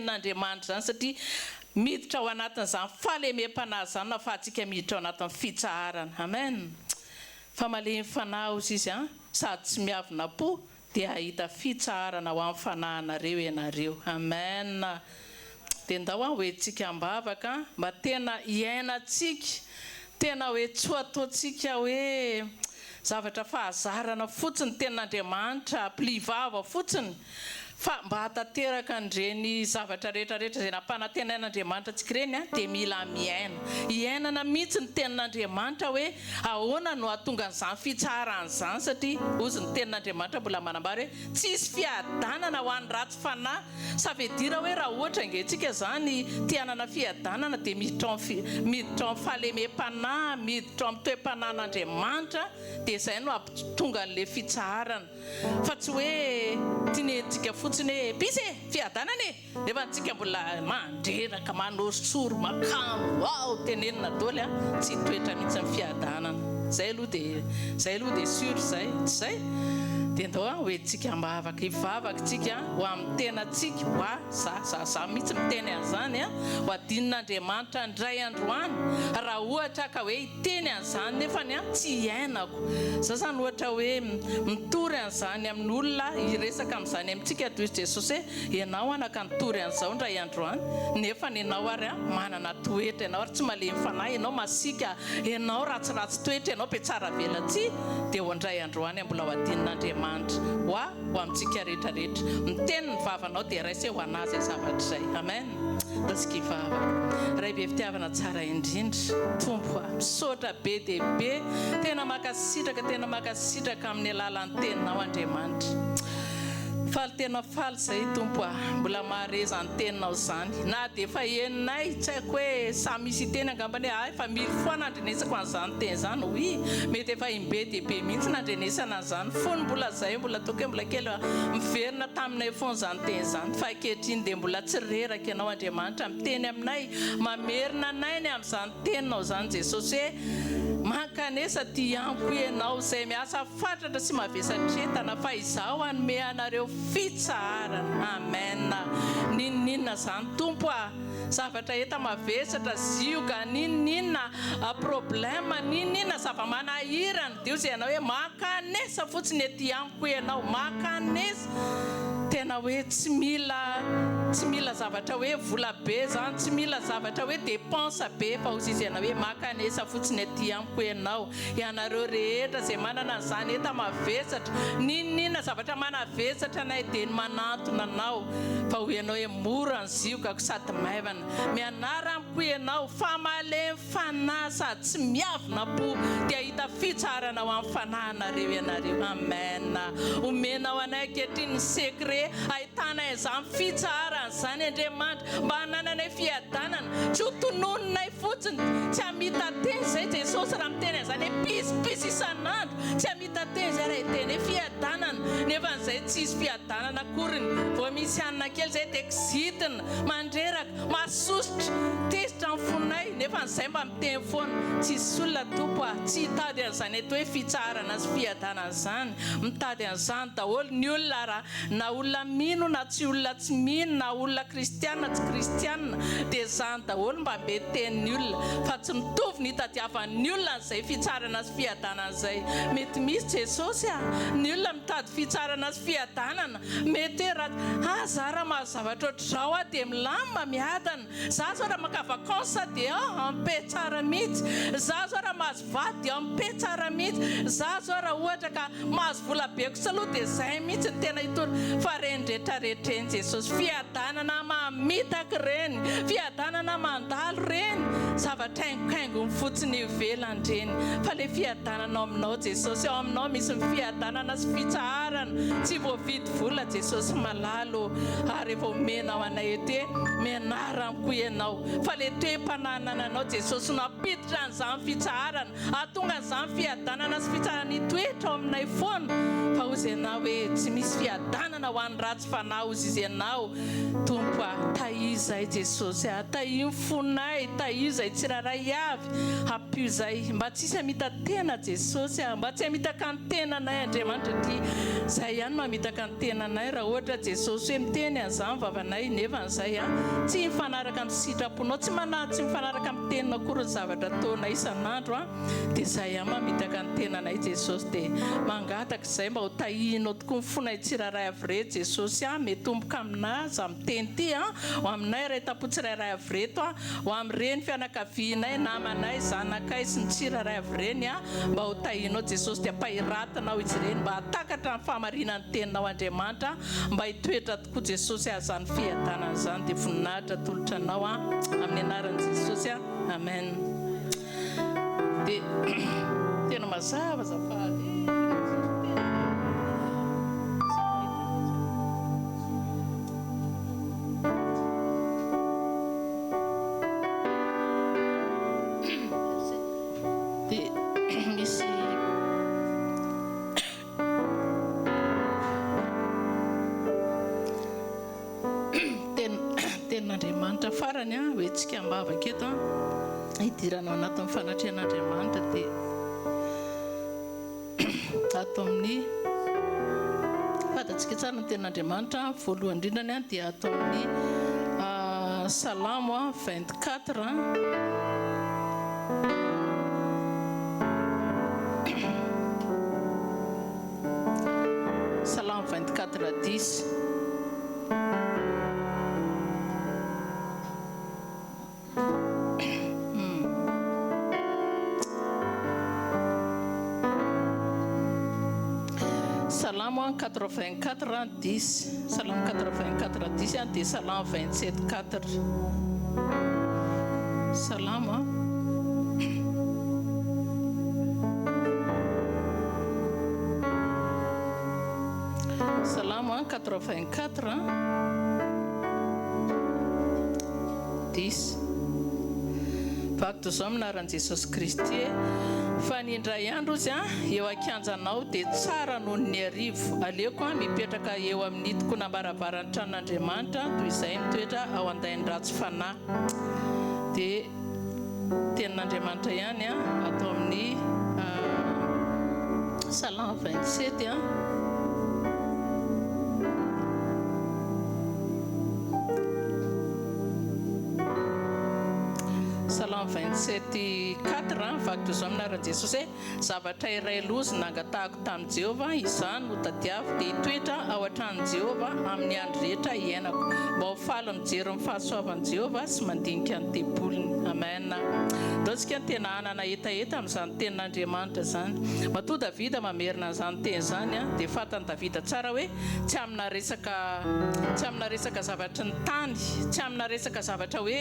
tenin'Andriamanitra zany satria miditra ao anatin'izany fahalemem-panahy zany na fahatsika miditra ao anatin'ny fitsaharana. Amen. Fa malemy fanahy ozy izy sady tsy miavina po dia ahita fitsaharana ho amin'ny fanahinareo ianareo. Amen. Dia ndao hoe tsika mbavaka mba tena iainantsika, tena hoe tsy ataontsika hoe zavatra fahazarana fotsiny tenin'Andriamanitra mpilivava fotsiny, fa mba hatateraka andreny zavatra rehetrarehetra izay nampanantenain'Andriamanitra antsika ireny dia mila iainana mihitsy ny tenin'Andriamanitra hoe ahoana no hahatonga an'izany fitsarana izany, satria ozy ny tenin'Andriamanitra mbola manambara hoe tsisy fiadanana ho an'ny ratsy fanahy. Savedira hoe raha ohatra angentsika zany tianana fiadanana dia miditra amin'ny fahalemem-panahy, miditra amin'ny toe-panan'Andriamanitra, dia izay no hampitonga an'ilay fitsarana. Fa tsy hoe tinentsika fotsiny hoe pisy fiadanana nefa antsika mbola mandreraka manosoro makamo tenenina daholo tsy toetra mihitsy amin'ny fiadanana. Zay aloha dia sûr zay tsy zay dia ndao hoe tsika mba afaka hivavaka tsika ho amin'ny tenatsika. Hoa za mihitsy miteny an'izany ho adin'Andriamanitra ndray androany raha ohatra ka hoe hiteny an'izany nefany tsy iainako. Za zany ohatra hoe mitory an'izany amin'ny olona hiresaka amin'izany amintsika toy Jesosy hoe ianao anaka nitory an'izao ndray androany nefa ianao ary manana toetra, ianao ary tsy malemy fanahy, ianao masika, ianao ratsiratsy toetra, ianao be tsara velatsy, dia ho andray androany mbola ho adin'Andriamanitra ho amintsika rehetrarehetra. Miteny ny vavanao dia raisy ho anazy zavatra izay. Amen. Tasika ivavaka ray be fitiavana tsara indrindra tompo misaotra be dia be, tena makasitraka amin'ny alalan'ny teninao Andriamanitra. Faly tena faly zay tompo mbola mahareza ny teninao zany, na dia efa heninay tsy haiko hoe sa misy teny angambany hoe fa mily foana andrenesako an'izany teny zany. Oy mety efa imbe dia be mihitsy nandrenesana an'izany fony mbola zay mbola toka mbola kely miverina taminay foana zany teny zany. Fa ankehitriny dia mbola tsy reraka ianao Andriamanitra miteny aminay, mamerina anay ny amin'izany teninao zany Jesosy hoe mankanesa ty amiko ianao zay miasa fatratra sy mavesatretana fa izaho hanome anareo fitsarana. Amen. Ninina zany tompo zavatra eta mavesatra zioka, ninina problema, ninina zava-manahirana Dio zay ianao hoe mankanesa fotsiny ety amiko ianao, mankanesa. Tena hoe tsy mila zavatra hoe vola be zany, tsy mila zavatra hoe dépense be, fa ozy izy ianao hoe mankanesa fotsiny ety amiko ianao. Ianareo rehetra zay manana an'izany eta mavesatra, ninina zavatra manavesatra anay dia manantona anao, fa ho ianao hoe mora ny ziokako sady maivana. Mianara amiko ianao fa malemy fanahy sady tsy miavina po dia hita fitsarana ho amin'ny fanahinareo ianareo. Amen. Omenao anay ankehitriny ny secret ahitana izany fitsarana izany Andriamanitra, mba hanananay fiadanana, tsy ho tonononay fotsiny, tsy hamita teny zay Jesosy raha miteny an'izany hoe pisy isan'andro, tsy hamita teny zay raha hiteny hoe fiadanana nefa n'izay tsisy fiadanana akoriny. Vao misy anina kely zay dia exitina mandreraka masositra tesitra amin'ny fonay nefa n'izay mba miteny foana. Tsisy olona tompo tsy hitady an'izany eto hoe fitsarana sy fiadanana zany, mitady an'izany daholo ny olona raha na olona mino na tsy olona tsy mino, na olona kristiana tsy kristiana, dia zany daholo mba mbe tenin'ny olona, fa tsy mitovy ny hitadiavan'ny olona n'izay fitsarana sy fiadanana izay. Mety misy Jesosy ny olona mitady fitsarana sy fiadanana, mety raha zara mahazavatra ohatr'izao dia milamina miadana, za zao raha maka vakansa dia ampe tsara mihitsy, za zao raha mahazo vady dia ampe tsara mihitsy, za zao raha ohatra ka mahazo vola be kosa aloha dia zay mihitsy ny tena hitory. Fa reny rehetrarehetra reny Jesosy, fiadanana mamitaka reny, fiadanana mandalo reny, zavatra haingohaingo fotsiny ivelany reny. Fa le fiadanana aminao Jesosy, ao aminao misy ny fiadanana sy fitsarana, tsy voavidy vola Jesosy malalo. Ary efa omenao anay ete mianara amiko ianao, fa le toe-pananananao Jesosy no apiditra an'izany fitsarana, ahatonga an'izany fiadanana sy fitsarana hitoetra ao aminay foana. Fa ozy ianao hoe tsy misy fiadanana ho an'ny ratsy fanahy, ozy izy ianao tompo tahiza izay Jesosy taio fonay taio izay tsiraray avy hampio izay mba tsisy hamitantena Jesosy mba tsy hamitaka ny tenanay Andriamanitra ty zay ihany mamitaka ny tenanay raha ohatra Jesosy hoe miteny an'izany vavanay nefa an'izay tsy mifanaraka amin'ny sitraponao tsy mifanaraka amin'ny tenina akory ny zavatra ataonay isan'andro dia zay ihany mamitaka ny tenanay Jesosy dia mangataka izay mba ho tahinao tokoa ny fonay tsiraray avy re Jesosy metomboka aminay za miteny ty ho aminay ray tapo tsirairay avy reto ho amin'ireny fianakavianay namanay zanakay sy ny tsiraray avy reny mba ho tahinao Jesosy dia pahiratanao izy ireny mba hatakatra ny fahamarinan'ny teninao Andriamanitra mba hitoetra tokoa Jesosy azany fiadanana zany dia voninahitra tolotra anao amin'ny anaran'i Jesosy amen dia tena mazava zafady tenin'Andriamanitra farany hoe tsika mbavaka eto hidiranao anatin'ny fanatrehan'Andriamanitra dia ato amin'ny fatatsika tsara ny tenin'Andriamanitra voalohany indrindrany dia ato amin'ny Salamo 24 Salamo 24:10 Salamo 84:10 Salamo 84:10 dia Salamo 27:4 Salamo Salamo 84:10 Fakto zao minaran'i Jesosy Kristy fa ny indray andro izy eo akianjanao dia tsara noho ny arivo aleoko mipetraka eo amin'ny tokona ambaravarany tranon'Andriamanitra toy izay mitoetra ao andainy ratsy fanahy dia tenin'Andriamanitra ihany atao amin'ny Salamo 27 Salamo 27:4 fakto zao minaran'i Jesosy zavatra iray lozy nangatahako tamin'i Jehovah izany no tadiavo dia hitoetra ao an-tranon'i Jehovah amin'ny andro rehetra iainako mba ho faly mijery ny fahasoavan'i Jehovah sy mandinika ny tempoliny amen daontsika ny tena anana etaeta amin'izany tenin'Andriamanitra zany matoa Davida mamerina an'izany teny zany dia fatany Davida tsara hoe tsy amina resaka zavatra ny tany tsy amina resaka zavatra hoe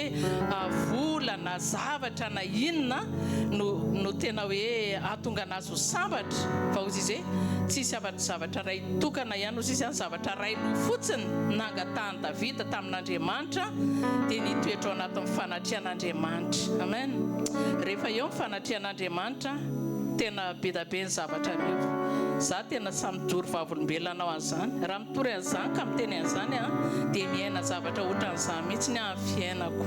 vola na zavatra na inona no tena hoe ahatonga anazy ho sambatra fa ozy izy hoe tsisy zavatra ray tokana ihany ozy izy zavatra ray no fotsiny nangatahany Davida tamin'Andriamanitra dia nitoetra ao anatin'ny fanatrehan'Andriamanitra amen rehefa eo ny fanatrehan'Andriamanitra tena be da be ny zavatra mio za tena samy mijoro vavolombelonanao an'izany raha mitory an'izany ka miteny an'izany dia miaina zavatra ohatran'izany mihitsy ny amin'ny fiainako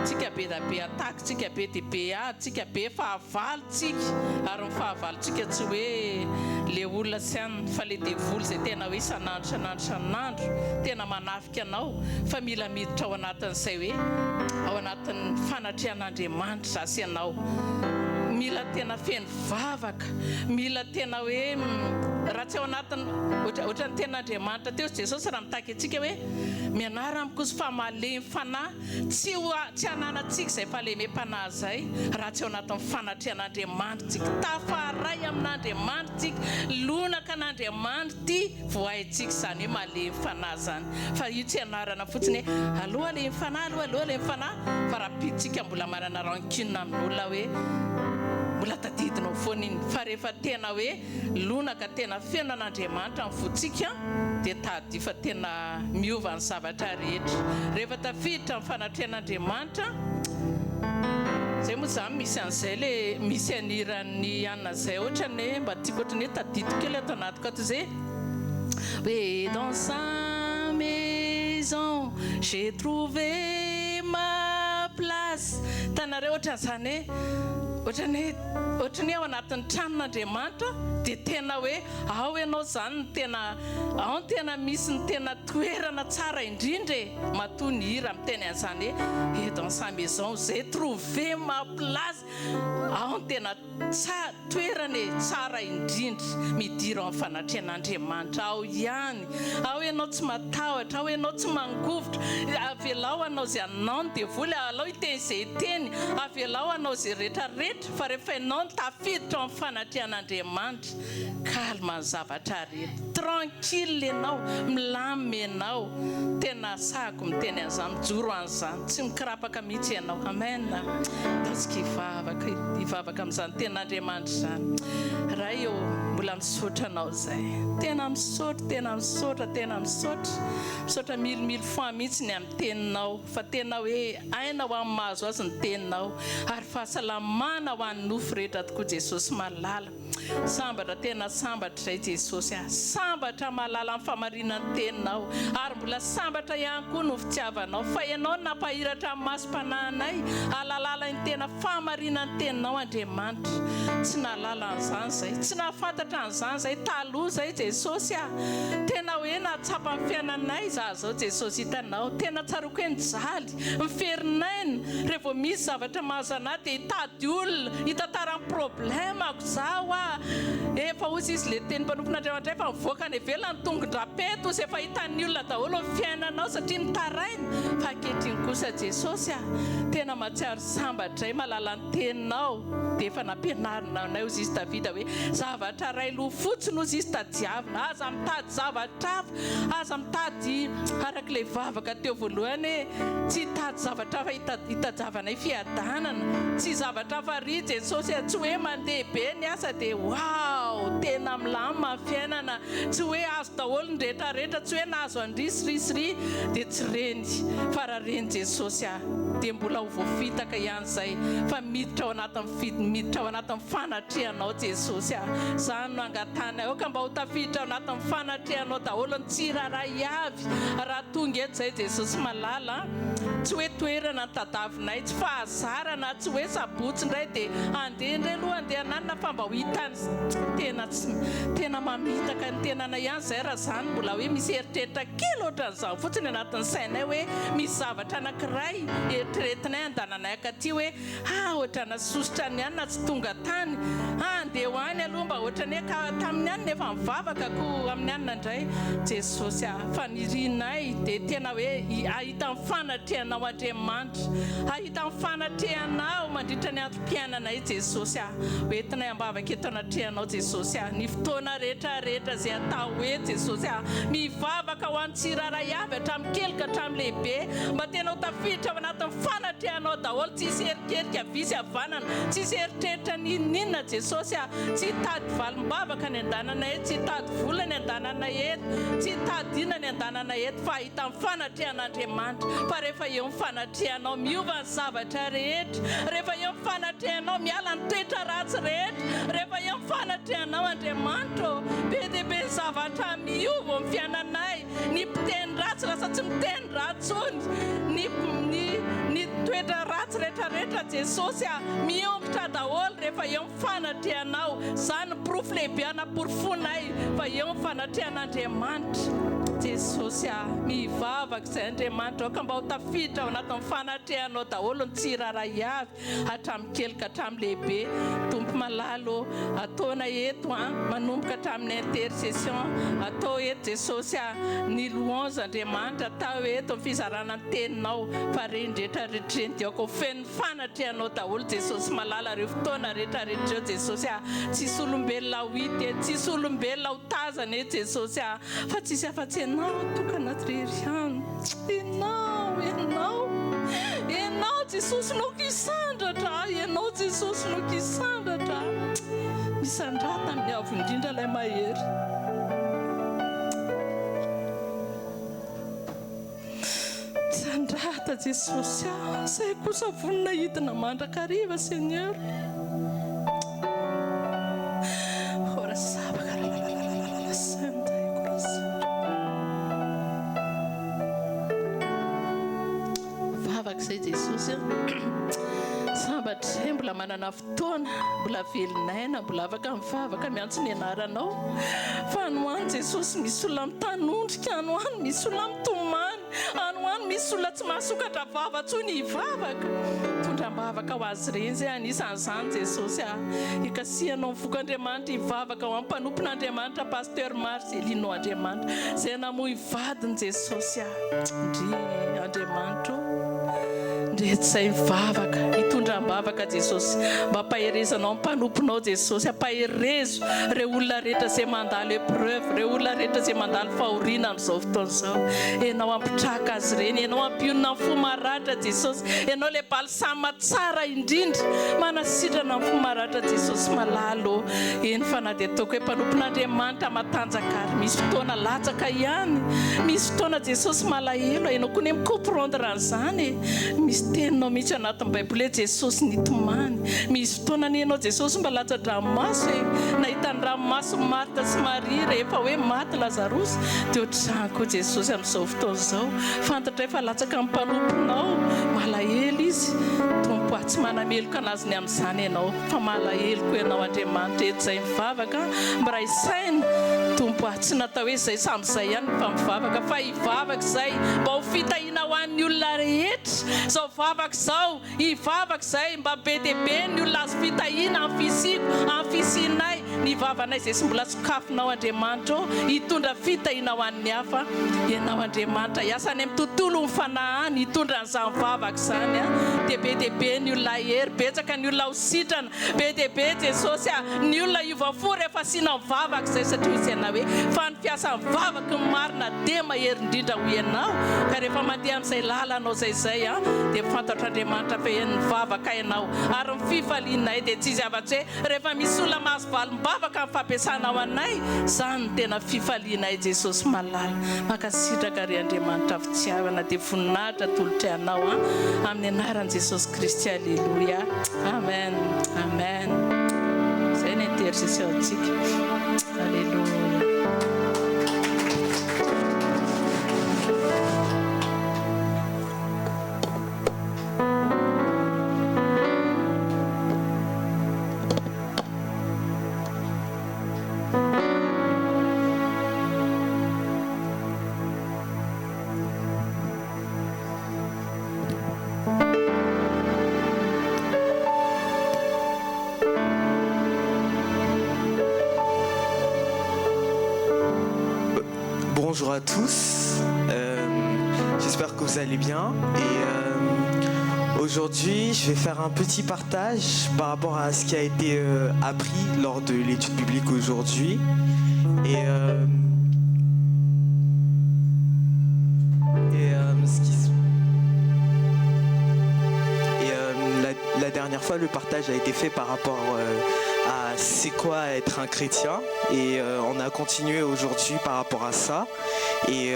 tsika be da be ataka tsika be dia be tsika be fahavalontsika ary ny fahavalontsika tsy hoe le olona sy any fa le devoly izay tena hoe isan'andro tena manafika anao fa mila miditra ao anatin'izay hoe ao anatin'ny fanatrehan'Andriamanitra zasy ianao mila tena feno vavaka mila tena hoe raha tsy ao anatiny ohatran'ny tenin'Andriamanitra teo Jesosy raha mitaky antsika hoe mianara amikozy fa malemy fanahy tsy hananantsika izay fahalemem-panahy zay raha tsy ao anatin'ny fanatrehan'Andriamanitra tsika tafaray amin'Andriamanitra tsika lonaka an'Andriamanitra ty voahintsika izany hoe malemy fanahy zany fa io tsy anarana fotsiny hoe aloha lemy fanahy aloha lemy fanahy fa raha pitsika mbola manana rancune amin'olona hoe mbola tadidinao foana iny fa rehefa tena hoe lonaka tena feno an'Andriamanitra amin'ny fotsika dia tady fa tena miova ny zavatra rehetra rehefa tafiditra amin'ny fanatrehan'Andriamanitra zay moa zany misy an'izay le misy aniran'ny anna zay ohatrany hoe mba tiako ohatrany hoe tadidy kely ato anatiko ato zay hoe dans sa maison j'ai trouvé ma place tanareo ohatran'izany ohatrany ao anatin'ny tranon'Andriamanitra dia tena hoe ao ianao zany ny tena misy ny tena toerana tsara indrindra matoa ny hira miteny an'izany hoe dans sa maison j'ai trouvé ma place ao ny tena toerana tsara indrindra midira amin'ny fanatrehan'Andriamanitra ao ihany ao ianao tsy matahotra ao ianao tsy mangovotra avelao anao zay anao ny devoly alao hiteny izay teny avelao anao zay rehetrarehetra fa rehefa ianao ny tafiditra amin'ny fanatrehan'Andriamanitra calme ny zavatra rehetra tranquille ianao milamy ianao tena sahako miteny an'izany mijoro an'izany tsy mikirapaka mihitsy ianao amen tatsika hivavaka amin'izany ten'Andriamanitra izany raha eo mbola misaotra anao zay tena misaotra mille fois mihitsy ny amin'ny teninao fa tena hoe aina ho amin'ny mahazo azy ny teninao ary fahasalamana ho an'ny nofo rehetra tokoa Jesosy malala sambatra tena sambatra zay Jesosy sambatra malala amin'ny famarinan'ny teninao ary mbola sambatra ihany koa no fitiavanao fa ianao nampahiratra amin'ny masom-panahinay alalala ny tena famarinan'ny teninao Andriamanitra tsy nalala an'izany zay tsy nahafantatra an'izany zay taloha zay Jesosy tena hoe nahatsapa amin'ny fiainanay za zao Jesosy hitanao tena tsaroko hoe nijaly miferinay rehefa misy zavatra mahazo anahy dia hitady olona hitantarany problème ako zaho efa ozy izy le teny mpanompon'Andriamanitra efa mivoaka ny ivelany tongon-drapeto ozy efa hitan'ny olona daholo amin'ny fiainanao satria nitaraina fa ankehitriny kosa Jesosy tena matsiaro sambatra malala ny teninao dia efa nampianarina anay ozy izy Davida hoe zavatra ray loha fotsiny ozy izy tadiavina aza mitady zavatra hafa aza mitady arak'ilay vavaka teo voalohany tsy hitady zavatra hafa hitadiavanay fiadanana tsy zavatra hafa ry Jesosy tsy hoe mandeha be ny asa dia wow tena milama amin'ny fiainana tsy hoe azo daholo ny rehetrarehetra tsy hoe nahazo andrisirisiri dia tsy reny fa raha reny Jesosy dia mbola ho voafitaka ihany zay fa miditra ao anatin'ny fanatrehanao Jesosy zany no angatana ao ka mba ho tafiditra ao anatin'ny fanatrehanao daholo ny tsiraray avy raha tonga eto zay Jesosy malala tsy hoe toerana ny tadavinay tsy fahazarana tsy hoe sabotsy indray dia andeha indray aloha andeha ananina fa mba ho hitany tena mamitaka ny tenana ihany zay raha zany mbola hoe misy eritreritra kely ohatran'izany fotsiny anatin'ny sainay hoe misy zavatra anankiray eritreretinay andananay akaty hoe ohatrana sositra ny ihany na tsy tonga tany andeha ho any aloha mba ohatrany hoe ka tamin'ny ihany nefa mivavaka ko amin'ny anina indray Jesosy fa nirinay dia tena hoe ahita ny fanatrehanao Andriamanitra ahita ny fanatrehanao mandritra ny androm-piainanay Jesosy hoentinay ambavaka eto anatrehanao Jesosy ny fotoana rehetrarehetra zay atao hoe Jesosy mivavaka ho an'ny tsiraray avy hatramin'ny kely ka hatramin'ny lehibe mba tena ho tafiditra ao anatin'ny fanatrehanao daholo tsisy erikerika visy havanana tsisy eritreritra ninina Jesosy tsy hitady valim-bavaka ny andanana eto tsy hitady vola ny andanana eto tsy hitady ina ny andanana eto fa ahita ny fanatrehan'Andriamanitra fa rehefa eo ny fanatrehanao miova ny zavatra rehetra rehefa eo ny fanatrehanao miala ny toetra ratsy rehetra rehefa eo ny fanatrehanao Andriamanitra be dia be ny zavatra miova amin'ny fiainanay ny mpiteny ratsy lasa tsy miteny ratsony ny toetra ratsy rehetrarehetra Jesosy miongotra daholo rehefa eo ny fanatrehanao zany profo lehibe anaporofonay fa eo ny fanatrehan'Andriamanitra Jesosy mivavaka izay Andriamanitra ka mba ho tafiditra ao anatin'ny fanatrehanao daholo ny tsiraray avy hatramin'ny kely ka hatramin'ny lehibe tompo malalo ataona eto manomboka hatramin'ny intercession atao eto Jesosy ny louange Andriamanitra atao eto ny fizarana ny teninao fa reny rehetrarehetra diako feno fanatrehanao daholo Jesosy malala reo fotoana rehetrarehetra reo Jesosy tsisy olombelona ho hity tsisy olombelona ho tazana eto Jesosy fa tsisy afa-tsy ianao tokana treriany ianao Jesosy no kisandratra ianao Jesosy no kisandratra misandrata amin'ny avo indrindra ilay mahery misandrata Jesosy zay kosa vonona hidina mandrakariva Seigneur ora sabaka santa mivavaka izay Jesosy sambatra mbola manana fotoana, mbola velon'aina, mbola afaka mivavaka miantso ny anaranao. Fa anoany Jesosy misy olona mitanondrika, anoany misy olona mitomany, anoany misy olona tsy mahasokatra vava tsony hivavaka. Tondram-bavaka ho azy ireny zay anisan'izany Jesosy ikasihanao ny vok'Andriamanitra hivavaka ho amin'ny mpanompon'Andriamanitra Pasteur Marcelino Andriamanitra zay namoy vadiny Jesosy ndry Andriamanitra ndretsay mivavaka hitondram-bavaka Jesosy mba ampaherezanao ny mpanomponao Jesosy, ampaherezo ireo olona rehetra izay mandalo épreuve, ireo olona rehetra izay mandalo fahoriana amin'izao fotoana izao. Ianao ampitraka azy ireny, ianao ampionona ny fo maratra Jesosy, ianao le balsama tsara indrindra manasitrana ny fo maratra Jesosy malalo. Eny fa na dia ataoko hoe mpanompon'Andriamanitra matanjaka ary misy fotoana latsaka ihany, misy fotoana Jesosy malahelo, ianao koa ny micomprendre an'izany. Misy teninao mihitsy anatin'ny Baiboly hoe Jesosy nitomany. Misy fotoana ny ianao Jesosy mba latsa-dranomaso nahita ny ranomaso Marta sy Maria rehefa hoe maty Lazarosy. Dia ohatr'izany koa Jesosy amin'izao fotoana izao fantatra efa latsaka amin'ny mpanomponao, malahelo izy. Tompo tsy manameloka anazy ny amin'izany ianao, fa malahelo koa ianao Andriamanitra eto izay mivavaka mba isaina. Tompo tsy natao hoe izay sambyizay ihany fa mivavaka, fa hivavaka izay mba ho fitahiana ho an'ny olona rehetra. Zao vavaka izao hivavaka izay mba be dia be ny olona azo fitahiana amin'ny fisiko, amin'ny fisinay, ny vavanay izay sy mbola sokafinao Andriamanitra hitondra fitahiana ho an'ny hafa. Ianao Andriamanitra hiasa any amin'ny tontolo ny fanahany hitondra an'izany vavaka izany dia be ny olona hery, betsaka ny olona ho sitrana, be dia be Jesosy ny olona hiova fo rehefa asiana vavaka izay, satria izy ianao hoe fa ny fiasan'ny vavaka ny marina dia mahery indrindra ho ianao. Ka rehefa mandeha amin'izay lalanao zay dia fantatra Andriamanitra fa ny vavaka ianao ary ny fifalianay dia tsy izy afa-tsy hoe rehefa misy olona mahazo valim-bavaka amin'ny fampiasanao anay, izany tena fifalianay Jesosy malala. Makasitraka ry Andriamanitra fitiavana dia voninahitra tolotra ianao amin'ny anaran'i Jesosy Kristy. Alléluia, amen, amen. Zay ny intercessiontsika. Alléluia. Bonjour à tous, j'espère que vous allez bien et aujourd'hui je vais faire un petit partage par rapport à ce qui a été appris lors de l'étude biblique aujourd'hui et la dernière fois le partage a été fait par rapport à c'est quoi être un chrétien et on a continué aujourd'hui par rapport à ça et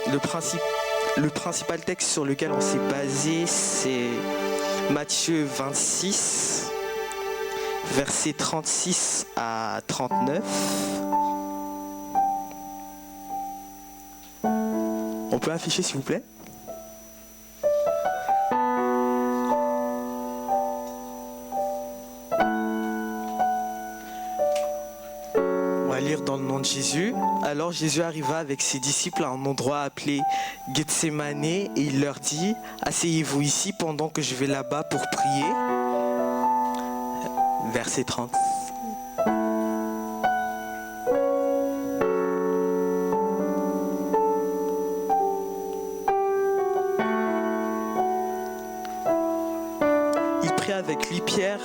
le principal texte sur lequel on s'est basé c'est Matthieu 26 versets 36 à 39. On peut afficher s'il vous plaît? Lire dans le nom de Jésus. Alors Jésus arriva avec ses disciples à un endroit appelé Gethsémane et il leur dit: asseyez-vous ici pendant que je vais là-bas pour prier. Verset 30. Il prit avec lui Pierre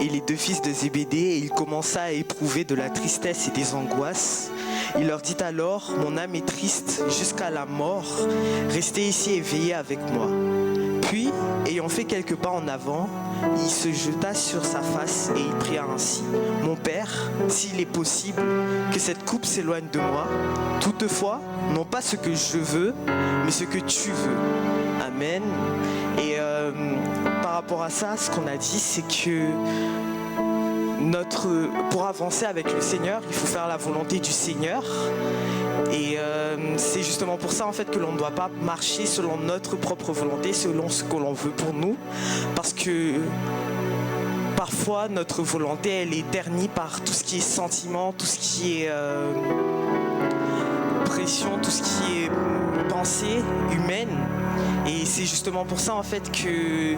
et les deux fils de Zébédée, et il commença à éprouver de la tristesse et des angoisses. Il leur dit alors: mon âme est triste jusqu'à la mort, restez ici et veillez avec moi. Puis, ayant fait quelques pas en avant, il se jeta sur sa face et il pria ainsi: mon Père, s'il est possible, que cette coupe s'éloigne de moi. Toutefois, non pas ce que je veux, mais ce que tu veux. Amen. Et par rapport à ça, ce qu'on a dit, c'est que pour avancer avec le Seigneur, il faut faire la volonté du Seigneur. Et c'est justement pour ça en fait que l'on ne doit pas marcher selon notre propre volonté, selon ce que l'on veut pour nous, parce que parfois notre volonté elle est ternie par tout ce qui est sentiment, tout ce qui est pression, tout ce qui est pensée humaine. Et c'est justement pour ça en fait que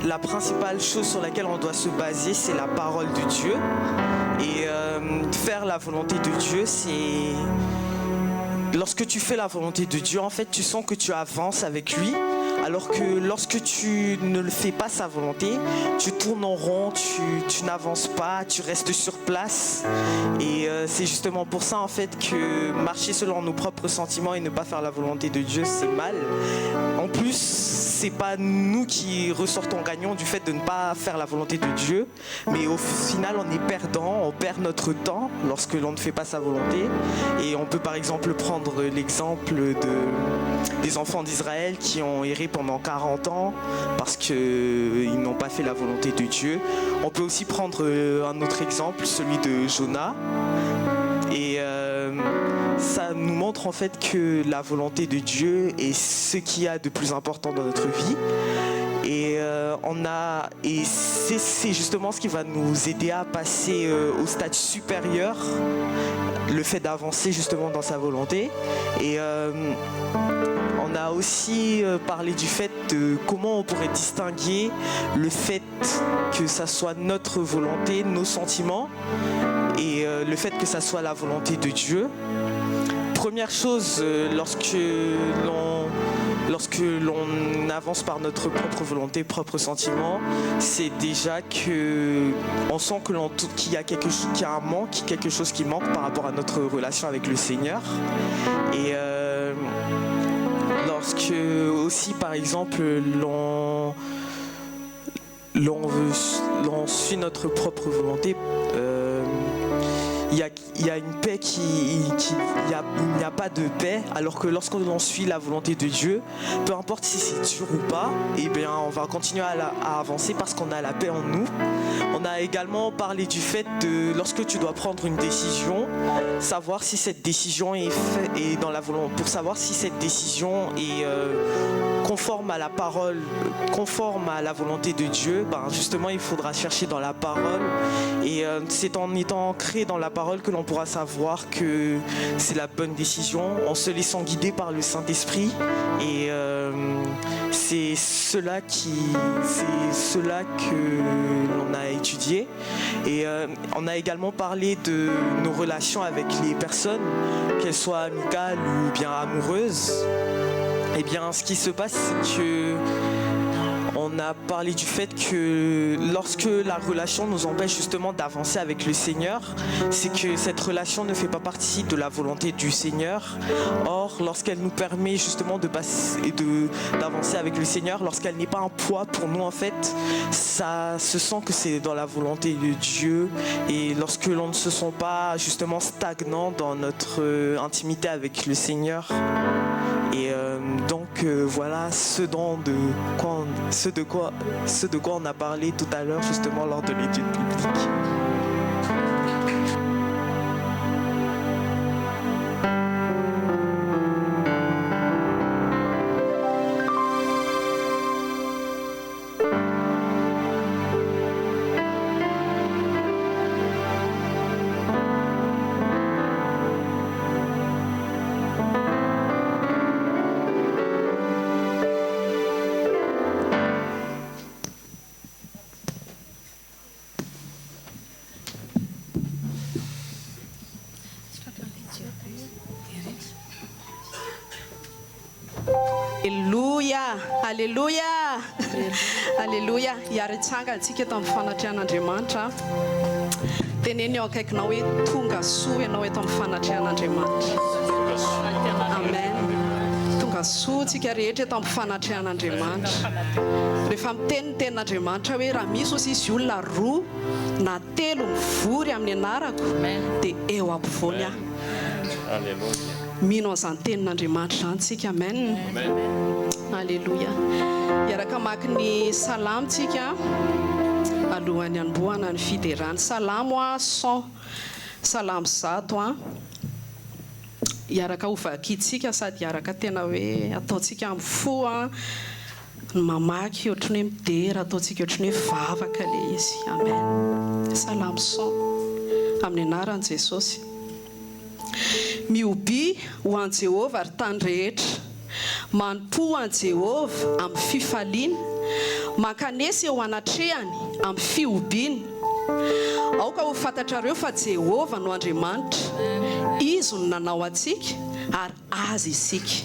la principale chose sur laquelle on doit se baser, c'est la parole de Dieu. Et faire la volonté de Dieu, c'est... Lorsque tu fais la volonté de Dieu, en fait, tu sens que tu avances avec lui. Alors que lorsque tu ne le fais pas sa volonté, tu tournes en rond, tu n'avances pas, tu restes sur place. Et c'est justement pour ça en fait que marcher selon nos propres sentiments et ne pas faire la volonté de Dieu, c'est mal. En plus, c'est pas nous qui ressortons gagnants du fait de ne pas faire la volonté de Dieu, mais au final on est perdant, on perd notre temps lorsque l'on ne fait pas sa volonté. Et on peut par exemple prendre l'exemple des enfants d'Israël qui ont erré pendant 40 ans parce qu'ils n'ont pas fait la volonté de Dieu. On peut aussi prendre un autre exemple, celui de Jonas. Et ça nous montre en fait que la volonté de Dieu est ce qu'il y a de plus important dans notre vie. Et c'est justement ce qui va nous aider à passer au stade supérieur, le fait d'avancer justement dans sa volonté. Et on a aussi parlé du fait de comment on pourrait distinguer le fait que ça soit notre volonté, nos sentiments, et le fait que ça soit la volonté de Dieu. Première chose, lorsque l'on avance par notre propre volonté, propre sentiment, c'est déjà qu'on sent qu'il y a un manque, quelque chose qui manque par rapport à notre relation avec le Seigneur. Et lorsque aussi, par exemple, l'on suit notre propre volonté, il y a une paix il n'y a pas de paix, alors que lorsque l'on suit la volonté de Dieu, peu importe si c'est dur ou pas, eh bien on va continuer à avancer parce qu'on a la paix en nous. On a également parlé du fait de lorsque tu dois prendre une décision, savoir si cette décision est dans la volonté, pour savoir si cette décision est conforme à la parole, conforme à la volonté de Dieu, justement il faudra chercher dans la parole, et c'est en étant ancré dans la parole que l'on pourra savoir que c'est la bonne décision, en se laissant guider par le Saint-Esprit. Et c'est cela que l'on a étudié. Et on a également parlé de nos relations avec les personnes, qu'elles soient amicales ou bien amoureuses. Et bien ce qui se passe, c'est que on a parlé du fait que lorsque la relation nous empêche justement d'avancer avec le Seigneur, c'est que cette relation ne fait pas partie de la volonté du Seigneur. Or, lorsqu'elle nous permet justement d'avancer avec le Seigneur, lorsqu'elle n'est pas un poids pour nous en fait, ça se sent que c'est dans la volonté de Dieu. Et lorsque l'on ne se sent pas justement stagnant dans notre intimité avec le Seigneur. Et donc voilà ce de quoi on a parlé tout à l'heure justement lors de l'étude biblique. Alléluia, alléluia. Hiaritsanga antsika tamin'ny fanatrian'Andriamanitra. Teneny eo akaikinao hoe tonga soa ianao eto amin'ny fanatrian'Andriamanitra. Amen. Tonga soa tsika rehetra eto amin'ny fanatrian'Andriamanitra. Rehefa miteny ny tenin'Andriamanitra hoe raha misy osa izy olona roa na telo mivory amin'ny anarako dia eo ampovoany aho. Alléluia. Mino an'izany tenin'Andriamanitra zany tsika. Amen. Alléluia. Iaraka mamaky ny salamo tsika. alohan'ny anombohana ny fiderany salamo a 100 salamo 100 iaraka hovakitsika sady iaraka tena hoe ataontsika amin'ny fo ny mamaky ohatrany hoe midera ataontsika ohatrany hoe vavaka le izy. Amen. Salamo 100 amin'ny anaran'i Jesosy. Miobi ho an Jehova ary tany rehetra, manompo an Jehova amin'ny fifaliana, mankanesy eo anatrehany amin'ny fiobiany. Aoka ho fantatrareo fa Jehova no Andriamanitra, izy no nanao antsika ary azy isika,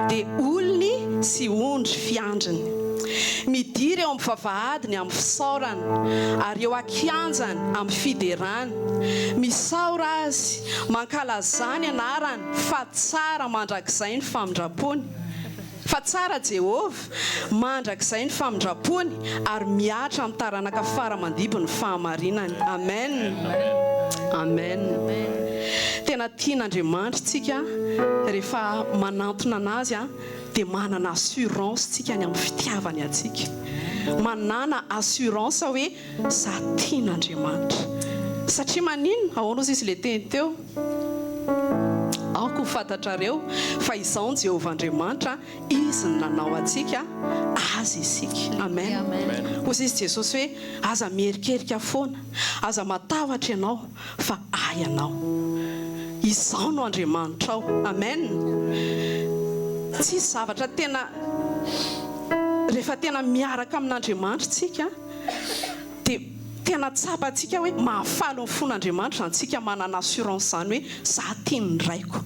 dia olony sy ondry fiandriny. Midiry eo amin'ny vavahadiny amin'ny fisaorany ary eo akianjany amin'ny fiderany. Misaora azy mankalazany anarany fa tsara mandrakizay ny famindrapony. Fa tsara Jehova mandrakizay ny famindrapony ary miatra amin'ny taranaka faramandibo ny fahamarinany. Amen. Amen. Tena tian'Andriamanitra tsika rehefa manantona anazy dia manana assurance tsika ny amin'ny fitiavany atsika. Manana assurance hoe za tian'Andriamanitra. Satria maninona ahoana izy le teny teo? Aoko fantatrareo fa izao ny Jehova Andriamanitra, izy ny nanao antsika, azy isika. Amen. Hoy izy Jesosy hoe aza mierikerika foana, aza matahotra ianao fa ay ianao. Izao no Andriamanitra ao. Amen. Tsy zavatra tena rehefa tena miaraka amin'Andriamanitra tsika dia tena tsapantsika hoe mahafaly ny fon'Andriamanitra, antsika manana assurance zany hoe za tiany raiko.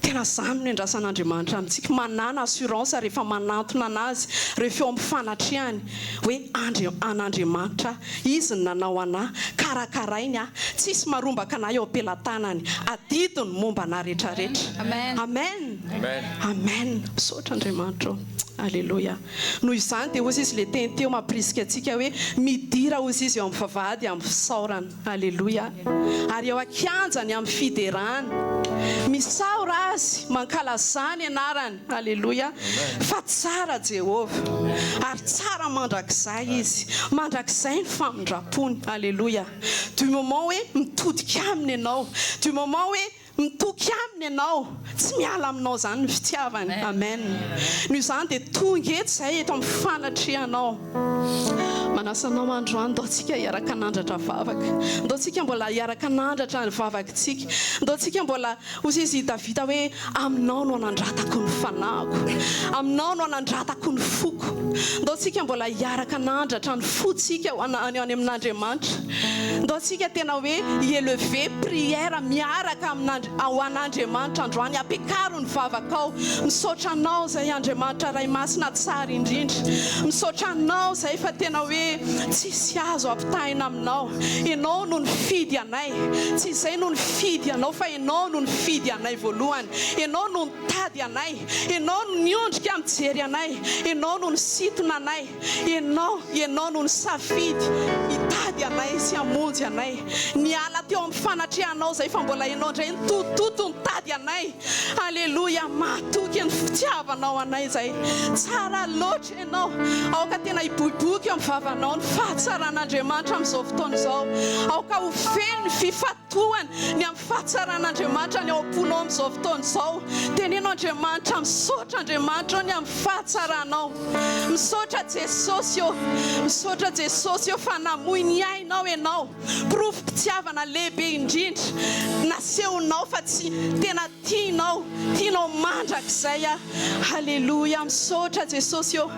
Tena zany no endrasan'Andriamanitra amintsika, manana assurance rehefa manantona anazy, rehefa eo amin'ny fanatrehany hoe an'Andriamanitra, izy ny nanao anahy, karakarainy tsisy marombaka anahy eo ampelantanany, adidiny momba anahy rehetrarehetra. Amen. Amen. Amen. Misaotra Andriamanitra. Alléluia. Noho izany dia hozy izy le teny teo mampirisika antsika hoe midira hozy izy eo amin'ny vavahady amin'ny fisaorany. Alléluia. Ary eo akianjany amin'ny fiderany. Misaora azy mankalazany anarany. Alléluia. Fa tsara Jehova ary tsara mandrakizay izy, mandrakizay ny famindrapony. Alléluia. Du moment hoe mitodika aminy ianao, du moment hoe mitoky aminy ianao, tsy miala aminao zany ny fitiavany. Amen. Noho izany dia tonga eto izay eto amin'ny fanatrehanao. Manasanao androany, ndao tsika iaraka nandratra vavaka, ndao tsika mbola iaraka nandratra ny vavakantsika, ndao tsika mbola hozy izy Davida hoe aminao no anandratako ny fanahiko, aminao no anandratako ny foko. Ndao tsika mbola iaraka nandratra ny fotsika any amin'Andriamanitra. Ndao tsika tena hoe élever prière miaraka ho an'Andriamanitra androany, ampiakaro ny vavakao. Misaotra anao zay Andriamanitra ray masina tsara indrindra, misaotra anao zay fa tena hoe tsisy azo ampitahina aminao. Ianao no nifidy anay, tsy izay no nifidy anao fa ianao no nifidy anay voalohany, ianao no nitady anay, ianao no niondrika mijery anay, ianao no nisintona anay, ianao no nisafidy hitady anay sy hamonjy anay. Niala teo amin'ny fanatrehanao zay fa mbola ianao indray nitototo nitady anay. Alléluia. Mahatoky ny fitiavanao anay zay. Tsara loatra ianao. Aoka tena hiboiboiky eo amin'ny vavanao ny fahatsaran'Andriamanitra amin'izao fotoana izao. Aoka ho feno ny fifatohany ny amin'ny fahatsaran'Andriamanitra ny ao am-ponao amin'izao fotoana izao. Teneno Andriamanitra, misaotra Andriamanitra ny amin'ny fahatsaranao. Misaotra Jesosy eo, misaotra Jesosy eo fa namoy ny ainao ianao. Profim-pitiavana lehibe indrindra nasehonao fa tsy tena tianao mandrakizay. Alléluia. Misaotra Jesosy eo.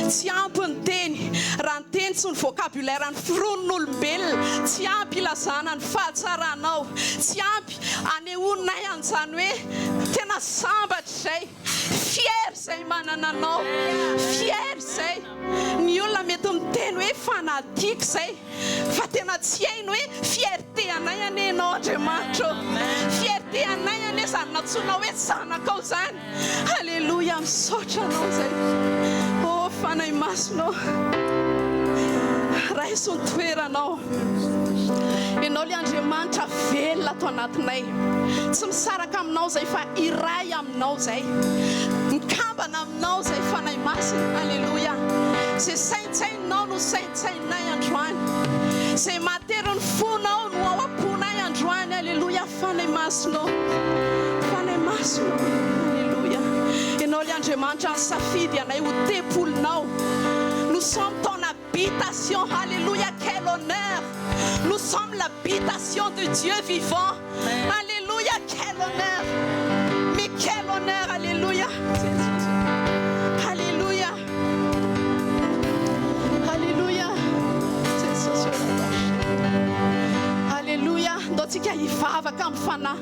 Tsy ampy ny teny, raha ny teny sy ny vocabulaire ny fironon'olombelona, tsy ampy ilazana ny fahatsaranao, tsy ampy anehonay an'izany hoe tena sambatra zay, fier zay manana anao, fier zay. Ny olona mety miteny hoe fanadika zay, fa tena tsy hainy hoe fierté anay anenao Andriamanitra, fierté anay ane zany natsoinao hoe zanakao zany. Alléluia. Misaotra anao zay. Oh fanahy masonao, raiso ny toeranao. Ianao le Andriamanitra velona ato anatinay, tsy misaraka aminao zay fa iray aminao zay, mikambana aminao zay fanahy masina. Alléluia. Zay saintsainao no no saintsainay androany zay matery ny fonao no ao amponay androany alleluia fanay masinao alleluia ianao le Andriamanitra ny safidy anay ho tempolinao. Nous sommes ton habitation, alléluia, quel honneur. Nous sommes l'habitation de Dieu vivant, alléluia, quel honneur. Mais quel honneur, alléluia. Alléluia. Alléluia. Alléluia. Dotika ivava kamfana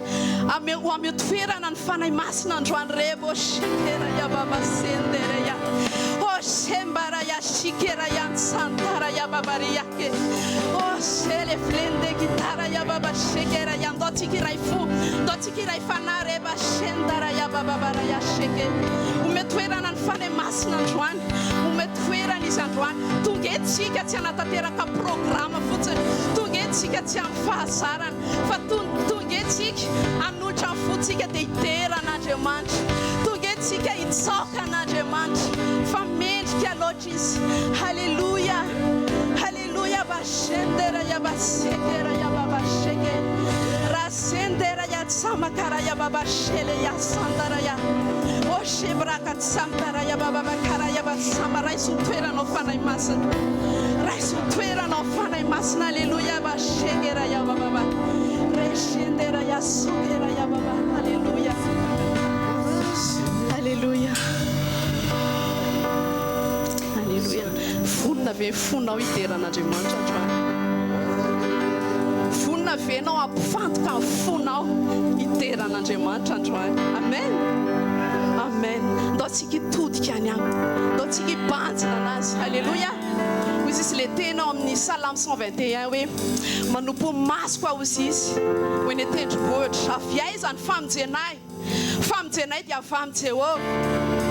ame toerana ny fanahy masina androany rebo shikera ya baba sendere ya o shembara ya shikera ya santara ya baba riake o shele flende gitara ya baba shikera ya dotikirai fana reba shendara ya baba bara ya shike umetoerana ny fanahy masina androany umetoerana izy androany tonga etsika tsy anatanteraka programa fotsiny tonga etsika tsy amin'ny fahazarana fa tonga etsika hanolotra ny fotsika dia iteran'Andriamanitra tonga etsika hitsoka an'Andriamanitra fa mendrika loatra izy halleluia halleluia bashendera ya basekera ya babasheke rasendera ya tsamakara ya babashele ya sandara ya oshebraka tsantara ya babakara ya basambara isotoeranao fanahy masina raha isotoeranao fanahy masina alleluia bashegera ya bababa reshendera ya sogera ya baba alleluia alleluia alleluia vonina ve fonao iteran'Andriamanitra androany vonina venao ampifantoka ny fonao iteran'Andriamanitra androany amen amen ndao tsika hitodika any aminy ndao tsika hibanjina anazy alleluia hoy izy le tenao amin'ny Salame 121 hoe manompo maso aho izy hoe ny tendrombohitra avy aiza ny famonjenay dia avy amin'ny Jehovah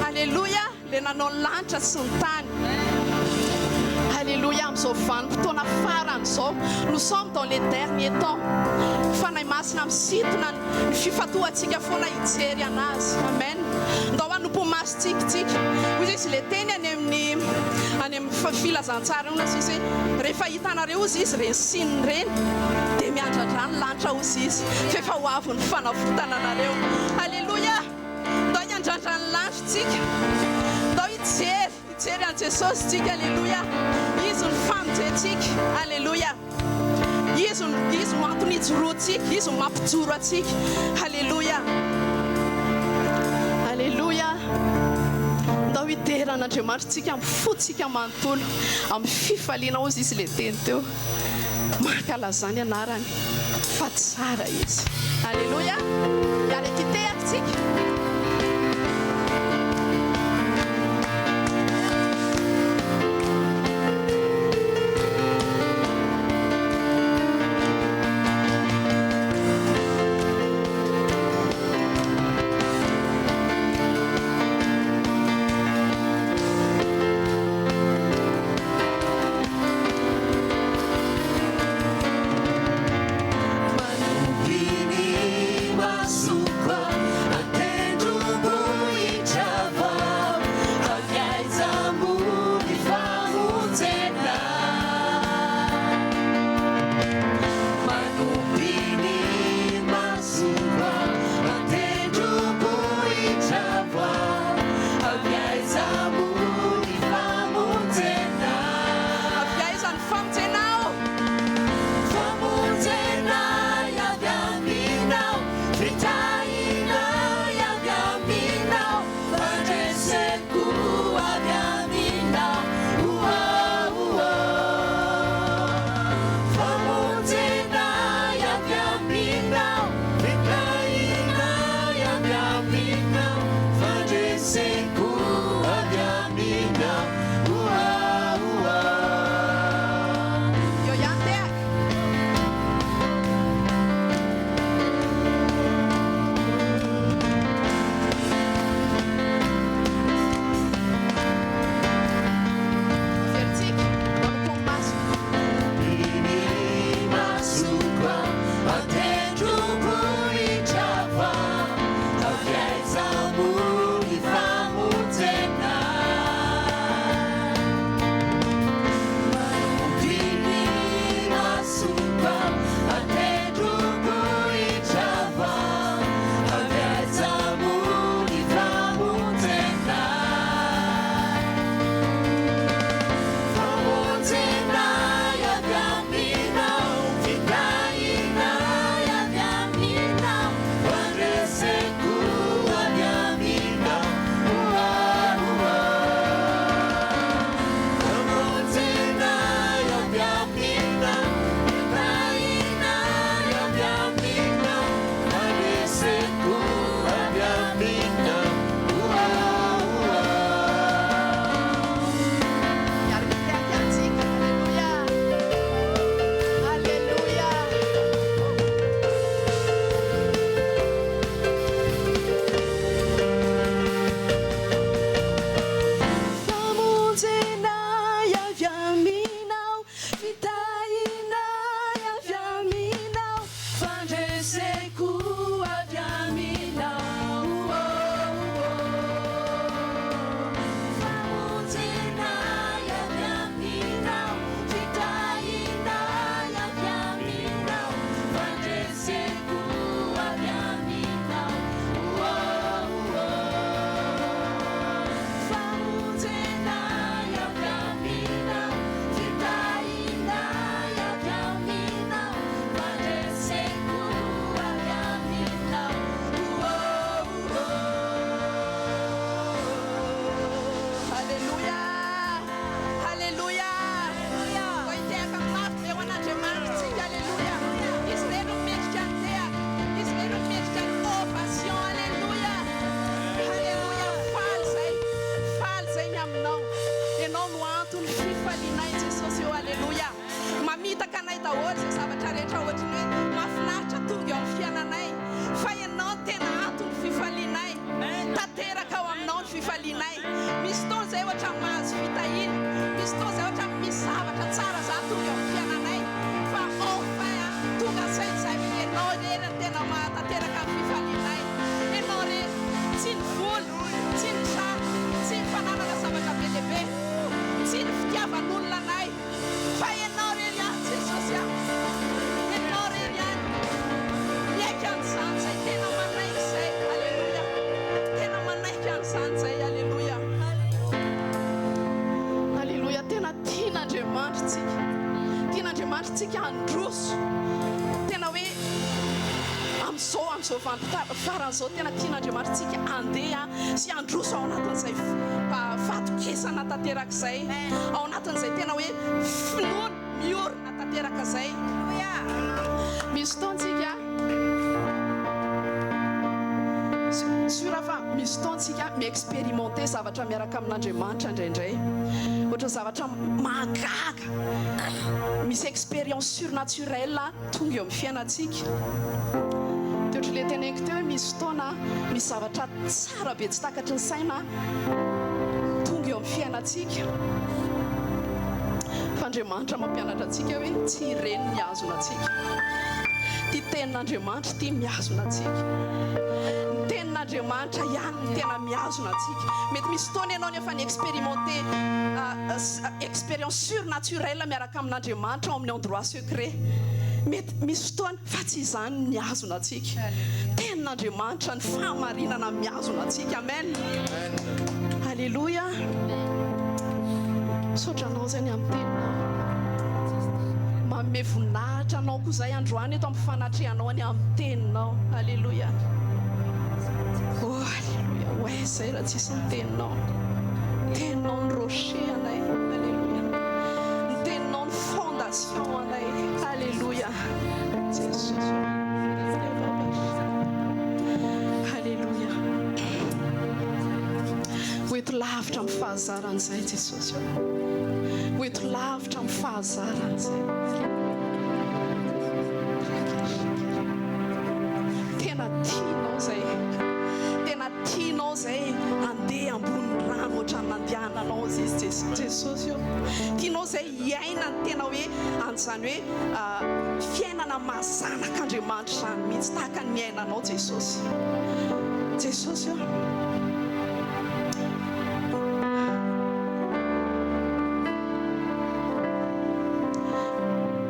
alleluia le nanao ny lanitra sy ny tany alléluia am'izao vanim-potoana faran'izao nous sommes dans les derniers temps fanahy masina misintona ny fifatohantsika foana hijery anazy amen ndao hanompo maso tsikitsiky hoy izy le teny any amin'ny filazantsara io nazy izy rehefa hitanareo izy reny sininy reny dia miandrandra ny lanitra ozy izy fa efa ho avy ny fanavotana anareo alleluia ndao hiandrandra ny lantritsika ndao hijery an Jesosy tsika alleluia izy ny famonjentsika alleluia izy no antony ijoroantsika izy no mampijoro atsika alleluia alleluia ndao hiteran'Andriamanitra tsika amin'ny fotsika manontolo amin'ny fifaliana ozy izy le teny teo mankalazany anarany fa tsara izy alleluia iarety teatsika Manubini masukwa atena fifalinay Jesosy eo alleluia mamitaka anay daholo zay zavatra rehetra ohatrany hoe mahafinaritra tonga eo amin'ny fiainanay fa ianao tena antony fifalinay tanteraka ao aminao ny fifalinay misy fotoana zay ohatra mahazo fitahiny misy fotoana zay ohatra misy zavatra tsara za tonga eo amin'ny fiainanay fa enfin tonga sain'izay ianao reny tena mahatanteraka ny fifalinay ianao reny tsy ny volo tsy ny trano tsy ny fananana zavatra be lehibe tsy ny fitiavan'olona anay fa ianao reny ihany Jesosy ianao reny ihany miaiky an'izany zay tena manaiky zay alleluia tena manaiky an'izany zay alleluia alleluia tena tian'Andriamanitra tsika androso tena hoe am'izao faran'izao tena tian'Andriamanitra tsika andeha sy androso ao anatin'izay fatokesana tanterak'izay ao anatin'izay tena hoe finoana miorina tanteraka zay misy fotoantsika sura fa misy fotoantsika miexpérimenté zavatra miaraka amin'Andriamanitra indraindray ohatra zavatra mahagaga misy expérience surnaturelle tonga eo amin'ny fiainantsika ohatra le teneniko teo hoe misy fotoana misy zavatra tsara be tsy takatry ny saina tonga eo amin'ny fiainantsika fa Andriamanitra mampianatra antsika hoe tsy ireny miazona antsika ty tenin'Andriamanitra ty miazona antsika tenin'Andriamanitra ihany tena miazona antsika mety misy fotoana ianao nefa ny expérimenté expérience surnaturelle miaraka amin'Andriamanitra ao amin'ny endroit secret mety misy fotoana fa tsy izany miazona antsika tenin'Andriamanitra ny fahamarinana miazona antsika amen alleluia sotranao zay ny amin'ny teninao manome voninahitra anao koa zay androany eto amin'ny fanatrehanao any amin'ny teninao alleluia oh alleluia ouais zay raha tsisy ny teninao ny rocher anay alleluia ny teninao ny fondation anay alleluia Jesus alleluia hoeto lavitra amin'ny fahazaran'izay Jesosy hoeto lavitra amin'ny fahazaran'izay tena tianao zay andeha ambony rano ohatrany nandehananao izy Jesosy tianao zay iaina ny tena hoe an'izany hoe fiainana mahazanak'Andriamanitra zany mihitsy tahaka ny miainanao Jesosy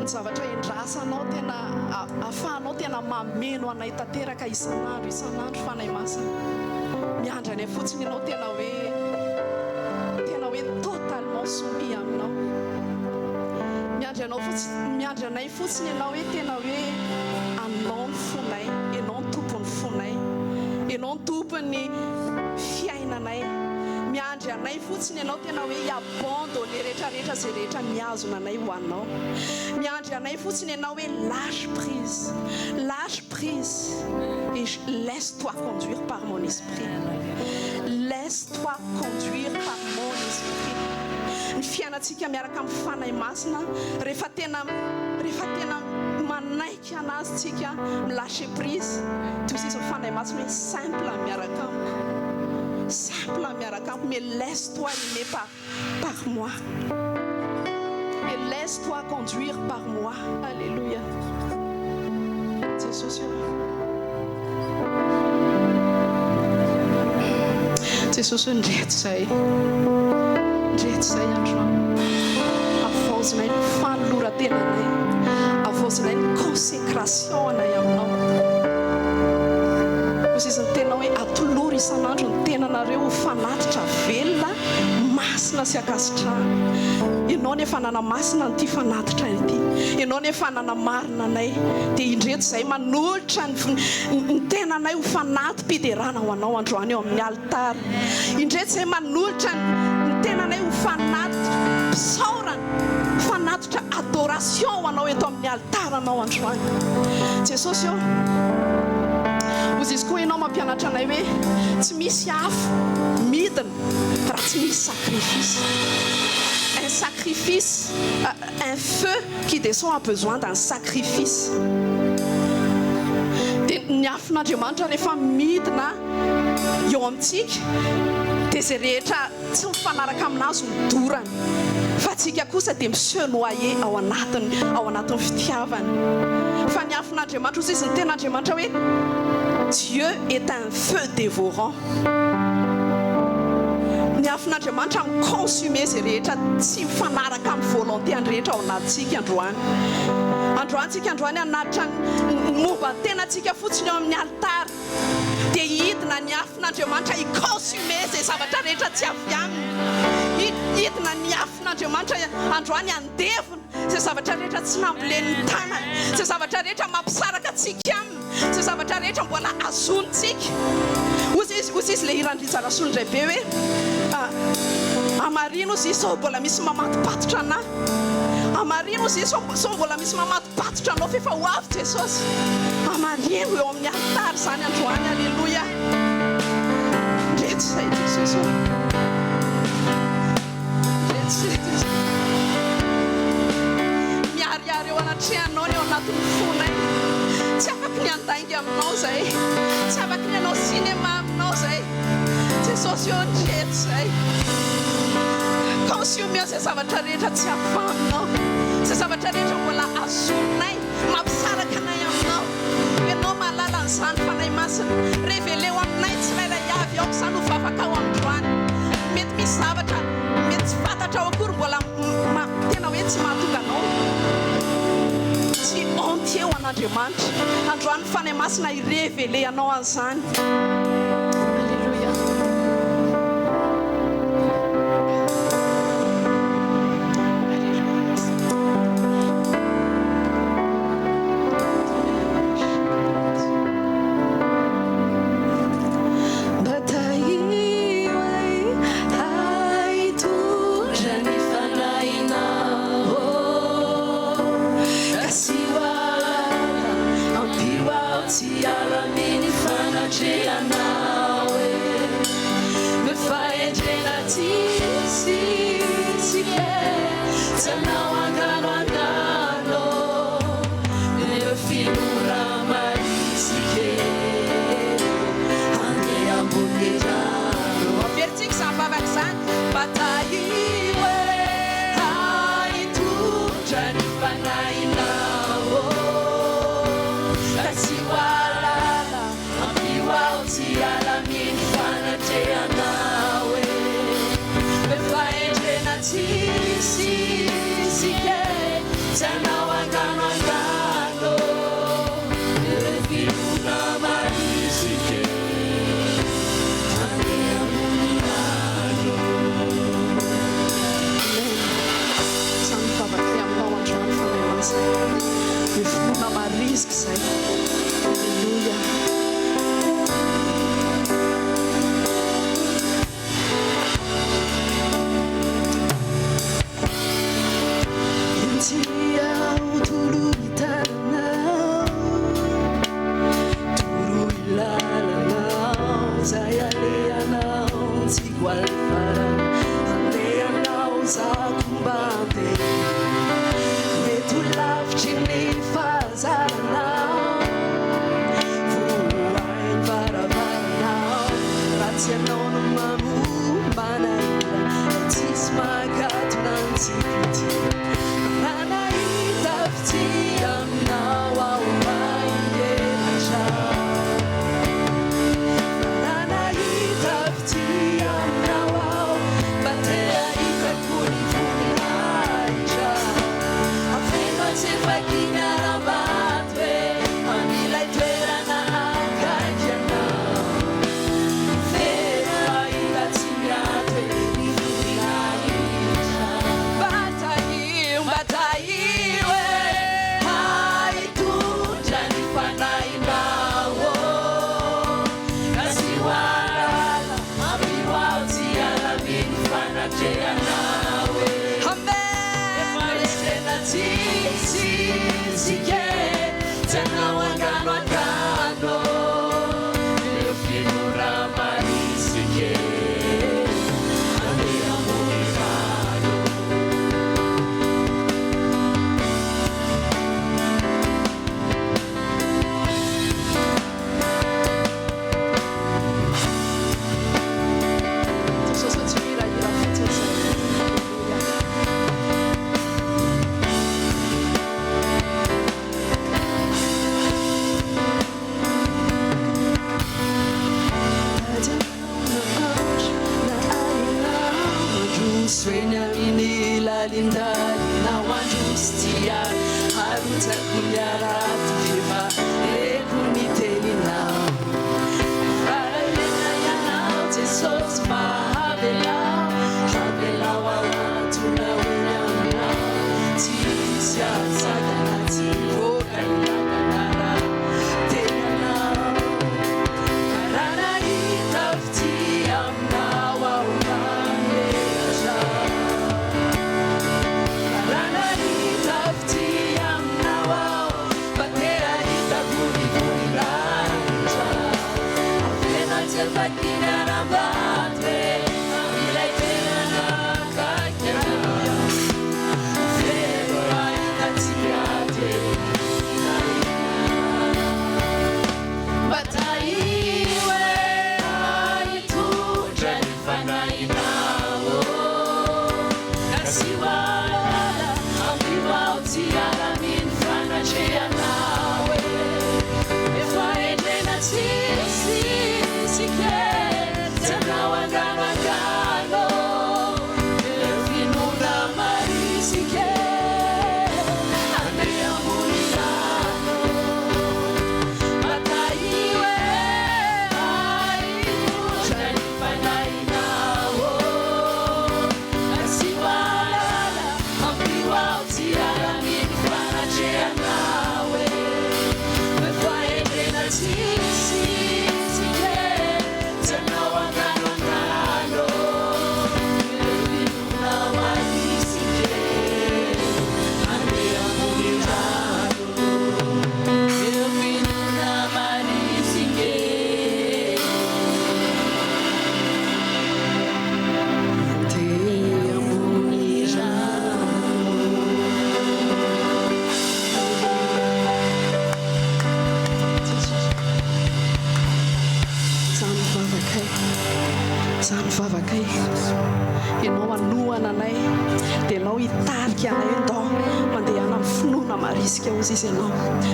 ny zavatra endrasanao tena ahafahanao tena mameno anay tanteraka isan'andro fanay masina miandra anay fotsiny ianao tena hoe totalement soumis aminao miandra anay fotsiny ianao hoe tena hoe anao ny fonay ianao ny tompony fonay ianao ny tompony fiainanay miandry anay fotsiny ianao tena hoe iabandonné rehetrarehetra zay rehetra miazona anay ho anao miandry anay fotsiny ianao hoe lâche prise et laisse-toi conduire par mon esprit laisse-toi conduire par mon esprit ny fiainatsika miaraka amin'ny fanay masina rehefa tena manaiky anazy tsika milâcher prise toy izy fanay masina hoe simple miaraka mais laisse-toi aimer par moi et laisse-toi conduire par moi alléluia Jesosy ndreto zay androany avaozinay ny fanoloran-tenanay avaozinay ny consécration anay aminao ozy izy ny tena hoe atolory isan'andro ny tenanareo ho fanatitra velona masina sy akasitrahana ianao nefa nanamasina nyty fanatitra ity ianao nefa nanamarina anay dia indreto zay manolotra ny tenanay ho fanaty-piderana ho anao androany eo amin'ny altara indreto zay manolotra ny tenanay ho fanaty pisaorana fanatitra adoration ho anao eto amin'ny altara anao androany Jesosy eo ozy izy koa ianao mampianatra anay hoe tsy misy afo midina raha tsy misy sacrifice sacrifice, un feu qui descend a besoin d'un sacrifice. Ny afin'Andriamanitra rehefa midina eo amintsika dia izay rehetra tsy mifanaraka aminazy midorana fa tsika kosa dia miseho noyer ao anatin'ny fitiavany. Fa ny afin'Andriamanitra hozy izy ny ten'Andriamanitra hoe Dieu est un feu dévorant. Ny afin'Andriamanitra mi-consumer izay rehetra tsy mifanaraka amin'ny volonté ny rehetra ao anatintsika androany. Androantsika androany anatitra momba tenatsika fotsiny eo amin'ny altara dia hidina ny afin'Andriamanitra i-consumer izay zavatra rehetra tsy avy aminy. Hidina ny afin'Andriamanitra androany andevona izay zavatra rehetra tsy nambolen'ny tanany, izay zavatra rehetra mampisaraka antsika aminy, izay zavatra rehetra mbola azontsika. Hozy izy le hirandritsara sonindray be hoe amarino izy sao mbola misy mamatopatotra anahy, amarino izy sao mbola misy mamatopatotra anao fefa ho avy Jesosy. Amarino eo amin'ny altara zany androany. Alleluia. Ndreto izay Jesosy, ndreto izay Jesosy. Miariary eo anatrehanao eo anatin'ny fonay, tsy afaky ny andainga aminao zay, tsy afaky ny anao cinéma aminao zay Jesosy. Eo ndreto izay consume izay zavatra rehetra tsy afaminao, izay zavatra rehetra mbola azonay mampisaraka anay aminao. Ianao mahalala an'izany fanay masina, révéleo aminay tsirairay avy aoko izany ho vavaka ao androany. Mety misy zavatra mety tsy fantatra ao akory mbola tena hoe tsy mahatonga anao tsy entier ho an'Andriamanitra. Androany fanay masina i-révélé anao an'izany. Amen.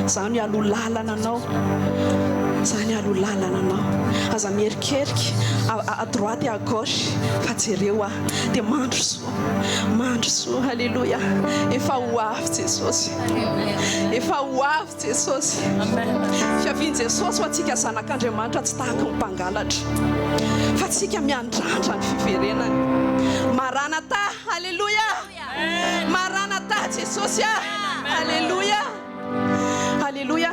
Zany alolalana anao zany alolalana anao aza mierikeriky à droite et à gauche fa jereo dia mandro soa halleluja efa ho avy Jesosy efa ho avy Jesosy fiavian Jesosy ho antsika zanak'Andriamanitra tsy tahaka ny mpangalatra fa tsika miandrandra ny fiverenany maranata halleluja maranata Jesosy halleluja Alléluia.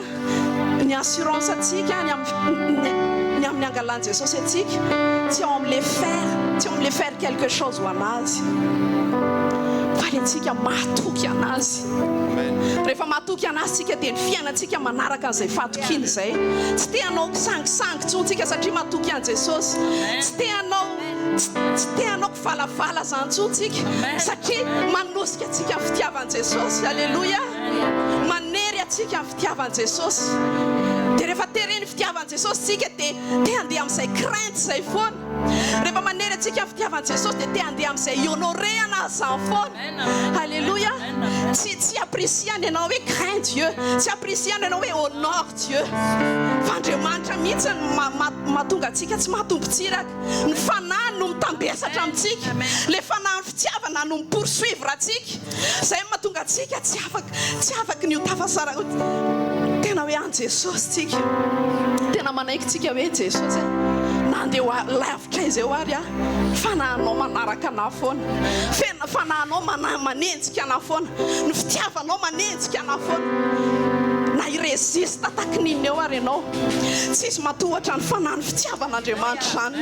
Ni assurance atsika ni amin'ny angalan Jesosy atsika si on me les faire quelque chose ho anazy fa atsika matoky anazy rehefa matoky anazy tsika dia ny fiainantsika manaraka an'izay fatokiny zay tsy te anao sangisangy tsontsika satria matoky an Jesosy tsy te anao kivalavala zany tsontsika satria manosika atsika amin'ny fitiavan Jesosy alleluia manery atsika amin'ny fitiavan Jesosy dia rehefa tereny fitiavan Jesosy tsika dia te handeha amin'izay crainte zay foana rehefa manery atsika amin'ny fitiavan Jesosy dia te handeha amin'izay honoré anazy zany foana alleluia tsy apprécier anao hoe crainte Dieu tsy apprécier anao hoe honore Dieu fa Andriamanitra mihitsy mahatonga atsika tsy mahatombotsiraka ny fanahy no mitambesatra amintsika le fanahy ny fitiavana no mipoursuivre atsika zay mahatonga atsika tsy afaka ny hotafasara tena hoe an Jesosy tsika tena manaiky tsika hoe Jesosy nandeha lavitra izy eo ary fanahinao manaraka anao foana fanahinao manenjika anao foana ny fitiavanao manenjika anao foana na irésiste takin'iny eo ary ianao tsisy matohatra ny fanahy ny fitiavan'Andriamanitra zany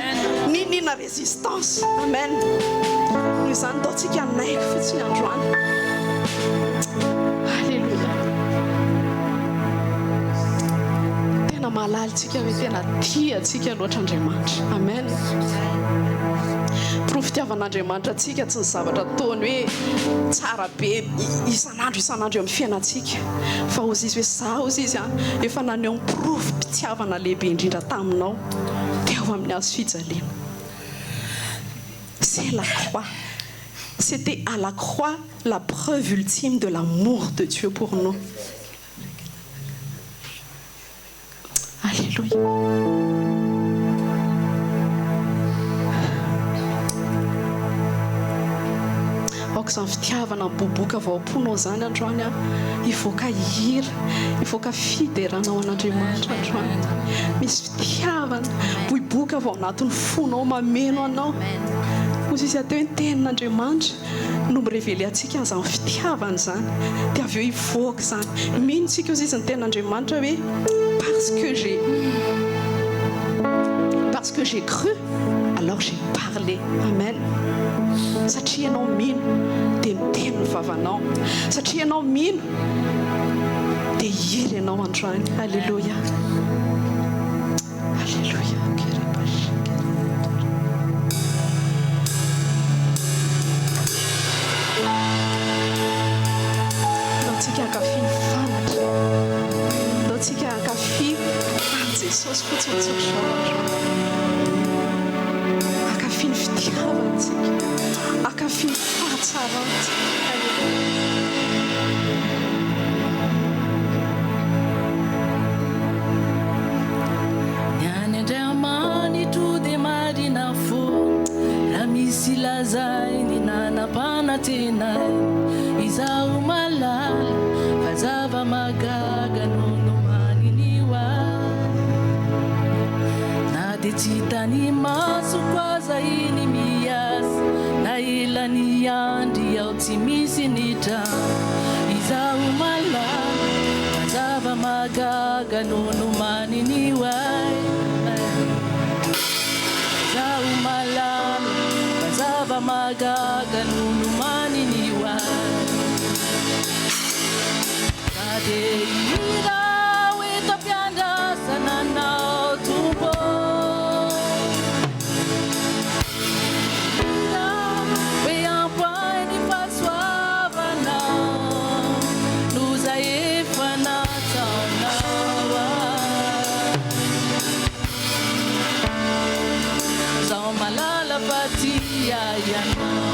ninina résistance amen noho izany taontsika naiky fotsiny androany halleluja tena mahalalisika hoe tena tiatsika loatra Andriamanitra amen fitiavan'Andriamanitra atsika tsy ny zavatra ataony hoe tsara be isan'andro amin'ny fiainantsika fa ozy izy hoe za ozy izy efa naneho miprofo mpitiavana lehibe indrindra taminao dia ao amin'ny azo fijaliana c'est la croix c'était à la croix la preuve ultime de l'amour de Dieu pour nous alléluia aoka izany fitiavana boboka vaom-ponao zany androany a ivoaka hira ivoaka fideranao an'Andriamanitra androany misy fitiavana boiboka vao anatin'ny fonao mameno anao hozy izy ateo ny tenin'Andriamanitra no mirevele antsika an'izany fitiavana zany dia avy eo ivoaka zany mino tsika hozy izy ny tenin'Andriamanitra hoe parce que j'ai cru alors j'ai parlé. Amen. Satria ianao mino dia miteny ny vavanao. Satria ianao mino dia hira ianao androany. Alléluia. Alléluia. Antsika ankafy ny fanatra. Antsika ankafy Jesosy fotsiny tsokizao androany. Ankafy ny fitiavantsika. Ankafy ny fahatsarantsika. Ny any Andriamanitro dia marina fo raha misy lazay ny nanam-panatenay izaho malala fa zava-magaga nono maniny hoahy na dia tsy tany masoko aza iny miasa na ilany andry aho tsy misy ny trano izaho malala fa zava-magaga nono maniny hoahy izaho malala fa zava-magaga nono maniny hoahy na dia hira eto am-piandrasana anao tompo hira hoe ampoany fahasoavanao no zay efa nataonao zaho malala fa tia ianao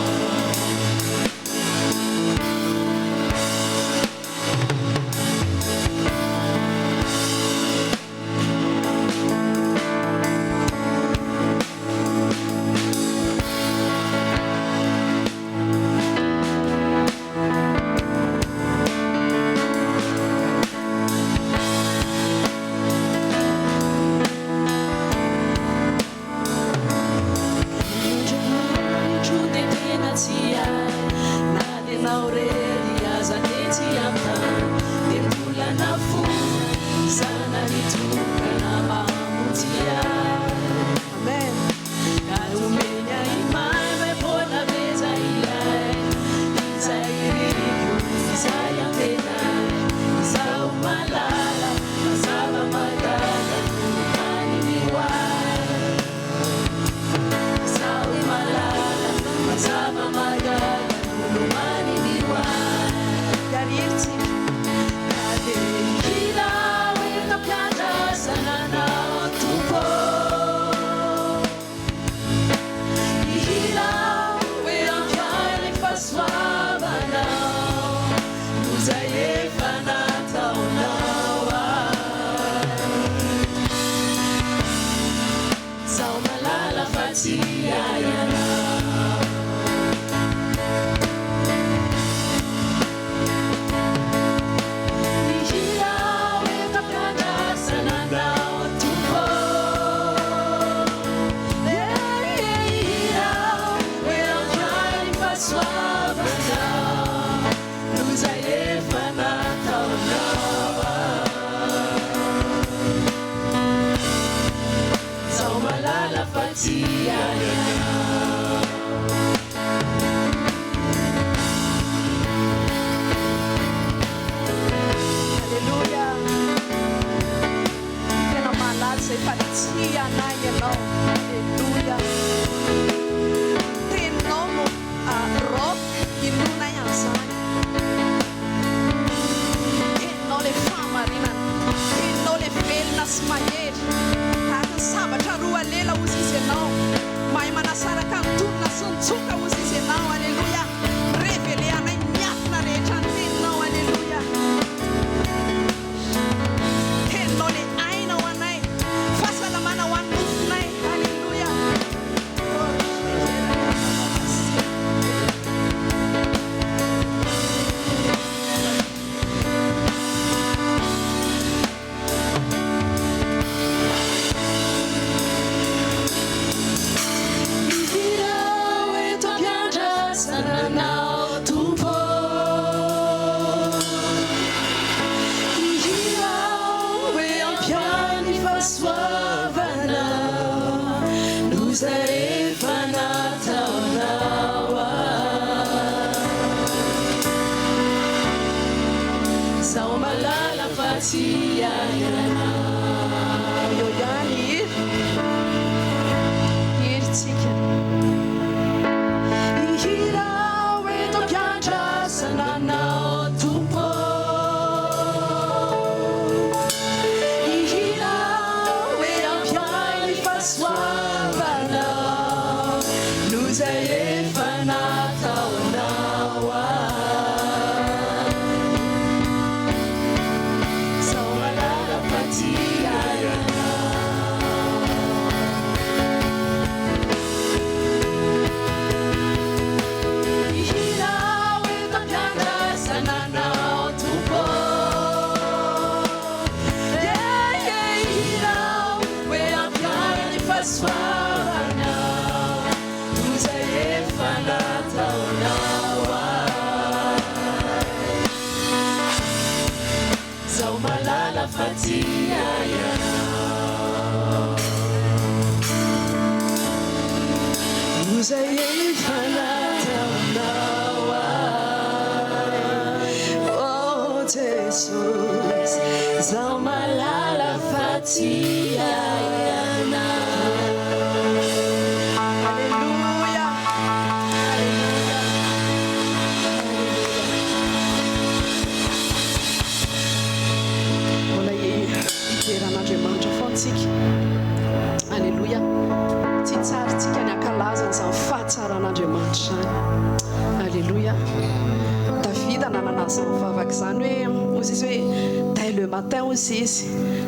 Le matin aussi,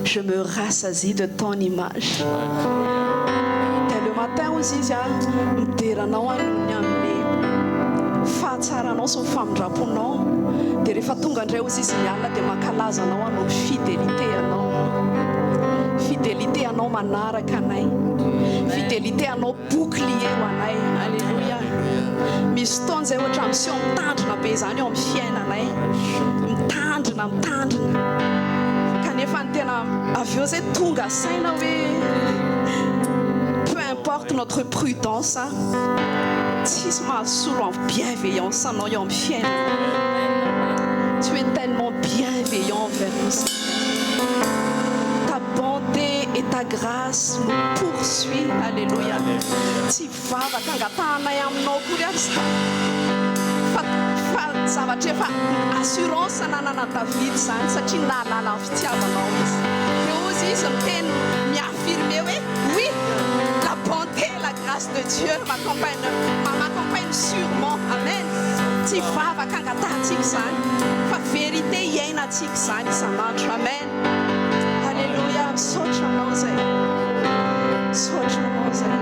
je me rassasie de ton image. Dès le matin aussi, mideranao any amin'ny fahatsaranao sy ny famindraponao. Dia rehefa tonga indray aussi izy mialina dia mankalaza anao anao fidélité anao. Fidélité anao manaraka anay. Fidélité anao bouclier ho anay. Alléluia. Misy fotoana izay ohatra miseho mitandrina be izany eo amin'ny fiainanay. Mitandrina kanefa ny tena avy eo zay tonga saina hoe peu importe notre prudence, tsisy mahasolo amin'ny bienveillance anao eo amin'ny fiainana. Tu es tellement bienveillant envers nous. Ta bonté et ta grâce nous poursuit. Alléluia. Tsy vavaka angatanay aminao kory zavatra efa assurance nanana David zany satria nahalala ny fitiavanao izy. Dia ozy izy miteny miaffirme hoe oui, la bonté et la grâce de Dieu m'accompagne sûrement. Amen. Tsy vavaka angatantsika zany fa vérité iainantsika zany isan'andro. Amen. Alléluia. Misaotra anao zay. Misaotra anao zay.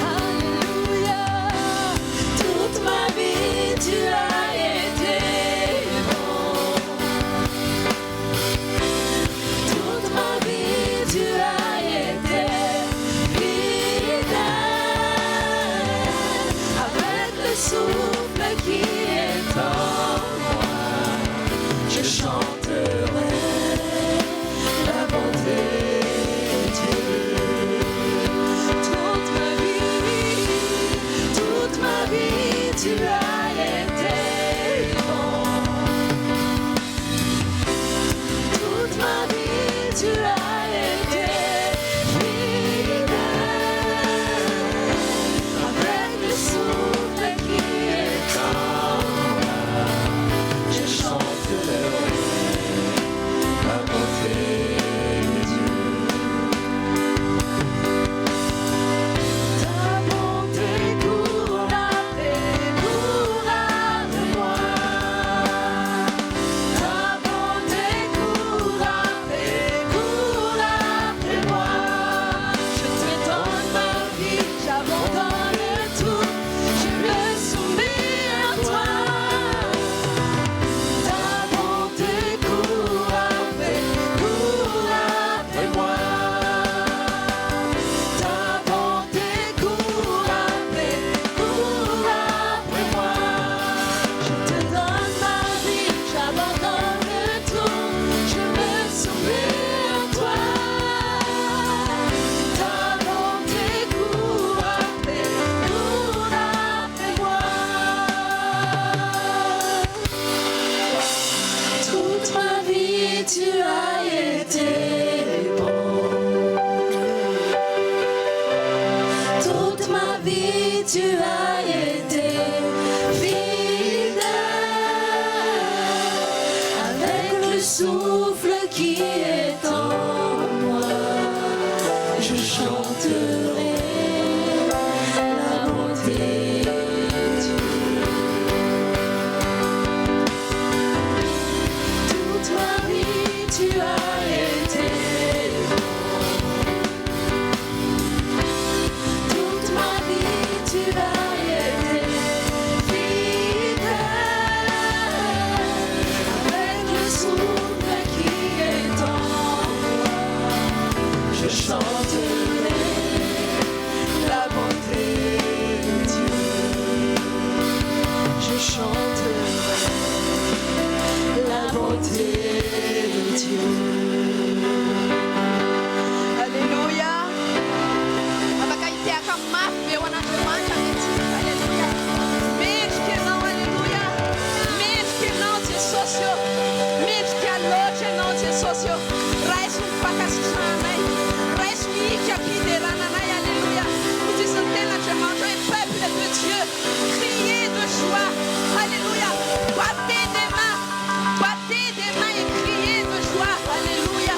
Hallelujah. vie tu as été fidèle. Avec le souffle qui est en moi, je chanterai la bonté de Dieu. Toute ma vie tu as été bon. Toute ma vie tu as été fidèle. Avec le souffle qui est en moi, je chanterai la bonté de Dieu. Je chanterai la bonté de Dieu. Alléluia. Abakaiteaka mafy eo an'Andriamanitra mihitsy. Alléluia. Mendrika ianao, alléluia. Mendrika ianao Jesosy eo. Mendrika loatra ianao Jesosy eo. Raiso ny fankasitrahanay. Raiso ny hika-piderananay. Alléluia. Nous disons ten'Andriamanitra hoe peuple de Dieu, criez de joie. Alléluia. Battez des mains. Battez des mains et criez de joie. Alléluia.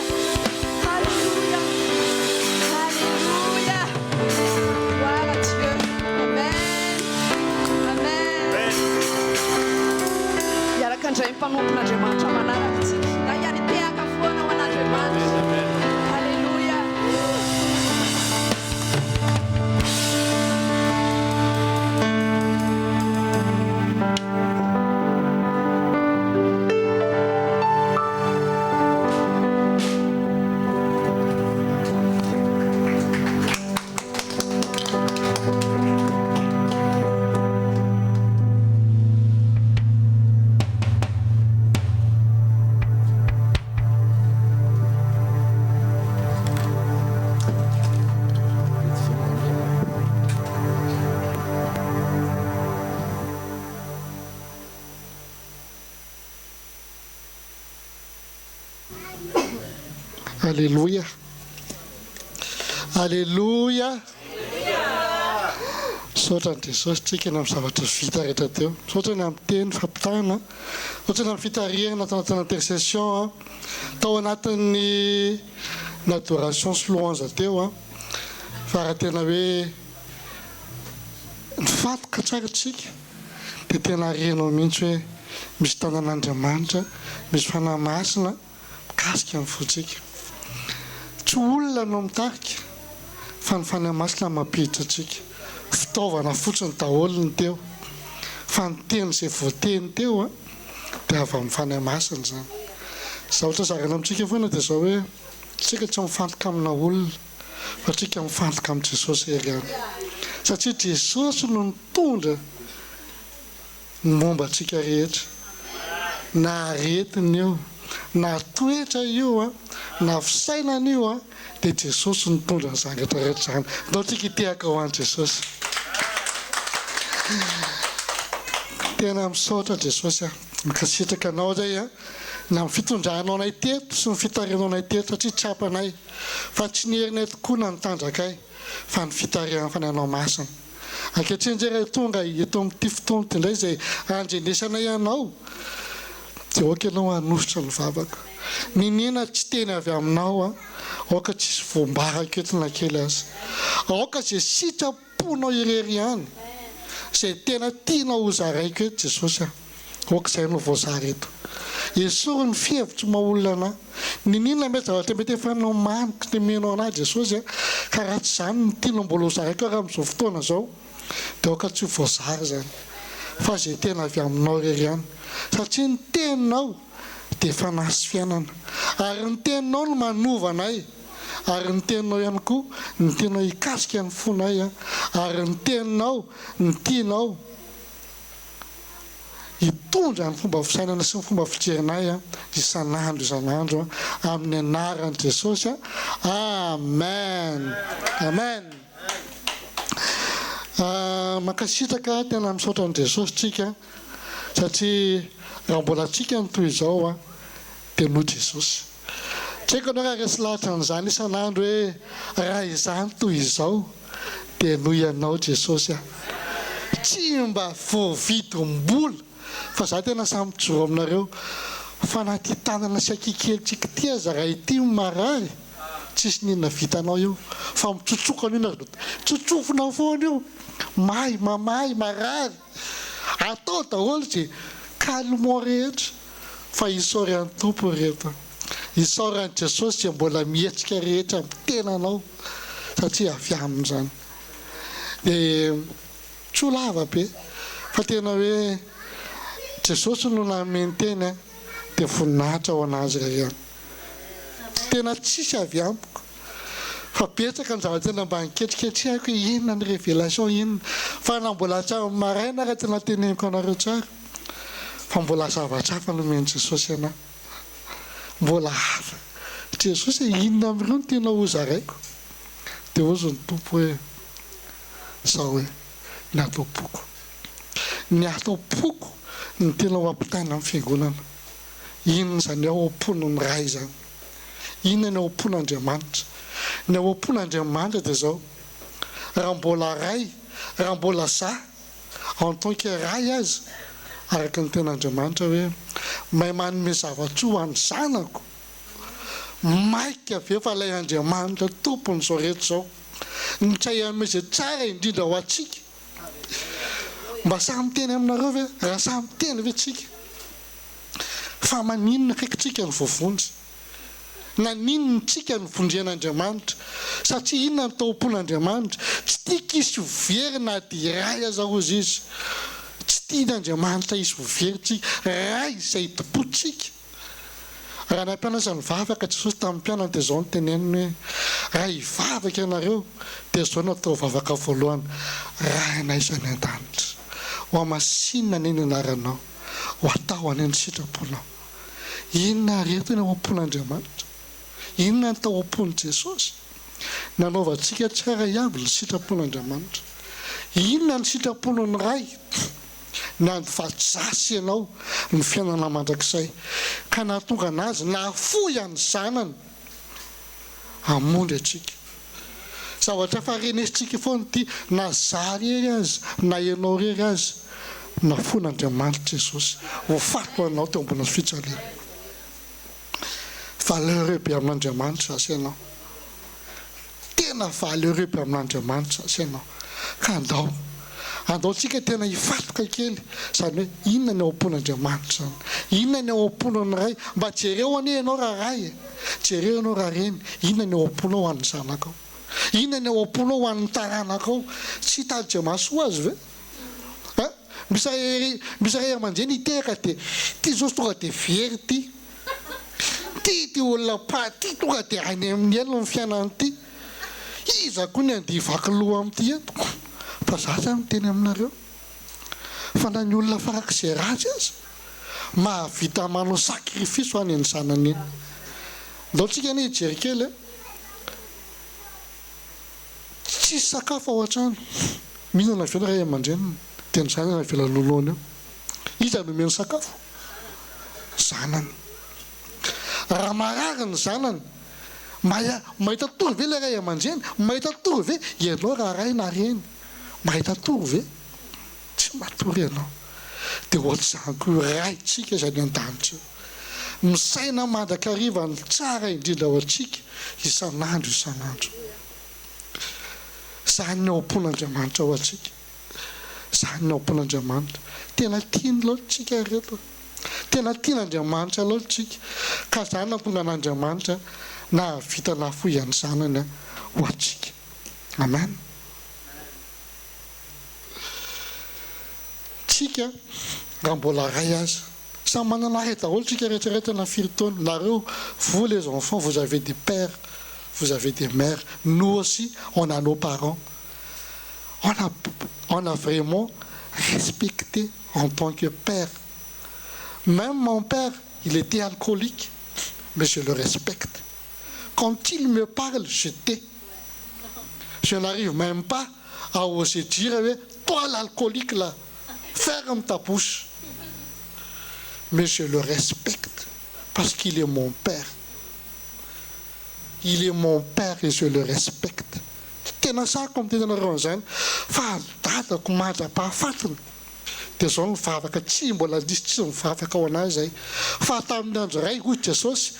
Alléluia. Alléluia. Gloire à Dieu. Amen. Amen. Iaraka indray mpanompon'Andriamanitra manarakantsika. Da iaripehaka foana ho an'Andriamanitra. Alléluia. Alléluia. Alléluia. Saotra ny Jesosy tsika ny amin'ny zavatra vita rehetra teo. Saotra ny amin'ny teny fampitana. Saotra ny amin'ny fitariana tao anatin'ny intercession. Tao anatin'ny adoration sy louange teo. Fa raha tena hoe nifatika tsara tsika dia tena renao mihitsy hoe misy tanan'Andriamanitra, misy fanahy masina mikasika amin'ny fotsika. Tsy olona no mitarika fa ny fanahy masina mampiditra atsika. Fitaovana fotsiny daholo ny teo fa ny teny izay voateny teo dia avy amin'ny fanahy masina zany. Zao ohatra zarana amintsika foana dia zao hoe tsika tsy mifantoka amina olona fa tsika mifantoka amin'ny Jesosy ery ihany. Satria Jesosy no mitondra ny momba antsika rehetra. Na aretiny io, na toetra io, na fisainana io dia Jesosy no mitondra ny zavatra rehetra zany. Ndao tsika hitehaka ho an'i Jesosy. Tena misaotra Jesosy mikasitraka anao zay na amin'ny fitondranao anay teto sy ny fitarianao anay teto satria tsy ampanay fa tsy ny herinay tokoa na nitandrakay fa ny fitarian'ny fanahinao masina. Ankehitriny zay raha tonga eto amin'ity fotoana ity indray izay andrenesanay ianao dia oka ianao hanositra ny vavaka. Ninina tsy teny avy aminao aoka tsisy voambaraka eto na kely azy. Aoka izay sitraponao irery ihany izay tena tianao ho zaraiko eto Jesosy aoka izay no voazara eto. Esoro ny fihevitry maolona anahy. Ninina mety zavatra mety efa nao maniko temenao anahy Jesosy ka raha tsy izany no tianao mbola ho zaraiko raha amin'izao fotoana izao dia aoka tsy ho voazara zany fa izay tena avy aminao irery ihany. Satria ny teninao dia fanahy sy fiainana ary ny teninao no manova anay ary ny teninao ihany koa ny tianao hikasika ny fonay ary ny teninao ny tianao hitondra ny fomba fisainana sy ny fomba fijerinay isan'andro amin'ny anaran'i Jesosy. Amen. Amen. Mankasitraka tena misaotra an'i Jesosy tsika satria raha mbola tsika ny toy izao dia noho Jesosy. Tsy haiko anao raha resy lahatra an'izany isan'andro hoe raha izany toy izao dia noho ianao Jesosy tsy mba voavidim-bola fa za tena samy joro aminareo fa na ty tanana sy akikelintsika ty aza raha ity marary tsisy ninona vitanao io fa mitsotsoka an'io na tsotsofona foana io mamay marary atao daholo zay calmement rehetra fa isaoran'ny tompo rehetra isaoran'i Jesosy dia mbola mihetsika rehetra amin'ny tenanao satria avy amin'izany dia tsy ho lava be fa tena hoe Jesosy no nameny teny dia voninahitra ho anazy raha tena tsisy avy amiko fa betsaka ny zavatena mba niketriketrehako hoe inona ny révélation inona fa na mbola hatramin'ny maraina raha tena teneniko anareo tsara fa mbola zavatra hafa nomeny Jesosy ana mbola hafa Jesosy inona amin'ireo no tena hozaraiko dia ozy ny tompo hoe zao hoe ny atao-poko ny tena ho ampitana amin'ny fiangonana inona zany ao am-pony ny ray zany inona ny ao am-pon'Andriamanitra ny ao am-pon'Andriamanitra dia zao raha mbola ray raha mbola za en tant que ray azy araka ny ten'Andriamanitra hoe mahay manome zavatra ho an'ny zanako maika ave fa ilay Andriamanitra tompony zao rehetra zao ny tsay ame zay tsara indrindra ho atsika mba samy teny aminareo ve raha samy teny ve tsika fa maninona kaiky tsika ny voavonjy na ninona tsika ny vondrian'Andriamanitra satria inona ny taom-pon'Andriamanitra tsy tiaka izy ho very na dia ray aza ozy izy tsy tian'Andriamanitra izy ho very tsika ray izay topotsika raha na mpianatra ny vavaka Jesosy tamin'ny mpianana dia zao ny teneniny hoe raha hivavaka ianareo dia zao natao vavaka voalohany raha anay izany an-danitra ho amasinina ny anaranao ho atao any ny sitraponao inona rehetra ny ao am-pon'Andriamanitra inona ny tao am-pony Jesosy nanaovantsika tsara ihany ny sitrapon'Andriamanitra inona ny sitrapon'ny ray na ny fatsasy ianao ny fiainana mandrakizay ka nahatonga anazy na foy any zanany hamonjy atsika zavatra faharenesitsika foana ty na za rery azy na ianao rery azy na fon'Andriamanitra Jesosy ho fato anao teo ambona fitsaliana valeureux be amin'Andriamanitra zasy ianao tena valeureux be amin'Andriamanitra zasy ianao ka andaotsika tena hifatoka kely zany hoe inona ny ao am-pon'Andriamanitra zany inona ny ao am-pon'ny ray mba jereo anie ianao raha ray jereo ianao raha reny inona ny ao am-ponao ho an'ny zanakao inona ny ao am-ponao ho an'ny taranakao tsy hitady maso azy ve misy ray aman-dreny hitehaka dia ty zao tonga dia very ty olona paty tonga dia any amin'ny elo ny fiainany ty iza koa ny andia vaky loha amin'ity etoko fa za zany teny aminareo fa na ny olona farak'izay ratsy azy mahavita manao sakrifisy ho any ny zanany iny ndao tsika anie hijery kely tsisy sakafo ao an-trano mihinana vela ray aman-dreniny dia ny zanany avela loloana eo iza nomeny sakafo zanany raha marary ny zanany mahita tory ve ilay ray aman-dreny mahita tory ve ianao raha ray na reny mahita tory ve tsy matory ianao dia ohatr'izany koa raytsika zany an-danitra misaina mandrakariva ny tsara indrindra ao antsika isan'andro zany ny ao am-pon'Andriamanitra ao antsika zany ny ao am-pon'Andriamanitra tena tiany loatsika rehetra tena tian'Andriamanitra loatsika ka zany natonga an'Andriamanitra na vita na foy any zanany ho atsika amen tsika raha mbola ray azy samy manana ray daholo tsika rehetrarehetra na firy taona nareo vous les enfants vous avez des pères vous avez des mères nous aussi on a nos parents on a vraiment respecté en tant que père même mon père il était alcoolique mais je le respecte quand il me parle je tais je n'arrive même pas à oser dire toi l'alcoolique là ferme ta bouche mais je le respecte parce qu'il est mon père il est mon père et je le respecte tena sako amin'ny tenanareo an'izany fa dadako mandra-pahafatiny dia zao mivavaka tsy mbola disy tsy mivavaka ao anazy zay fa tamin'ny andro ray hoy Jesosy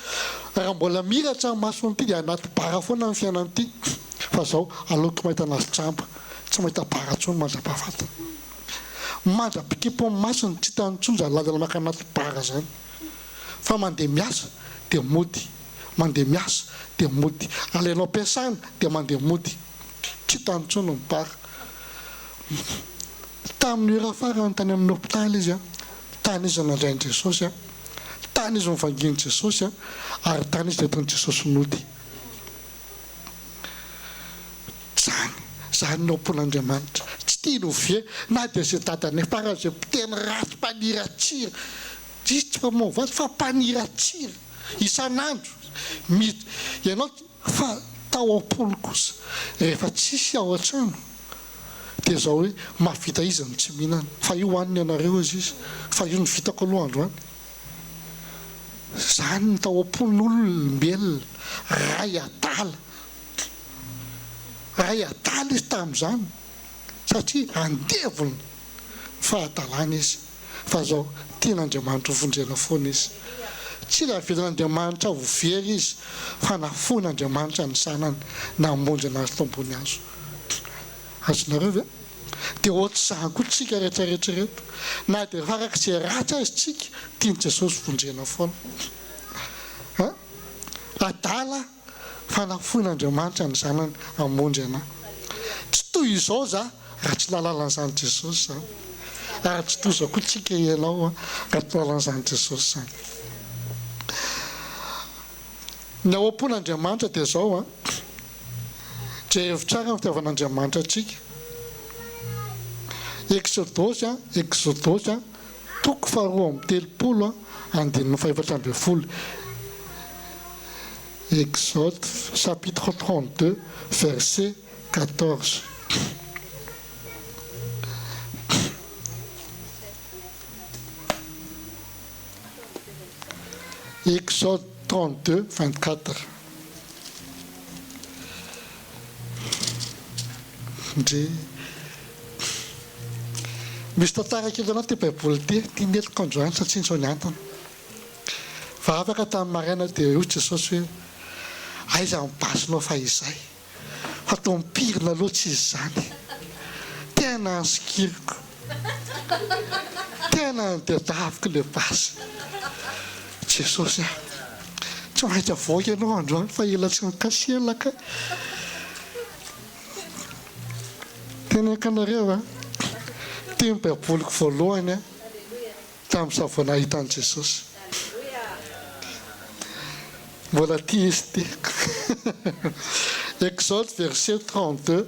raha mbola miratra masony ity dia anaty bara foana amin'ny fiainana ity fa zao aleoko mahita anazy tramba tsy mahita bara tsony mandra-pahafatiny mandra-pikipo amin'ny masony tsy tanontsonja ladana maka anaty bara zany fa mandeha miasa dia mody mandeha miasa dia mody alainao ampiasana dia mandeha mody tsy tanontsony ny bara tamin'ny ora farany tany amin'ny hôpitaly izy tany izy nandrainy Jesosy tany izy mivanginy Jesosy ary tany izy tetony Jesosy nody zany ny ompon'Andriamanitra tsy tia novie na dia zay dadany farany zay tena ratsy mpaniratsira tsy fa maovaty fa mpaniratsira isan'andro ianao fa tao am-polo kosa rehefa tsisy ao an-trano dia zao hoe mahavita izy ny tsy mihinana fa io hoaniny anareo izy fa io ny vitako aloha androany zany ny tao am-polon'olombelona ray adala izy tamin'izany satria andevona fahadalana izy fa zao tian'Andriamanitra vondrena foana izy tsy raha vitan'Andriamanitra vovery izy fa nafon'Andriamanitra ny sanany namonjy anazy tombony azo azonareo ve dia ohatry zany koa tsika rehetrarehetra reto na dia farak' izay ratsy azy tsika tiany Jesosy vondrena foana adala fa nafon'Andriamanitra ny zanany amonjy anahy tsy toy izao za raha tsy lalalan'izany Jesosy zany ary tsy toy izao koa tsika ianao raha tsy lalan'izany Jesosy zany ny ao am-pon'Andriamanitra dia zao jerevy tsara ny fitiavan'Andriamanitra atsika Exodosy toko faharoa amby telopolo andininy faefatra amby folo Exode chapitre 32 verset 14 Exode 32 24 misy tantara kely anao ty baiboly tia metiko androany satria nizao ny antony fa afaka tamin'ny maraina dia io Jesosy hoe aiza mibasinao fa izay fa to mipirina loatsy izy zany tena ansikiriko tena nitadiaviko le basy Jesosy tsy maintsy avoaka ianao androany fa ela tsy mikasielaka tena ankanareo tia baiboliko voalohany tamin'izao vao nahitany Jesosy mbola tia izy tiako Exode verset 32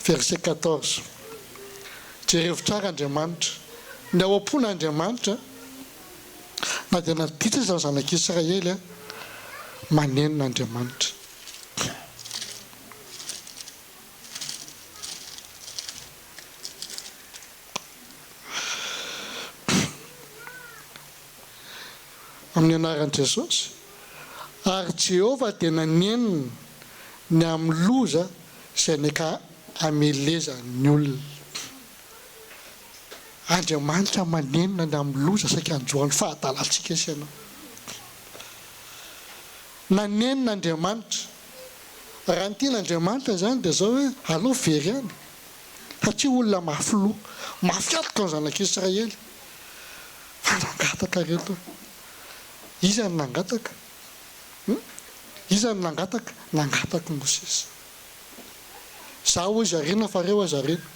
verset 14 jerevy tsara Andriamanitra ny ao am-pon'Andriamanitra na dia natitra izany zanak'Israely manenon'Andriamanitra amin'ny anaran'i Jesosy ary Jehovah dia nanenina ny amin'ny loza izay neka ameleza ny olona Andriamanitra manenina ny amin'ny loza saika androany fahadalantsika sy ianao nanenina Andriamanitra raha ny tian'Andriamanitra zany dia zao hoe aleo very any satria olona mafy loha mafiataka ny zanak'Israely fa nangataka reto izy ny nangataka nangataka Mosesy zaho izy arena fa reo azy arena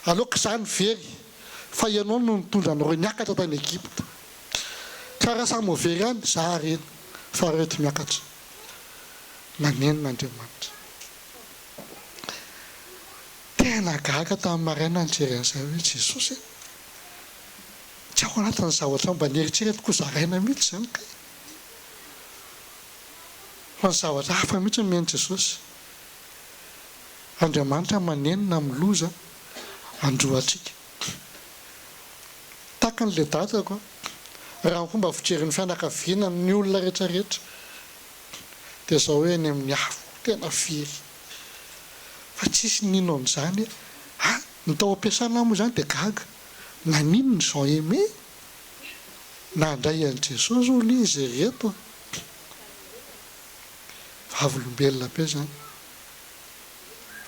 aloka zany very fa ianao no nitondra anareo niakatra tany Egypte karaha samy very any za arena fa reto miakatra nanenon'Andriamanitra tena gaga tamin'ny maraina nijery an'izay hoe Jesosy tsy ao anatin'ny zavatra mba nieritreretiko zaraina mihitsy zany ka fa ny zavatra hafa mihitsy mihany Jesosy Andriamanitra manenina amin'ny loza androatsika taka n'le datako raha ny fomba fijerin'ny fianakaviana ny olona rehetrarehetra dia zao hoe any amin'ny afo tena firy fa tsisy nino an'izany ny tao ampiasana moa zany dia gaga naninony Jean Aimé nandray an' Jesosy olo izy reto vavolombelona be zany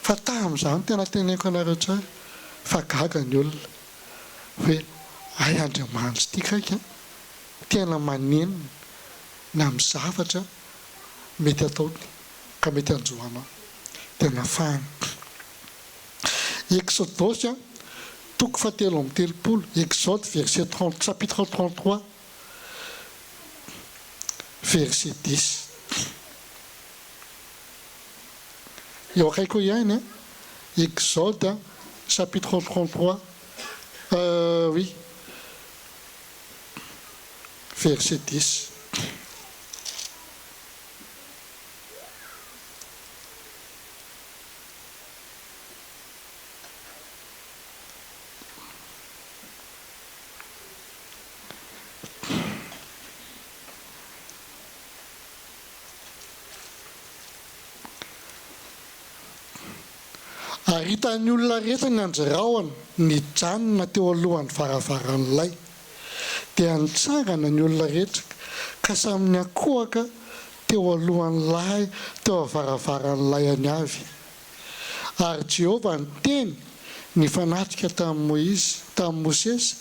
fa tamin'izany tena teneko anareo tsara fa gaga ny olona hoe ay Andriamanitra ity kaiky tena manenina na amin'ny zavatra mety ataony ka mety anjohanao tena fahana. Exodus toko fahatelo amby telopolo, Exode verset 30, chapitre 33 verset 10. Eo akaiko ihany Exode chapitre 33 oui verset 10. Ary hitan'ny olona rehetra ny anjiraoana nijanona teo alohan'ny varavaran'ilay dia nitsangana ny olona rehetra ka samy niakohaka teo alohan'ilay teo varavaran'ilay any avy. Ary Jehovah niteny nifanatrika tamin'ny Mosesy